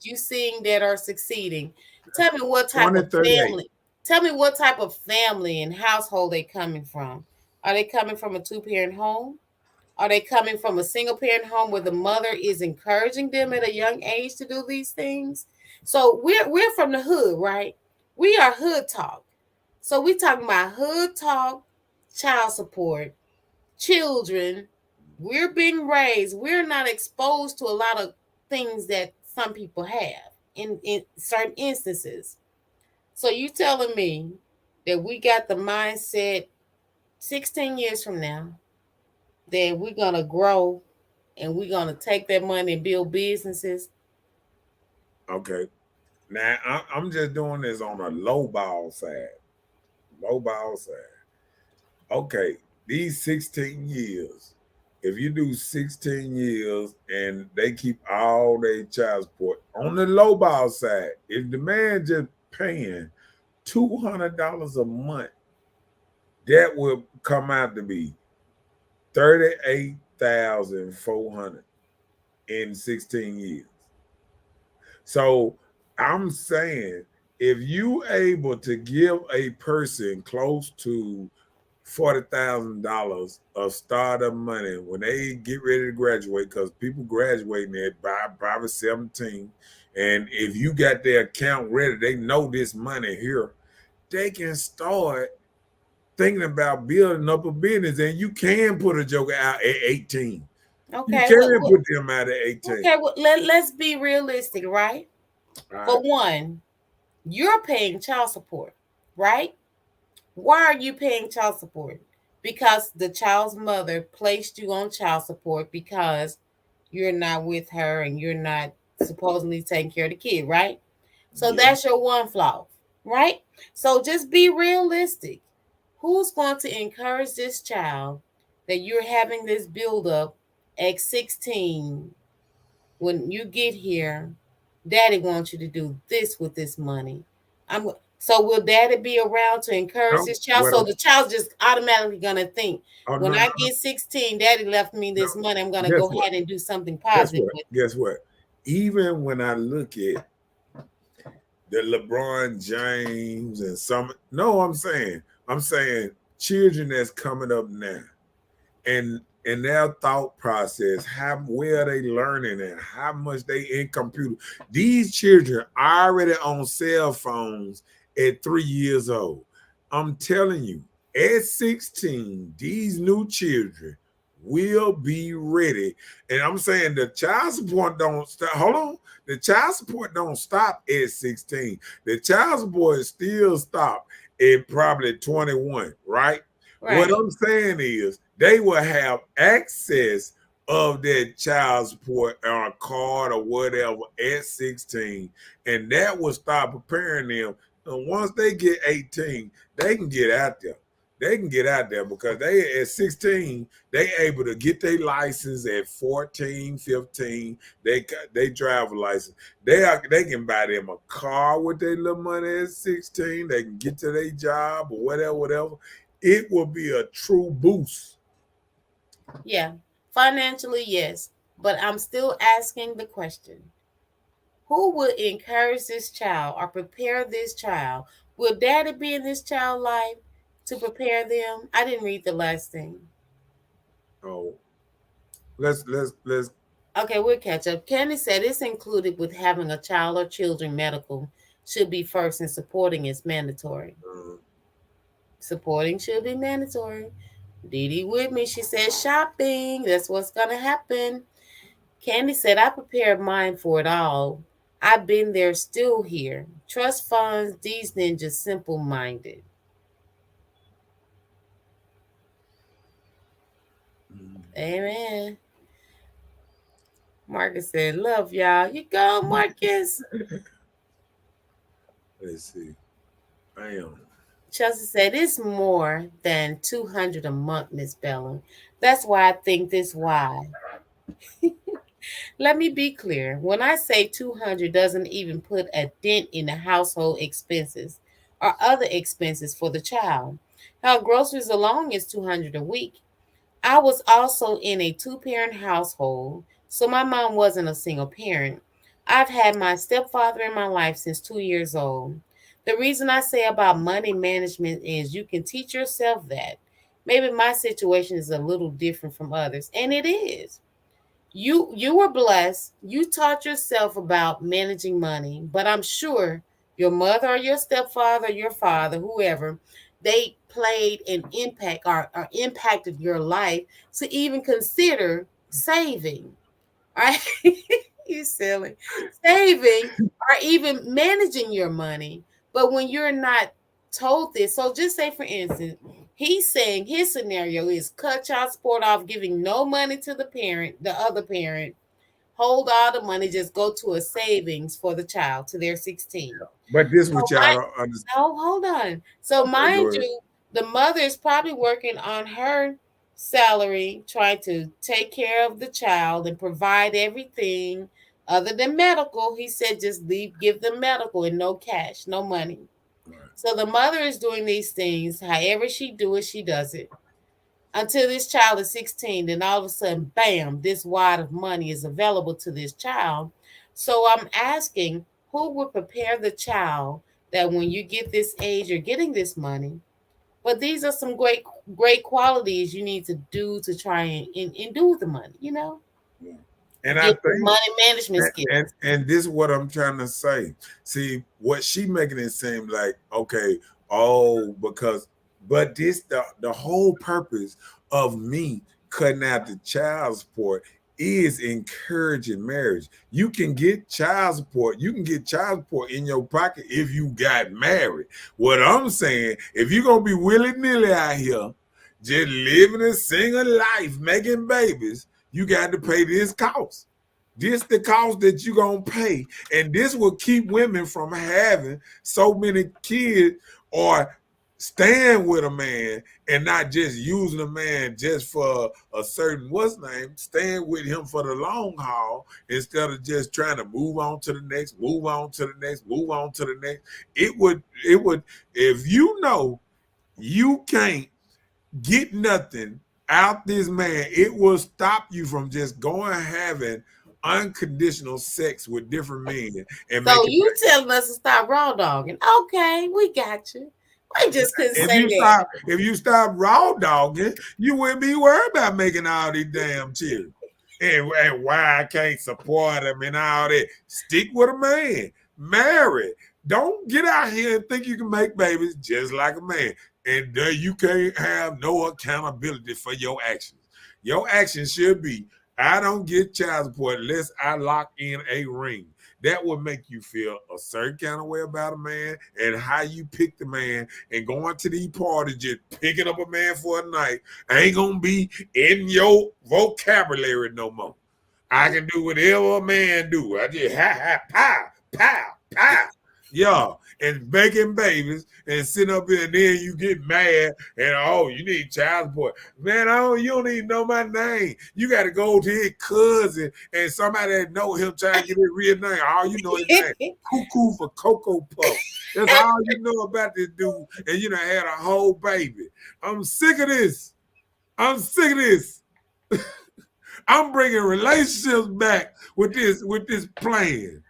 you seeing that are succeeding, tell me what type of family. Tell me what type of family and household they coming from. Are they coming from a 2-parent home? Are they coming from a single-parent home where the mother is encouraging them at a young age to do these things? So we're from the hood, right? We are hood talk. So we're talking about hood talk, child support, children. We're being raised. We're not exposed to a lot of things that some people have in certain instances. So you telling me that we got the mindset 16 years from now that we're going to grow and we're going to take that money and build businesses? Okay. Now, I'm just doing this on a low ball side. Okay. These 16 years, if you do 16 years and they keep all their child support on the low ball side, if the man just paying $200 a month, that will come out to be $38,400 in 16 years. So I'm saying if you able to give a person close to $40,000 of startup money when they get ready to graduate, because people graduating at probably 17, And if you got their account ready, they know this money here, they can start thinking about building up a business. And you can put a joker out at 18. You Okay, can put them out at 18. okay, let's be realistic, right? All For right. one, you're paying child support, right? Why are you paying child support? Because the child's mother placed you on child support because you're not with her and you're not supposedly taking care of the kid, right? So Yeah. that's your one flaw, right? So just be realistic. Who's going to encourage this child that you're having this build up at 16 when you get here? Daddy wants you to do this with this money. I'm so will daddy be around to encourage No, this child? So well, the child's just automatically gonna think, oh when no, I no, get 16, daddy left me no. this money. I'm gonna Guess go what? ahead and do something Guess positive what? with it. Guess what? Even when I look at the LeBron James and some, no, I'm saying children that's coming up now, and in their thought process, how well they learning and how much they in computer. These children are already on cell phones at 3 years old. I'm telling you, at 16, these new children will be ready. And I'm saying the child support don't stop. Hold on. The child support don't stop at 16. The child support still stop at probably 21, right? What Right. I'm saying is they will have access of that child support on a card or whatever at 16, and that will start preparing them. And once they get 18, they can get out there. They can get out there because they at 16, they able to get their license at 14, 15. They drive a license. They can buy them a car with their little money at 16. They can get to their job or whatever. It will be a true boost. Yeah. Financially, yes. But I'm still asking the question, who would encourage this child or prepare this child? Will daddy be in this child's life to prepare them? I didn't read the last thing. Oh, let's Okay, we'll catch up. Candy said it's included with having a child or children medical should be first and supporting is mandatory. uh, Supporting should be mandatory. Dee Dee with me. She said shopping. That's what's gonna happen. Candy said I prepared mine for it all. I've been there, still here. Trust funds, these ninjas simple minded. Amen. Marcus said, love y'all. You go, Marcus. let's see. Bam. Chelsea said it's more than 200 a month, Miss Bella. That's why I think this why. Let me be clear. When I say 200 doesn't even put a dent in the household expenses or other expenses for the child. How groceries alone is 200 a week. I was also in a two-parent household, so my mom wasn't a single parent. I've had my stepfather in my life since 2 years old. The reason I say about money management is you can teach yourself that. Maybe my situation is a little different from others, and it is. You were blessed. You taught yourself about managing money, but I'm sure your mother or your stepfather, your father, whoever, they played an impact or impacted your life to even consider saving. Right? You silly. Saving or even managing your money. But when you're not told this, so just say for instance, he's saying his scenario is cut child support off, giving no money to the parent, the other parent, hold all the money, just go to a savings for the child to their 16. But this So what y'all my don't understand. no, hold on. So Okay, go mind ahead. you, the mother is probably working on her salary, trying to take care of the child and provide everything other than medical. He said just leave, give them medical and no cash, no money. Right. So the mother is doing these things. However she do it, she does it until this child is 16. Then all of a sudden, bam, this wad of money is available to this child. So I'm asking, who will prepare the child that when you get this age, you're getting this money? But these are some great qualities you need to do to try and do with the money, you know? Yeah. And I Get the think money management skills. and this is what I'm trying to say. See, what she making it seem like, okay, but this the whole purpose of me cutting out the child support is encouraging marriage. You can get child support. You can get child support in your pocket if you got married. What I'm saying, if you're gonna be willy-nilly out here, just living a single life, making babies, you got to pay this cost. This the cost that you gonna pay, and this will keep women from having so many kids or staying with a man and not just using a man just for a certain staying with him for the long haul instead of just trying to move on to the next, move on to the next, move on to the next. It would, if you know you can't get nothing out this man, it will stop you from just going having unconditional sex with different men and So you telling us to stop raw dogging? Okay, we got you. I just couldn't say that. If you stop raw dogging, you wouldn't be worried about making all these damn children. And why I can't support him and all that. Stick with a man. Marry. Don't get out here and think you can make babies just like a man. And you can't have no accountability for your actions. Your actions should be, I don't get child support unless I lock in a ring. That would make you feel a certain kind of way about a man and how you pick the man, and going to these parties, just picking up a man for a night ain't gonna be in your vocabulary no more. I can do whatever a man do. I just pow, pow, pow. Yeah, and making babies and sitting up here, and then you get mad and you need child support. Man, you don't even know my name. You got to go to his cousin and somebody that know him trying to get his real name. All you know his name, Cuckoo for Cocoa Puff. That's all you know about this dude, and you done had a whole baby. I'm sick of this. I'm sick of this. I'm bringing relationships back with this plan.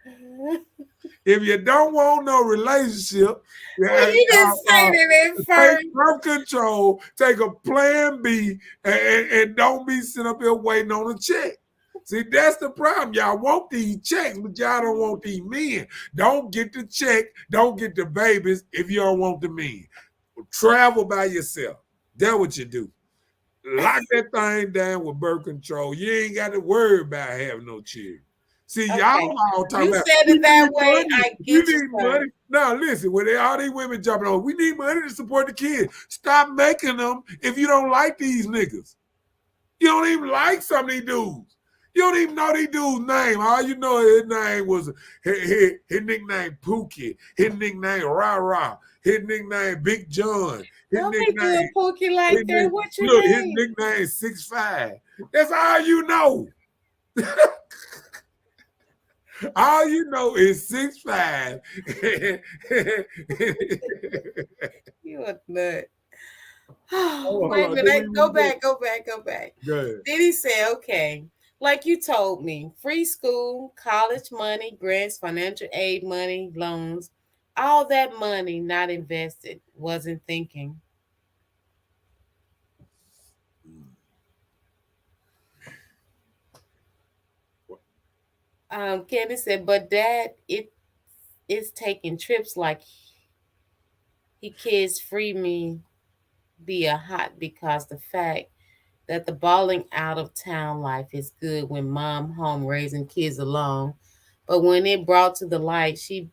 If you don't want no relationship, you didn't say that at first. Take birth control, take a plan B, and don't be sitting up here waiting on a check. See, that's the problem. Y'all want these checks, but y'all don't want these men. Don't get the check, don't get the babies if you don't want the men. Travel by yourself. That's what you do. Lock that thing down with birth control. You ain't got to worry about having no children. See, y'all all talking about. You said it that way. I get you. Need money. Now, listen, when all these women jumping on, we need money to support the kids. Stop making them if you don't like these niggas. You don't even like some of these dudes. You don't even know these dudes' name. All you know his name was, his nickname Pookie. His nickname Rah Rah. His nickname Big John. Don't be doing Pookie like that. What you mean? His nickname 6'5". That's all you know. All you know is 6'5". You a nut. Wait a minute. Go back. Go ahead. Then he said, okay, like you told me, free school, college money, grants, financial aid money, loans, all that money not invested, wasn't thinking. Candy said, but Dad, it's taking trips like he kids free me be a hot because the fact that the balling out of town life is good when mom home raising kids alone. But when it brought to the light, she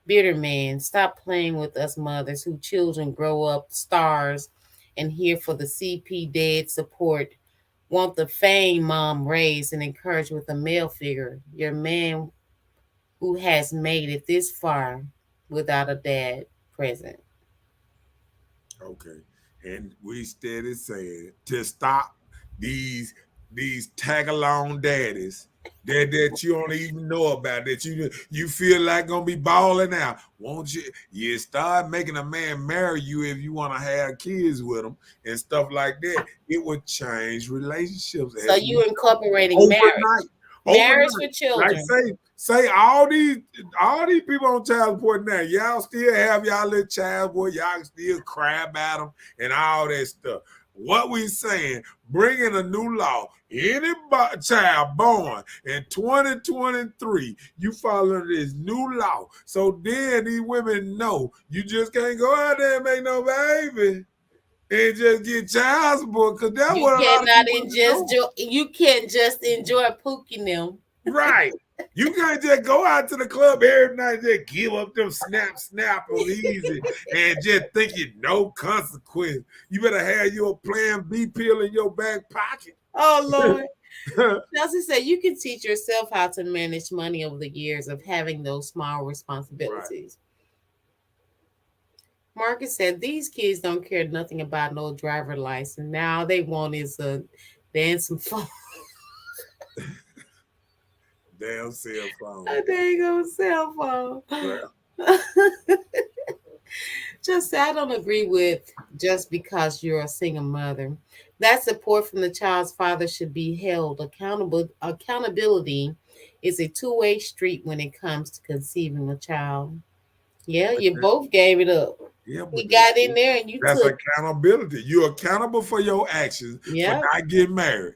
bitter man, stop playing with us mothers who children grow up stars and here for the CP dead support. Want the fame mom raised and encouraged with a male figure. Your man who has made it this far without a dad present. Okay. And we steady saying to stop these tag-along daddies that you don't even know about, that you feel like gonna be balling out. Won't you start making a man marry you if you want to have kids with him and stuff like that. It would change relationships. So you incorporating marriage with children. Like say all these people on child support now, y'all still have y'all little child support, y'all can still cry about them and all that stuff. What we saying, bringing a new law. Any child born in 2023, you follow this new law. So then these women know you just can't go out there and make no baby and just get child support, because that's You what a lot of cannot these women do. you can't just enjoy pooking them. Right. You can't just go out to the club every night and just give up them snappers easy and just think it no consequence. You better have your plan B pill in your back pocket. Oh, Lord. Chelsea said you can teach yourself how to manage money over the years of having those small responsibilities. Right. Marcus said these kids don't care nothing about no driver license. Now all they want is a dancing phone. Damn cell phone. A dang cell phone. Well. Just I don't agree with just because you're a single mother. That support from the child's father should be held accountable. Accountability is a two-way street when it comes to conceiving a child. Yeah, you both gave it up. Yeah, but you got in there and you that's took accountability. You're accountable for your actions for not getting married.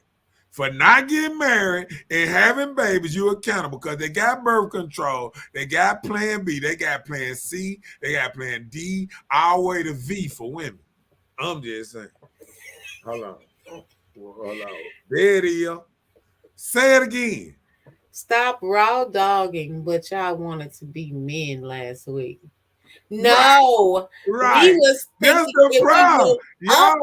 For not getting married and having babies, you're accountable because they got birth control, they got plan B, they got plan C, they got plan D, all the way to V for women. I'm just saying. Hold on. There it is. Say it again. Stop raw dogging, but y'all wanted to be men last week. No, right. We was that's the problem. Y'all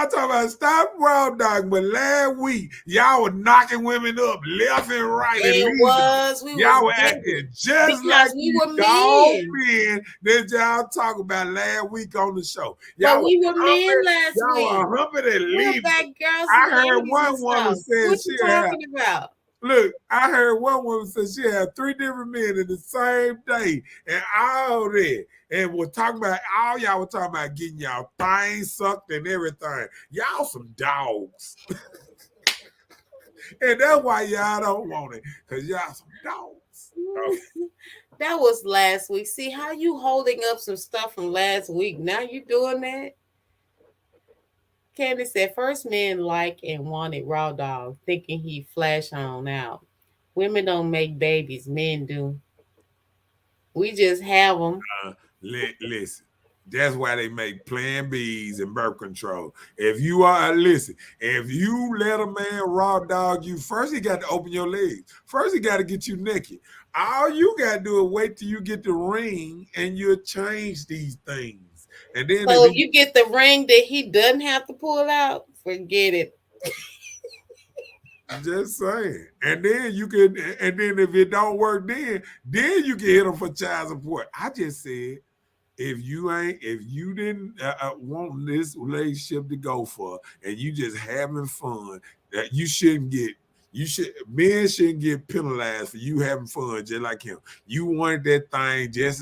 talking about stop raw dog, but last week y'all were knocking women up left and right. Y'all were acting just like we were men that y'all talk about last week on the show. Y'all we were men last week. Y'all were humping and leaving. I heard one woman say what you talking about? Look, I heard one woman say she had 3 different men in the same day and all that. And we're talking about, all y'all were talking about getting y'all things sucked and everything. Y'all some dogs. And that's why y'all don't want it, because y'all some dogs. Okay. That was last week. See how you holding up some stuff from last week. Now you doing that? Candy said, first men like and wanted raw dog, thinking he flash on out. Women don't make babies, men do. We just have them. Listen, that's why they make plan Bs and birth control. If you let a man raw dog you, first he got to open your legs. First he got to get you naked. All you got to do is wait till you get the ring and you'll change these things. And then so if you get the ring that he doesn't have to pull out, forget it. Just saying. And then if it don't work, then you can hit him for child support. I just said, if you didn't want this relationship to go for, and you just having fun, that men shouldn't get penalized for you having fun just like him. You wanted that thing just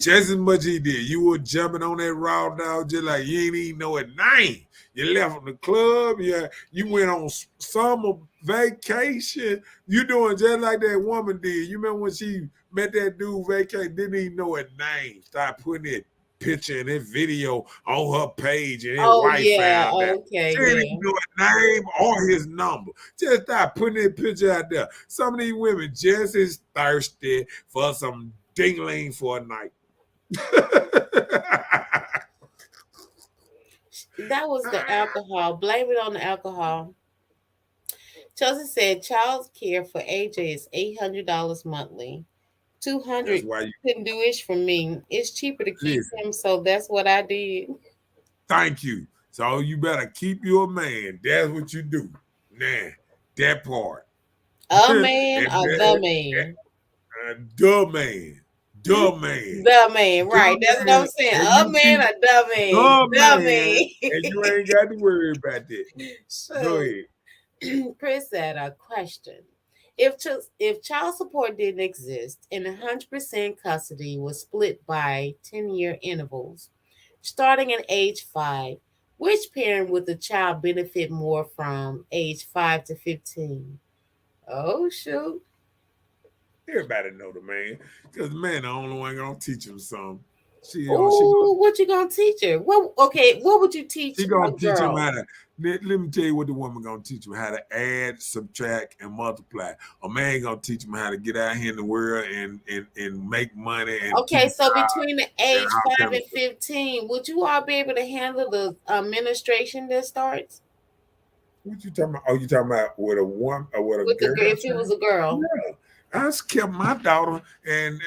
as much as he did. You were jumping on that raw dog just like you ain't even know his name. You left from the club. You went on summer vacation. You doing just like that woman did. You remember when she met that dude vacation, didn't even know his name. Started putting that picture and that video on her page and his wife found out. Okay, she didn't even know his name or his number. Just start putting that picture out there. Some of these women just as thirsty for some dingling for a night. That was the alcohol. Blame it on the alcohol. Chelsea said child care for AJ is $800 monthly. $200 couldn't do it for me. It's cheaper to keep him, so that's what I did. Thank you. So you better keep your man. That's what you do. Nah, that part. A man or the man? The man. The man. The man, right. That's what I'm saying. A man or the man. The man. And you ain't got to worry about that. So, go ahead. Chris said a question. If child support didn't exist and 100% custody was split by 10-year intervals, starting at age 5, which parent would the child benefit more from age 5 to 15? Oh, shoot. Everybody know the man, because the man the only one gonna teach him something. Oh, what you gonna teach her? What? Okay, what would you teach She a gonna teach him girl? how to. Let me tell you what the woman gonna teach him: how to add, subtract, and multiply. A man gonna teach him how to get out here in the world and make money and keep Okay, a so job between the and age all 5 kind of and stuff. 15, would you all be able to handle the administration that starts What you talking about? Oh, you talking about with a woman or with a with the girl? if it was a girl? Yeah. I just kept my daughter and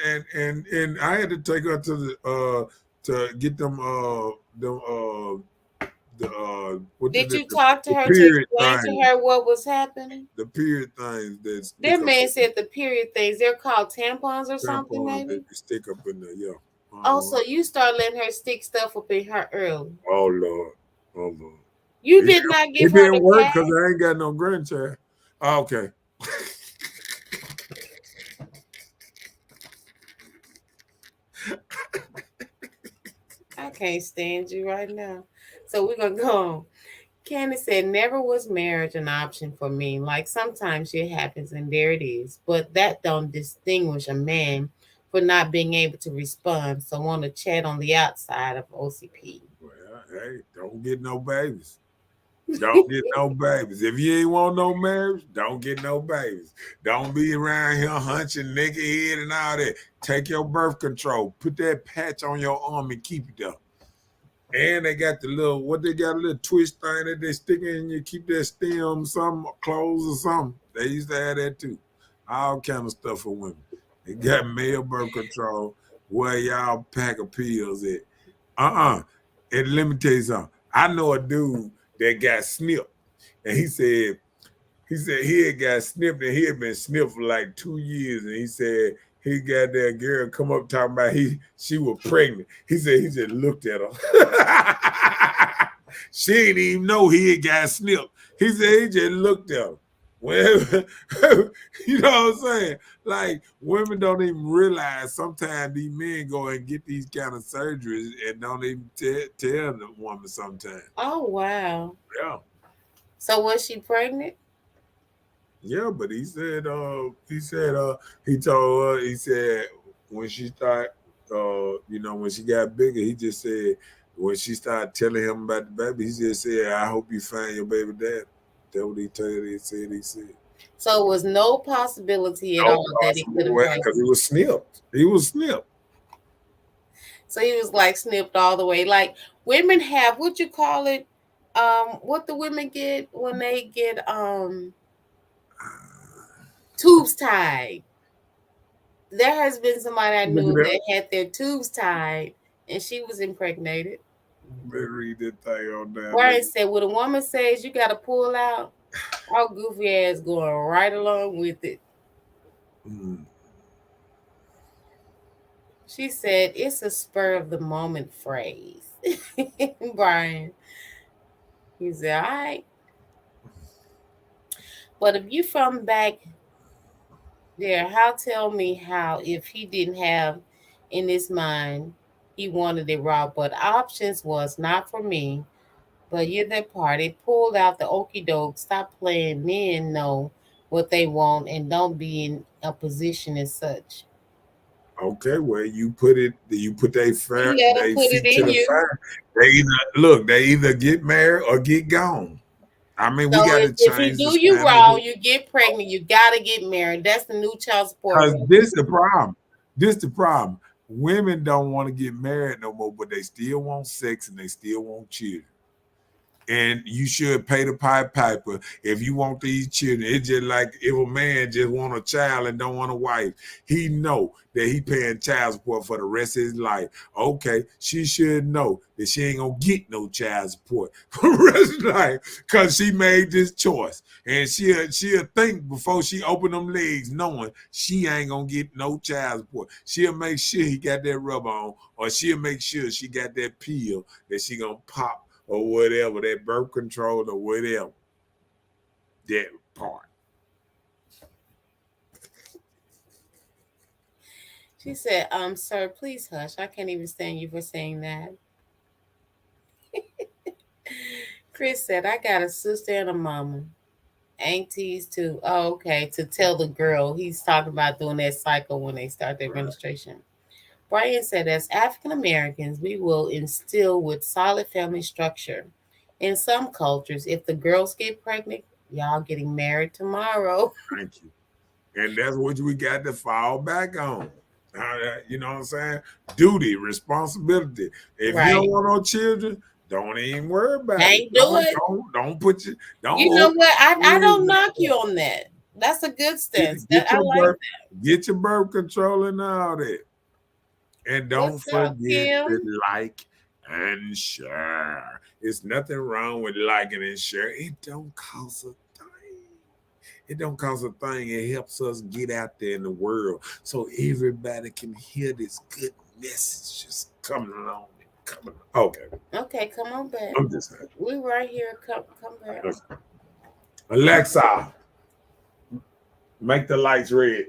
I had to take her to the to get the what is Did it you talk to the her to period explain to thing her what was happening? the period things that stick That up man said the period things, they're called tampons or something, tampons that maybe. stick up in there. Yeah. Also, you start letting her stick stuff up in her early. Oh Lord. Oh Lord. You It, did not it give her didn't the work because pad. I ain't got no grandchild. Okay. I can't stand you right now. So we're gonna go on. Candace said, never was marriage an option for me. Like sometimes it happens and there it is. But that don't distinguish a man for not being able to respond. So want to chat on the outside of OCP. Well, hey, don't get no babies. Don't get no babies. If you ain't want no marriage, don't get no babies. Don't be around here hunching naked head and all that. Take your birth control. Put that patch on your arm and keep it there. And they got the little what they got a little twist thing that they stick in you keep that stem, some clothes or something. They used to have that too. All kind of stuff for women. They got male birth control. Where y'all pack of pills at? And let me tell you something. I know a dude that got snipped, and he said he had got snipped and he had been snipped for like 2 years. And he said he got that girl come up talking about she was pregnant. He said he just looked at her. She didn't even know he had got snipped. He said he just looked at her. Well, you know what I'm saying? Like women don't even realize sometimes these men go and get these kind of surgeries and don't even tell the woman sometimes. Oh wow. Yeah. So was she pregnant? Yeah, but he told her, he said when she started, when she got bigger, he just said, when she started telling him about the baby, he just said, I hope you find your baby dad. That's what he said. So it was no possibility at No all that it could possible have way, because happened. he was snipped. He was snipped. So he was like snipped all the way. Like women have what you call it, what the women get when they get tubes tied. There has been somebody I Look at knew that. that had their tubes tied and she was impregnated. Let me read that thing on down. Brian said, "What a woman says you gotta pull out, our goofy ass going right along with it." Mm. She said, "It's a spur of the moment phrase." Brian, he said, "All right, but if you from back there, how tell me how if he didn't have in his mind he wanted it raw, but options was not for me. But you're that party, pulled out the okey doke, stop playing men know what they want and don't be in a position as such." Okay, well, you put You let them they put it feet to in the you. fire. They either get married or get gone. I mean, we So got to if he change the do you standards wrong, you get pregnant, you gotta get married. That's the new child support because rate. this the problem. This the problem. Women don't want to get married no more, but they still want sex and they still want children. And you should pay the Pied Piper if you want these children. It's just like if a man just want a child and don't want a wife, he know that he paying child support for the rest of his life. Okay, she should know that she ain't gonna get no child support for the rest of her life because she made this choice, and she'll think before she open them legs, knowing she ain't gonna get no child support. She'll make sure he got that rub on, or she'll make sure she got that pill that she gonna pop or whatever, that birth control or whatever, that part. She said, sir, please hush. I can't even stand you for saying that. Chris said, I got a sister and a mama. Aunties too. Oh, okay. To tell the girl. He's talking about doing that cycle when they start their administration. Brian said, as African Americans, we will instill with solid family structure. In some cultures, if the girls get pregnant, y'all getting married tomorrow. Thank you. And that's what we got to fall back on. You know what I'm saying? Duty, responsibility. If you don't want no children, don't even worry about it. Don't put you. Don't. You know what? I don't knock you on that. That's a good stance. I like that. Get your birth control and all that. And don't forget to like and share. It's nothing wrong with liking and share. It don't cost a thing. It don't cost a thing. It helps us get out there in the world so everybody can hear this good message just coming along. Okay. Okay, come on back. I'm just saying. We right here. Come back. Okay. Alexa, make the lights red.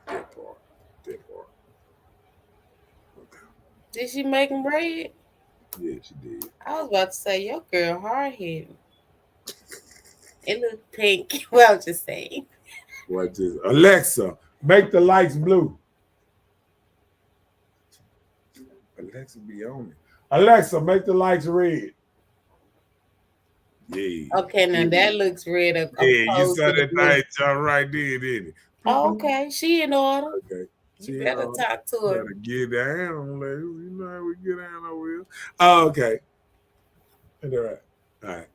That part. Okay. Did she make them red? Yeah, she did. I was about to say, your girl hard-headed. It looked pink. Well, just saying. What is Alexa, make the lights blue. Alexa be on it. Alexa, make the lights red. Yeah. Okay, now that looks red. Yeah, you saw that thing jump right there, didn't it? Oh, okay, she in order. Okay. You better talk to her. Better get down, ladies. You know how we get down over here. Oh, okay. All right.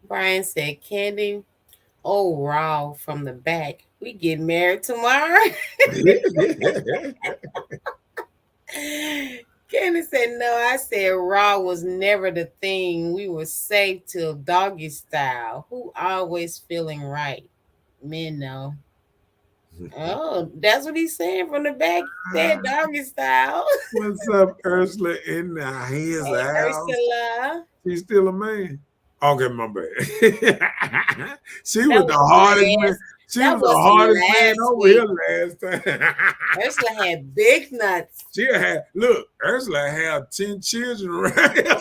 Brian said, Candy, raw from the back. We get married tomorrow. Candy said, no, I said raw was never the thing. We were safe till doggy style. Who always feeling right? Men know. Oh, that's what he's saying from the back. He said doggy style. What's up, Ursula in the his house? Ursula. She's still a man. Okay, my bad. She was the hardest man. She was the hardest man over here last time. Ursula had big nuts. Ursula had 10 children around here.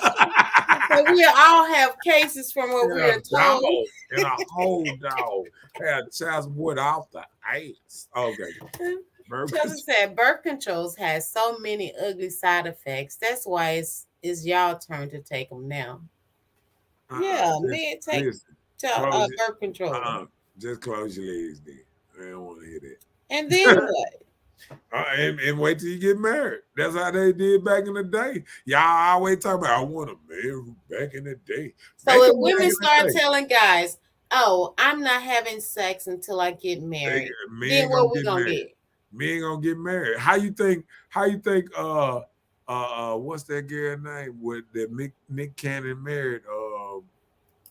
So we all have cases from what we are told. And a whole dog had child support off the ass. Okay. Chelsea said birth controls has so many ugly side effects. That's why it's y'all turn to take them now. Yeah, man, take birth control. Just close your legs, then. I don't want to hear that. And then what? And wait till you get married. That's how they did back in the day. Y'all always talk about, I want a man who back in the day. So if women start telling guys, oh, I'm not having sex until I get married, then what we gonna get? Men gonna get married. How you think what's that girl name with that Nick Cannon married?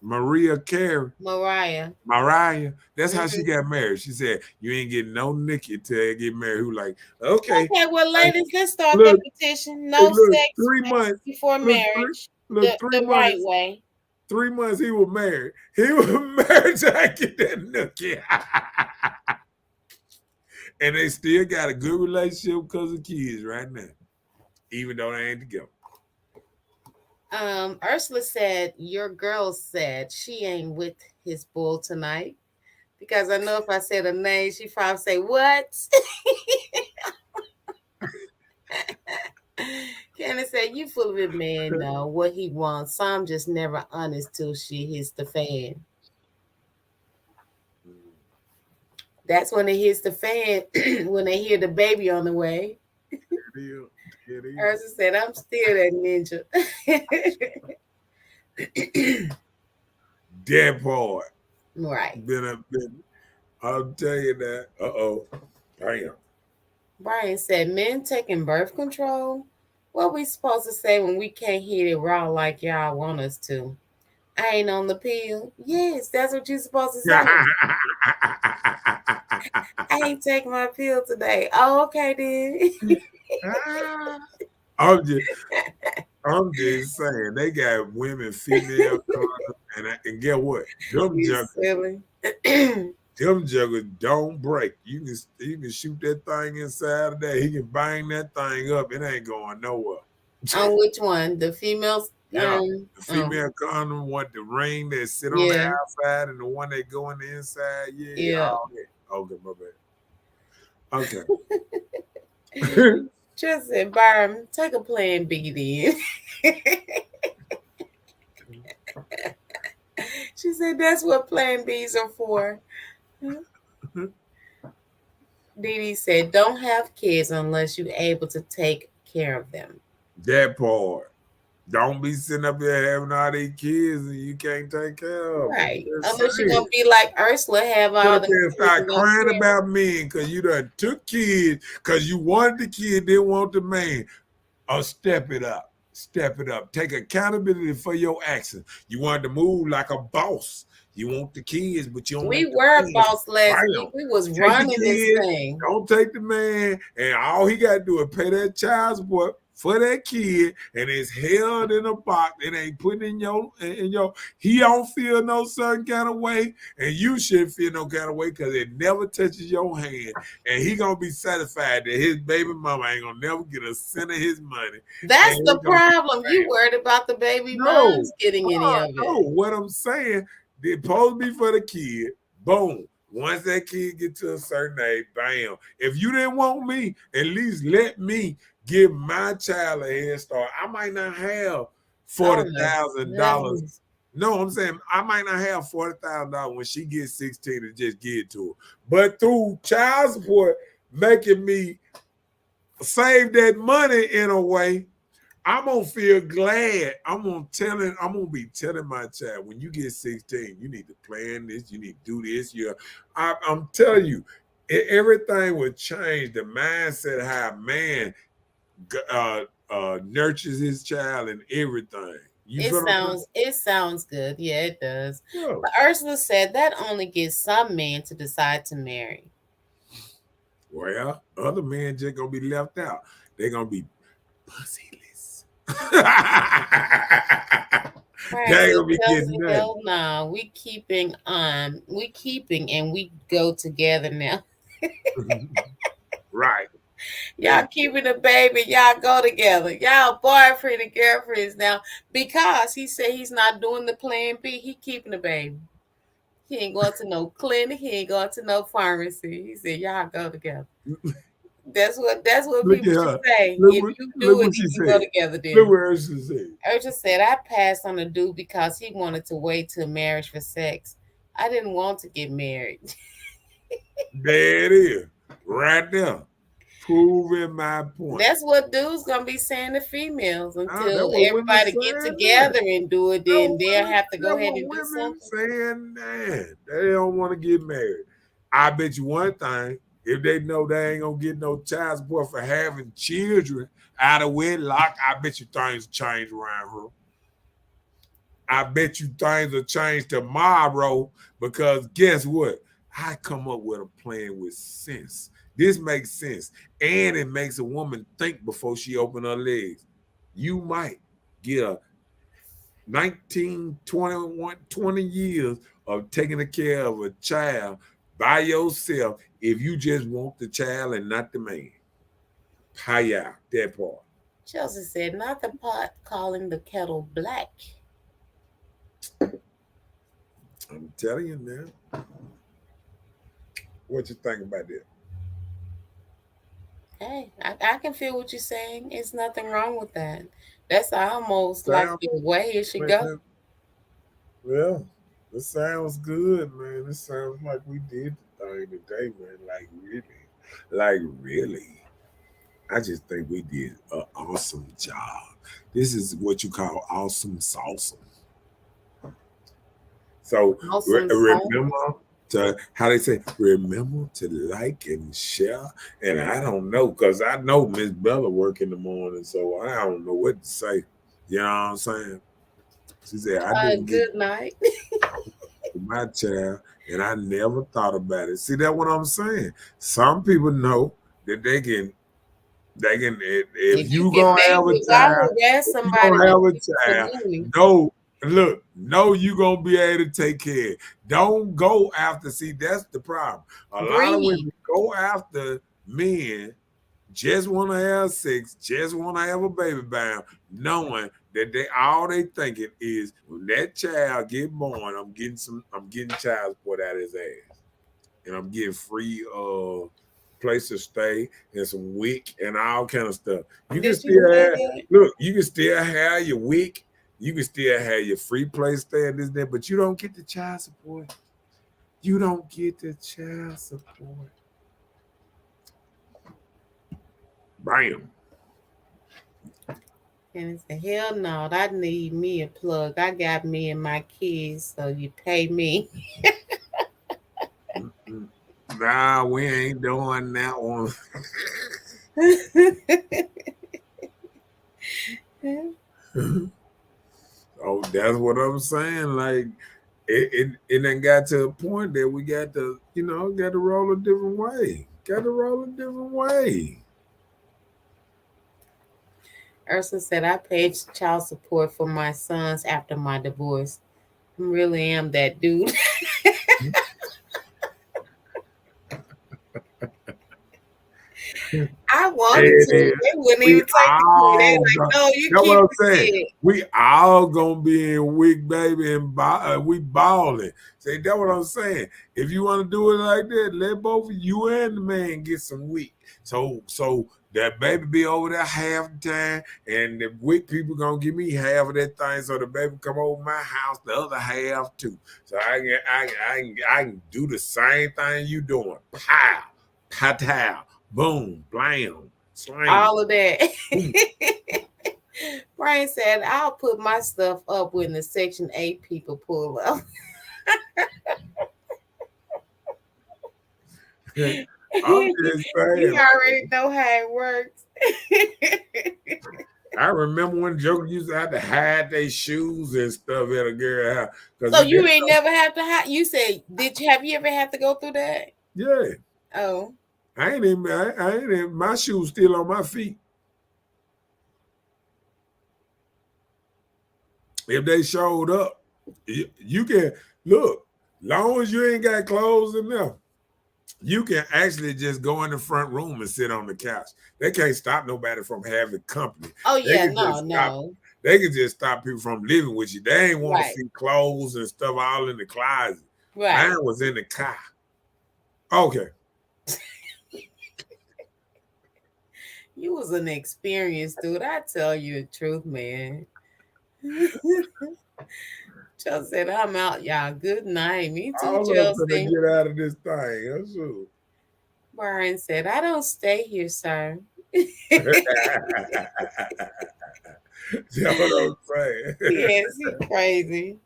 Mariah Carey. Mariah. That's how she got married. She said, you ain't getting no Nikki till you get married. Who like, okay. Okay, well, ladies, let's start that petition. No sex 3 months before marriage. The right way. 3 months he was married. He was married till I get that nookie. And they still got a good relationship because of kids right now. Even though they ain't together. Ursula said, your girl said she ain't with his bull tonight. Because I know if I said her name, she probably say, what? Candace said, you full of it, man. Know what he wants. Some just never honest till she hits the fan. That's when it hits the fan, when they hear the baby on the way. Ursula said, I'm still that ninja. That part. Right. I'll tell you that. Damn. Brian said, men taking birth control? What we supposed to say when we can't hit it raw like y'all want us to? I ain't on the pill. Yes, that's what you're supposed to say. I ain't taking my pill today. Oh, okay, then. I'm just saying they got women, female, and get what? Them juggers don't break. You can shoot that thing inside of there. He can bang that thing up. It ain't going nowhere. On which one? The females Yeah. Um, The female condom, what the ring that sit on the yeah, outside and the one that go in the inside. Yeah, yeah. all that. Okay, my bad. Okay. Just said, Byron, take a plan B then. She said that's what plan Bs are for. Dee Dee said, don't have kids unless you're able to take care of them. That part. Don't be sitting up here having all these kids and you can't take care of them. Right. Just Unless you're saying. gonna be like Ursula, have Sit all up the there and kids start and don't crying care. about men because you done took kids because you wanted the kid, didn't want the man. Or step it up. Step it up. Take accountability for your actions. You wanted to move like a boss. You want the kids, but you don't We want the were man. boss last Bam. week. We was Take the running this kid, thing. don't take the man, and all he got to do is pay that child support for that kid, and it's held in a box. It ain't put in your. He don't feel no certain kind of way, and you shouldn't feel no kind of way because it never touches your hand, and he gonna be satisfied that his baby mama ain't gonna never get a cent of his money. That's And the he gonna be problem. You worried about the baby no, moms getting any of no. it. What I'm saying, it's supposed to be for the kid. Boom. Once that kid get to a certain age, bam. If you didn't want me, at least let me give my child a head start. I might not have $40,000. No, I'm saying I might not have $40,000 when she gets 16 to just give it to her. But through child support, making me save that money in a way, I'm gonna feel glad. I'm gonna be telling my child when you get 16, you need to plan this, you need to do this. I'm telling you, everything will change. The mindset, how a man nurtures his child and everything. You feel what I'm saying? It sounds good. Yeah, it does. Yeah. But Ursula said that only gets some men to decide to marry. Well, other men just gonna be left out. They're gonna be pussyless. They gonna be getting nothing. Hell no, we keeping and we go together now. Right. Y'all keeping a baby, y'all go together. Y'all boyfriend and girlfriends now because he said he's not doing the plan B. He keeping the baby. He ain't going to no clinic. He ain't going to no pharmacy. He said y'all go together. That's what Look people at her. should say. Look If what- you look do it, what she you can said. go together then. Look what Ursula said. Urja said, I passed on a dude because he wanted to wait till marriage for sex. I didn't want to get married. There it is. Right there. Proving my point. That's what dudes gonna be saying to females That's until what women everybody saying get now. together and do it. Then That's they'll what have to go women- ahead and do that's what women something. saying that they don't want to get married. I bet you one thing, if they know they ain't gonna get no child support for having children out of wedlock, I bet you things change around here. I bet you things will change tomorrow because guess what? I come up with a plan with sense. This makes sense. And it makes a woman think before she open her legs. You might get a 19, 21, 20 years of taking care of a child by yourself if you just want the child and not the man. Hiya, that part. Chelsea said, not the pot calling the kettle black. I'm telling you now. What you think about that? Hey, I can feel what you're saying. It's nothing wrong with that. That's almost like the way it should go. Well, this sounds good, man. This sounds like we did the thing today, man. Like really. I just think we did an awesome job. This is what you call awesome sauce. So Awesome remember to how they say, remember to like and share. And I don't know, because I know Miss Bella work in the morning, so I don't know what to say. You know what I'm saying? She said, I didn't Good get night. my child, and I never thought about it. See, that's what I'm saying. Some people know that they can if you gonna have a child, if you gonna have a child, no, you gonna be able to take care. Don't go after. See, that's the problem. A lot of women go after men, just want to have sex, just want to have a baby bound, knowing that they all they thinking is when that child get born, I'm getting child support out of his ass, and I'm getting free place to stay and some WIC and all kind of stuff. You can Did you still say have that? look, you can still have your WIC, you can still have your free place stay and this and that, but you don't get the child support. You don't get the child support. Bam. And I said, hell no, I need me a plug. I got me and my kids, so you pay me. Nah, we ain't doing that one. Oh, that's what I'm saying. Like it done got to a point that we got to, got to roll a different way. Got to roll a different way. Ursa said, I paid child support for my sons after my divorce. I really am that dude. I wanted to. They wouldn't We even take the kid. They all like, no, you that's keep what I'm the saying. kid. We all gonna be in WIC, baby, and we balling. Say that's what I'm saying. If you want to do it like that, let both of you and the man get some WIC. So that baby be over there half the time, and the WIC people gonna give me half of that thing, so the baby come over my house the other half too. So I can do the same thing you doing. Pow, pow, boom, blam, slam. All of that. Brian said, I'll put my stuff up when the Section 8 people pull up. I'm just saying. You already know how it works. I remember when Joker used to have to hide their shoes and stuff at a girl house. So you ain't never have to hide. You said, have you ever had to go through that? Yeah. Oh. I ain't even, my shoes still on my feet. If they showed up, you can, look, long as you ain't got clothes enough, you can actually just go in the front room and sit on the couch. They can't stop nobody from having company. Oh, yeah, no. They can just stop people from living with you. They ain't want Right. to see clothes and stuff all in the closet. Right. Mine was in the car. Okay. You was an experienced dude. I tell you the truth, man. Chelsea said, I'm out, y'all. Good night. Me too, All Chelsea. up to get out of this thing. That's true. Brian said, I don't stay here, sir. That's what I'm saying. Yes, he's crazy.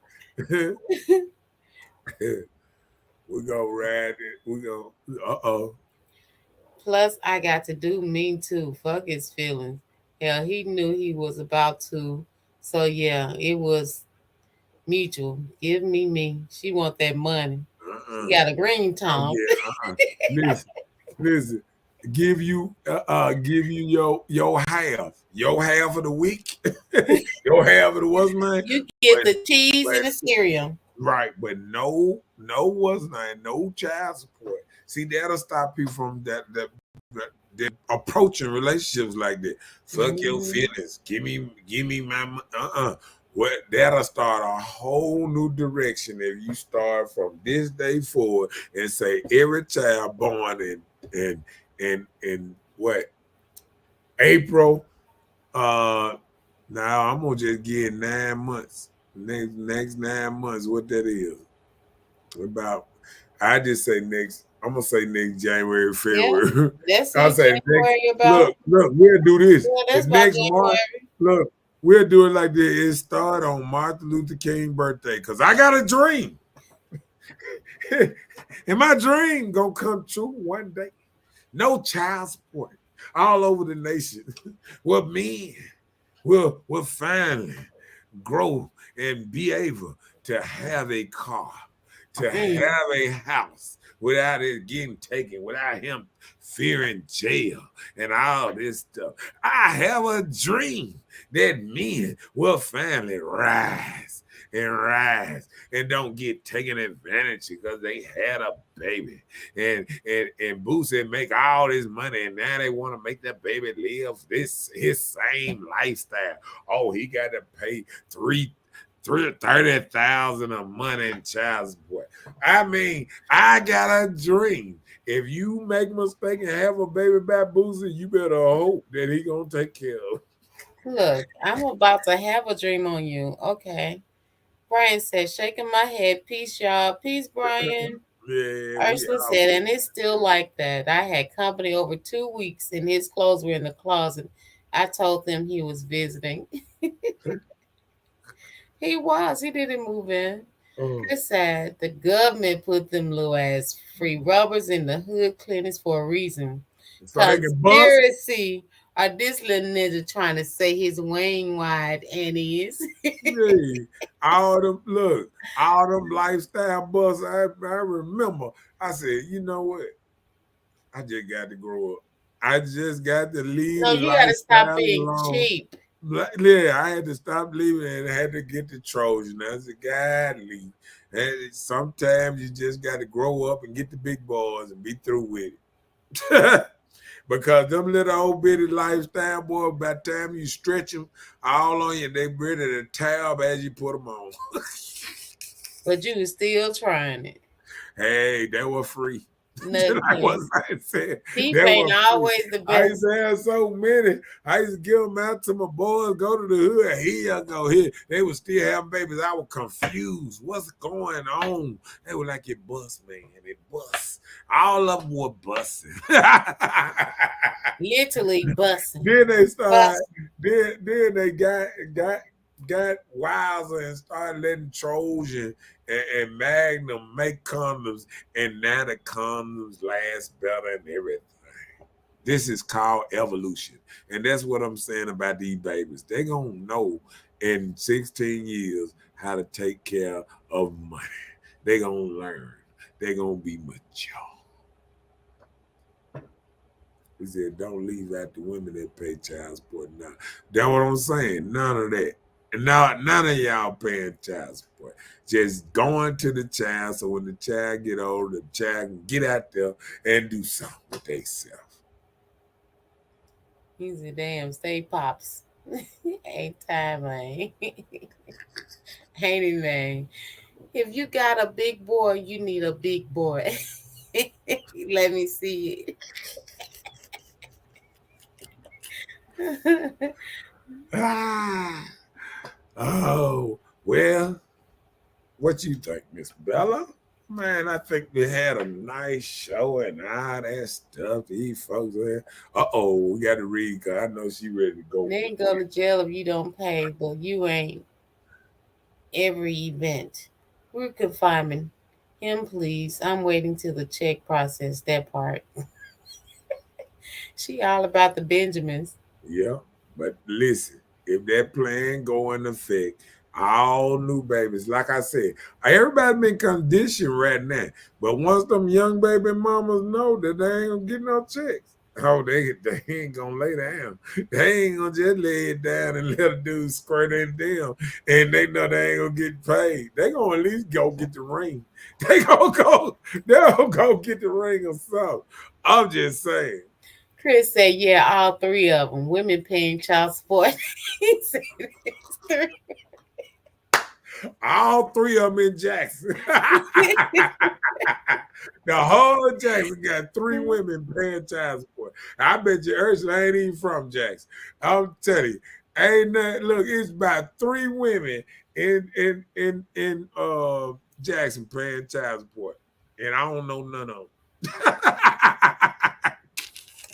We're gonna ride it. We're gonna Plus, I got to do me too. Fuck his feelings. Hell, he knew he was about to. So yeah, it was mutual. Give me. She want that money. She got a green tone. Listen. Give you your half of the week, your half of the what's name. You get the cheese and the cereal. Right, but no what's name, no child support. See, that'll stop people from that approaching relationships like that. Fuck your feelings. Give me my What that'll start a whole new direction if you start from this day forward and say every child born in what April. Now I'm gonna just get 9 months. Next 9 months, what that is. About I just say next. I'm gonna say next January, February. Yeah, that's I'll say January next, about. Look, we'll do this. Yeah, that's next about month. Look, we'll do it like this. It start on Martin Luther King birthday, because I got a dream. And my dream gonna come true one day. No child support all over the nation. Well, men will finally grow and be able to have a car, to have a house without it getting taken, without him fearing jail and all this stuff. I have a dream that men will finally rise and rise and don't get taken advantage because they had a baby. And Boosie make all this money, and now they want to make that baby live his same lifestyle. Oh, he got to pay 30,000 a month in child support. I mean, I got a dream. If you make a mistake and have a baby by Boosie, you better hope that he gonna take care of. Look, I'm about to have a dream on you. Okay. Brian said, shaking my head. Peace, y'all. Peace, Brian. Yeah, we Ursula out. said, and it's still like that. I had company over 2 weeks and his clothes were in the closet. I told them he was visiting. He was. He didn't move in. Oh, Chris said the government put them little ass free rubbers in the hood clinics for a reason. so they can bust. Conspiracy. Or this little ninja trying to say his wing wide and is. Yeah, all them lifestyle busts. I remember. I said, you know what? I just got to grow up. I just got to leave No, the you gotta stop lifestyle being alone. cheap. Yeah, I had to stop leaving and I had to get the Trojan. I said, God, leave. And sometimes you just got to grow up and get the big boys and be through with it. Because them little old bitty lifestyle boys, by the time you stretch them all on you, they ready to tab as you put them on. But you was still trying it. Hey, they were free. Nothing Like what came. I said, Peep they ain't were free. always the I used best. to have so many. I used to give them out to my boys, go to the hood. Here you go. Here. They were still having babies. I was confused. What's going on? They were like, it bust, man. It bust. All of them were busting. Literally busting. Then they started. Busting. Then they got wiser and started letting Trojan and Magnum make condoms, and now the condoms last better and everything. This is called evolution, and that's what I'm saying about these babies. They gonna know in 16 years how to take care of money. They gonna learn. They gonna be mature. He said, don't leave out the women that pay child support now. That's what I'm saying. None of that. And now none of y'all paying child support. Just going to the child so when the child get older, the child can get out there and do something with themselves. He's a damn stay pops. Ain't time, man. Ain't it, man? If you got a big boy, you need a big boy. Let me see it. Oh, well, what you think, Miss Bella? Man, I think we had a nice show and all that stuff. These folks there. We got to read because I know she ready to go. They ain't go to jail if you don't pay, but you ain't every event. We're confinement. Him, please. I'm waiting till the check process that part. She all about the Benjamins. Yeah, but listen, if that plan go in effect, all new babies, like I said, everybody been conditioned right now. But once them young baby mamas know that they ain't gonna get no checks, they ain't gonna lay down. They ain't gonna just lay it down and let a dude squirt it down, and they know they ain't gonna get paid. They gonna at least go get the ring. They'll go get the ring or something. I'm just saying. Chris said, yeah, all three of them. Women paying child support. He said it's three. All three of them in Jackson. The whole Jackson got three women paying child support. I bet you Ursula ain't even from Jackson. I'm telling you, ain't nothing. Look, it's about three women in Jackson paying child support, and I don't know none of them.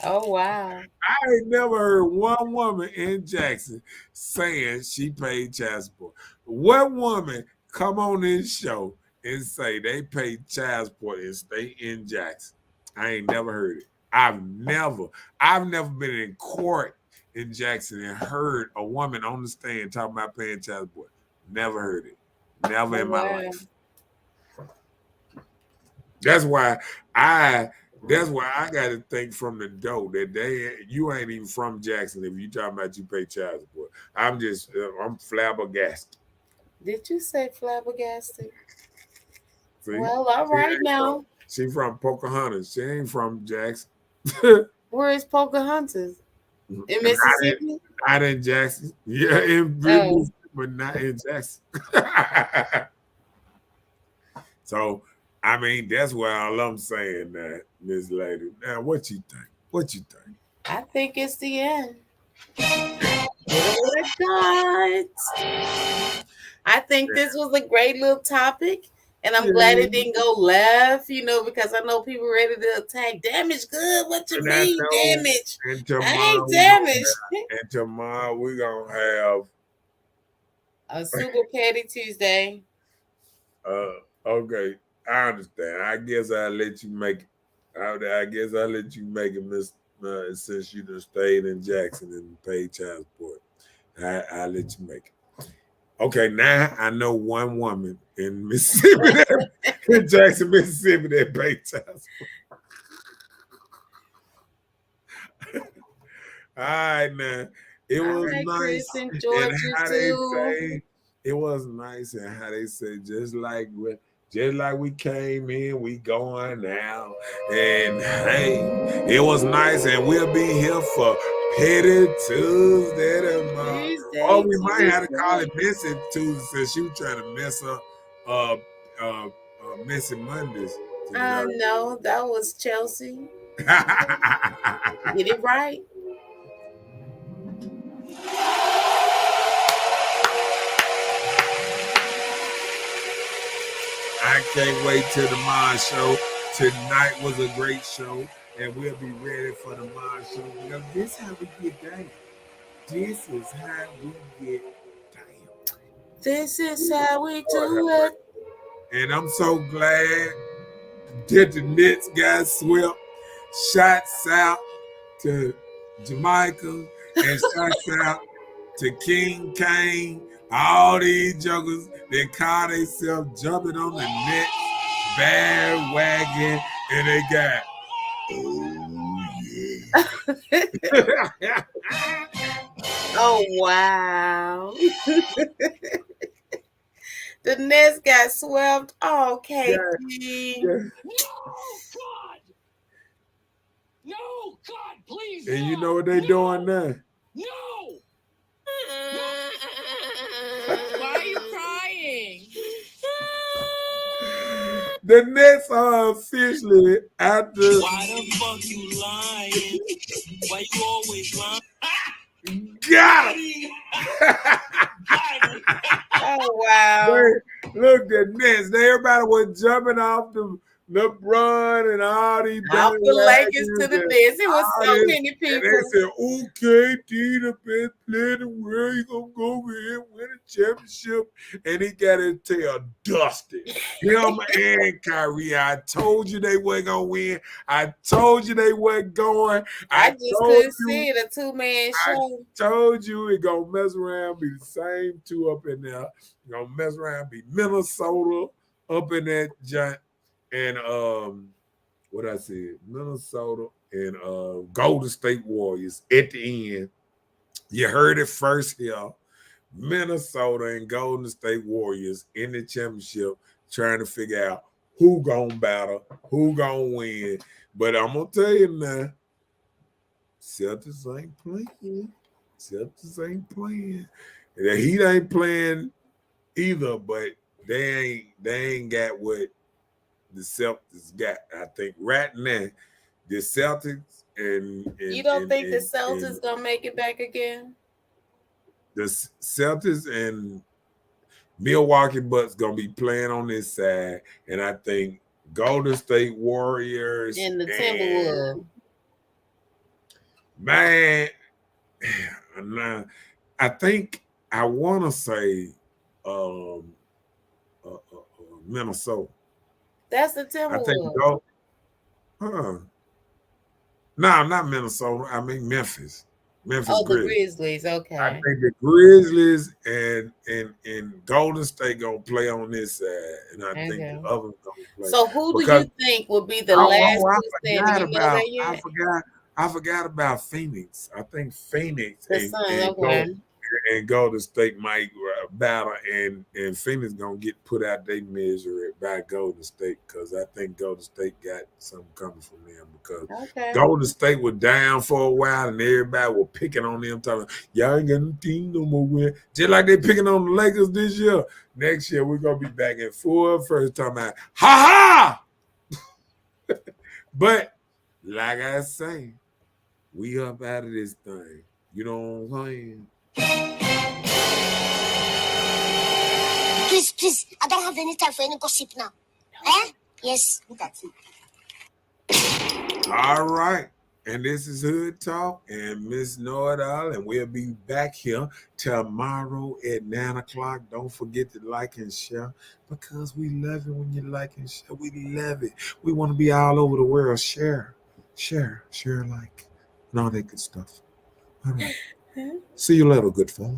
Oh, wow. I ain't never heard one woman in Jackson saying she paid child support. What woman come on this show and say they pay child support and stay in Jackson? I ain't never heard it. I've never been in court in Jackson and heard a woman on the stand talking about paying child support. Never heard it. Never in my life. That's why I got to think from the door that you ain't even from Jackson if you talking about you pay child support. I'm flabbergasted. Did you say flabbergasted? See, Well, all right now. she from Pocahontas. She ain't from Jackson. Where is Pocahontas? In not in Mississippi? not in Jackson. Yeah, in Oh, Mississippi, but not in Jackson. So I mean, that's why all I'm saying that, Miss Lady. Now, what you think? What you think? I think it's the end. Give it what I got. I think this was a great little topic. And I'm glad it Yeah. didn't go left, because I know people ready to attack. Damage good. What you And I mean, know, damage? and I tomorrow ain't damaged. we're gonna have A super petty Tuesday. okay, I understand. I guess I'll let you make it. I guess I'll let you make it, Miss since you done stayed in Jackson and paid child support. I'll let you make it. Okay, now I know one woman in Mississippi in Jackson, Mississippi that paid child support. All right, now it All was right, Chris nice, and and Georgia how they too. say it was nice, and how they say just like we came in, we going now, and hey, it was nice, and we'll be here for Petty Tuesday tomorrow, or we might have to call it Messy Tuesday since you trying to mess up Messy Mondays. No, that was Chelsea. Get it right. I can't wait till the Mod Show. Tonight was a great show, and we'll be ready for the Mod Show because this is how we get down. This is how we get down. This is how we do it. And I'm so glad that the Nets got swept. Shots out to Jamaica and shots out to King Kane. All these jokers that call themselves jumping on the Nets bandwagon, and they got, oh yeah. Oh wow. The Nets got swept. Oh, KG. Yeah. No, God, please. And you know what they doing now? No. Why are you crying? The Nets are officially at the. Why the fuck you lying? Why you always lying? Got him! Oh wow. Look, the Nets. Everybody was jumping off the LeBron and all these Off the Lakers to the Nets. It was so many and people. they said, okay, D, the best player in the world, he gonna go over here and win a championship. And he got his tail dusted. Him and Kyrie. I told you they weren't gonna win. I told you they weren't going. I just couldn't see it, a two-man show. I told you it gonna mess around, be the same two up in there. Gonna mess around, be Minnesota up in that giant. And what I said, Minnesota and Golden State Warriors at the end. You heard it first here. Minnesota and Golden State Warriors in the championship, trying to figure out who gonna battle, who gonna win. But I'm gonna tell you now, Celtics ain't playing. Celtics ain't playing. The Heat ain't playing either, but they ain't got what the Celtics got. I think right now, the Celtics and you don't think the Celtics gonna make it back again? The Celtics and Milwaukee Bucks gonna be playing on this side, and I think Golden State Warriors and the Timberwolves. Man, I think I want to say Minnesota. That's the Timberwolves. I think no, not Minnesota. I mean Memphis. Memphis Grizzlies. The Grizzlies. Okay. I think the Grizzlies and Golden State gonna play on this side, and I think the others gonna play. So who do you think will be the last two standing? I forgot about Phoenix. I think Phoenix and and Golden State might battle, and Phoenix gonna get put out their misery by Golden State, because I think Golden State got something coming from them, because Golden State was down for a while and everybody was picking on them, talking, y'all ain't got no team no more win. Just like they picking on the Lakers this year. Next year we're gonna be back in full first talking about ha ha. But like I say, we up out of this thing. You know what I'm saying? Please, I don't have any time for any gossip now. Eh? Yes, look at it. All right. And this is Hood Talk and Miss Know-It-All, and we'll be back here tomorrow at 9 o'clock. Don't forget to like and share, because we love it when you like and share. We love it. We want to be all over the world. Share, like, and all that good stuff. All right. See you later, good fella.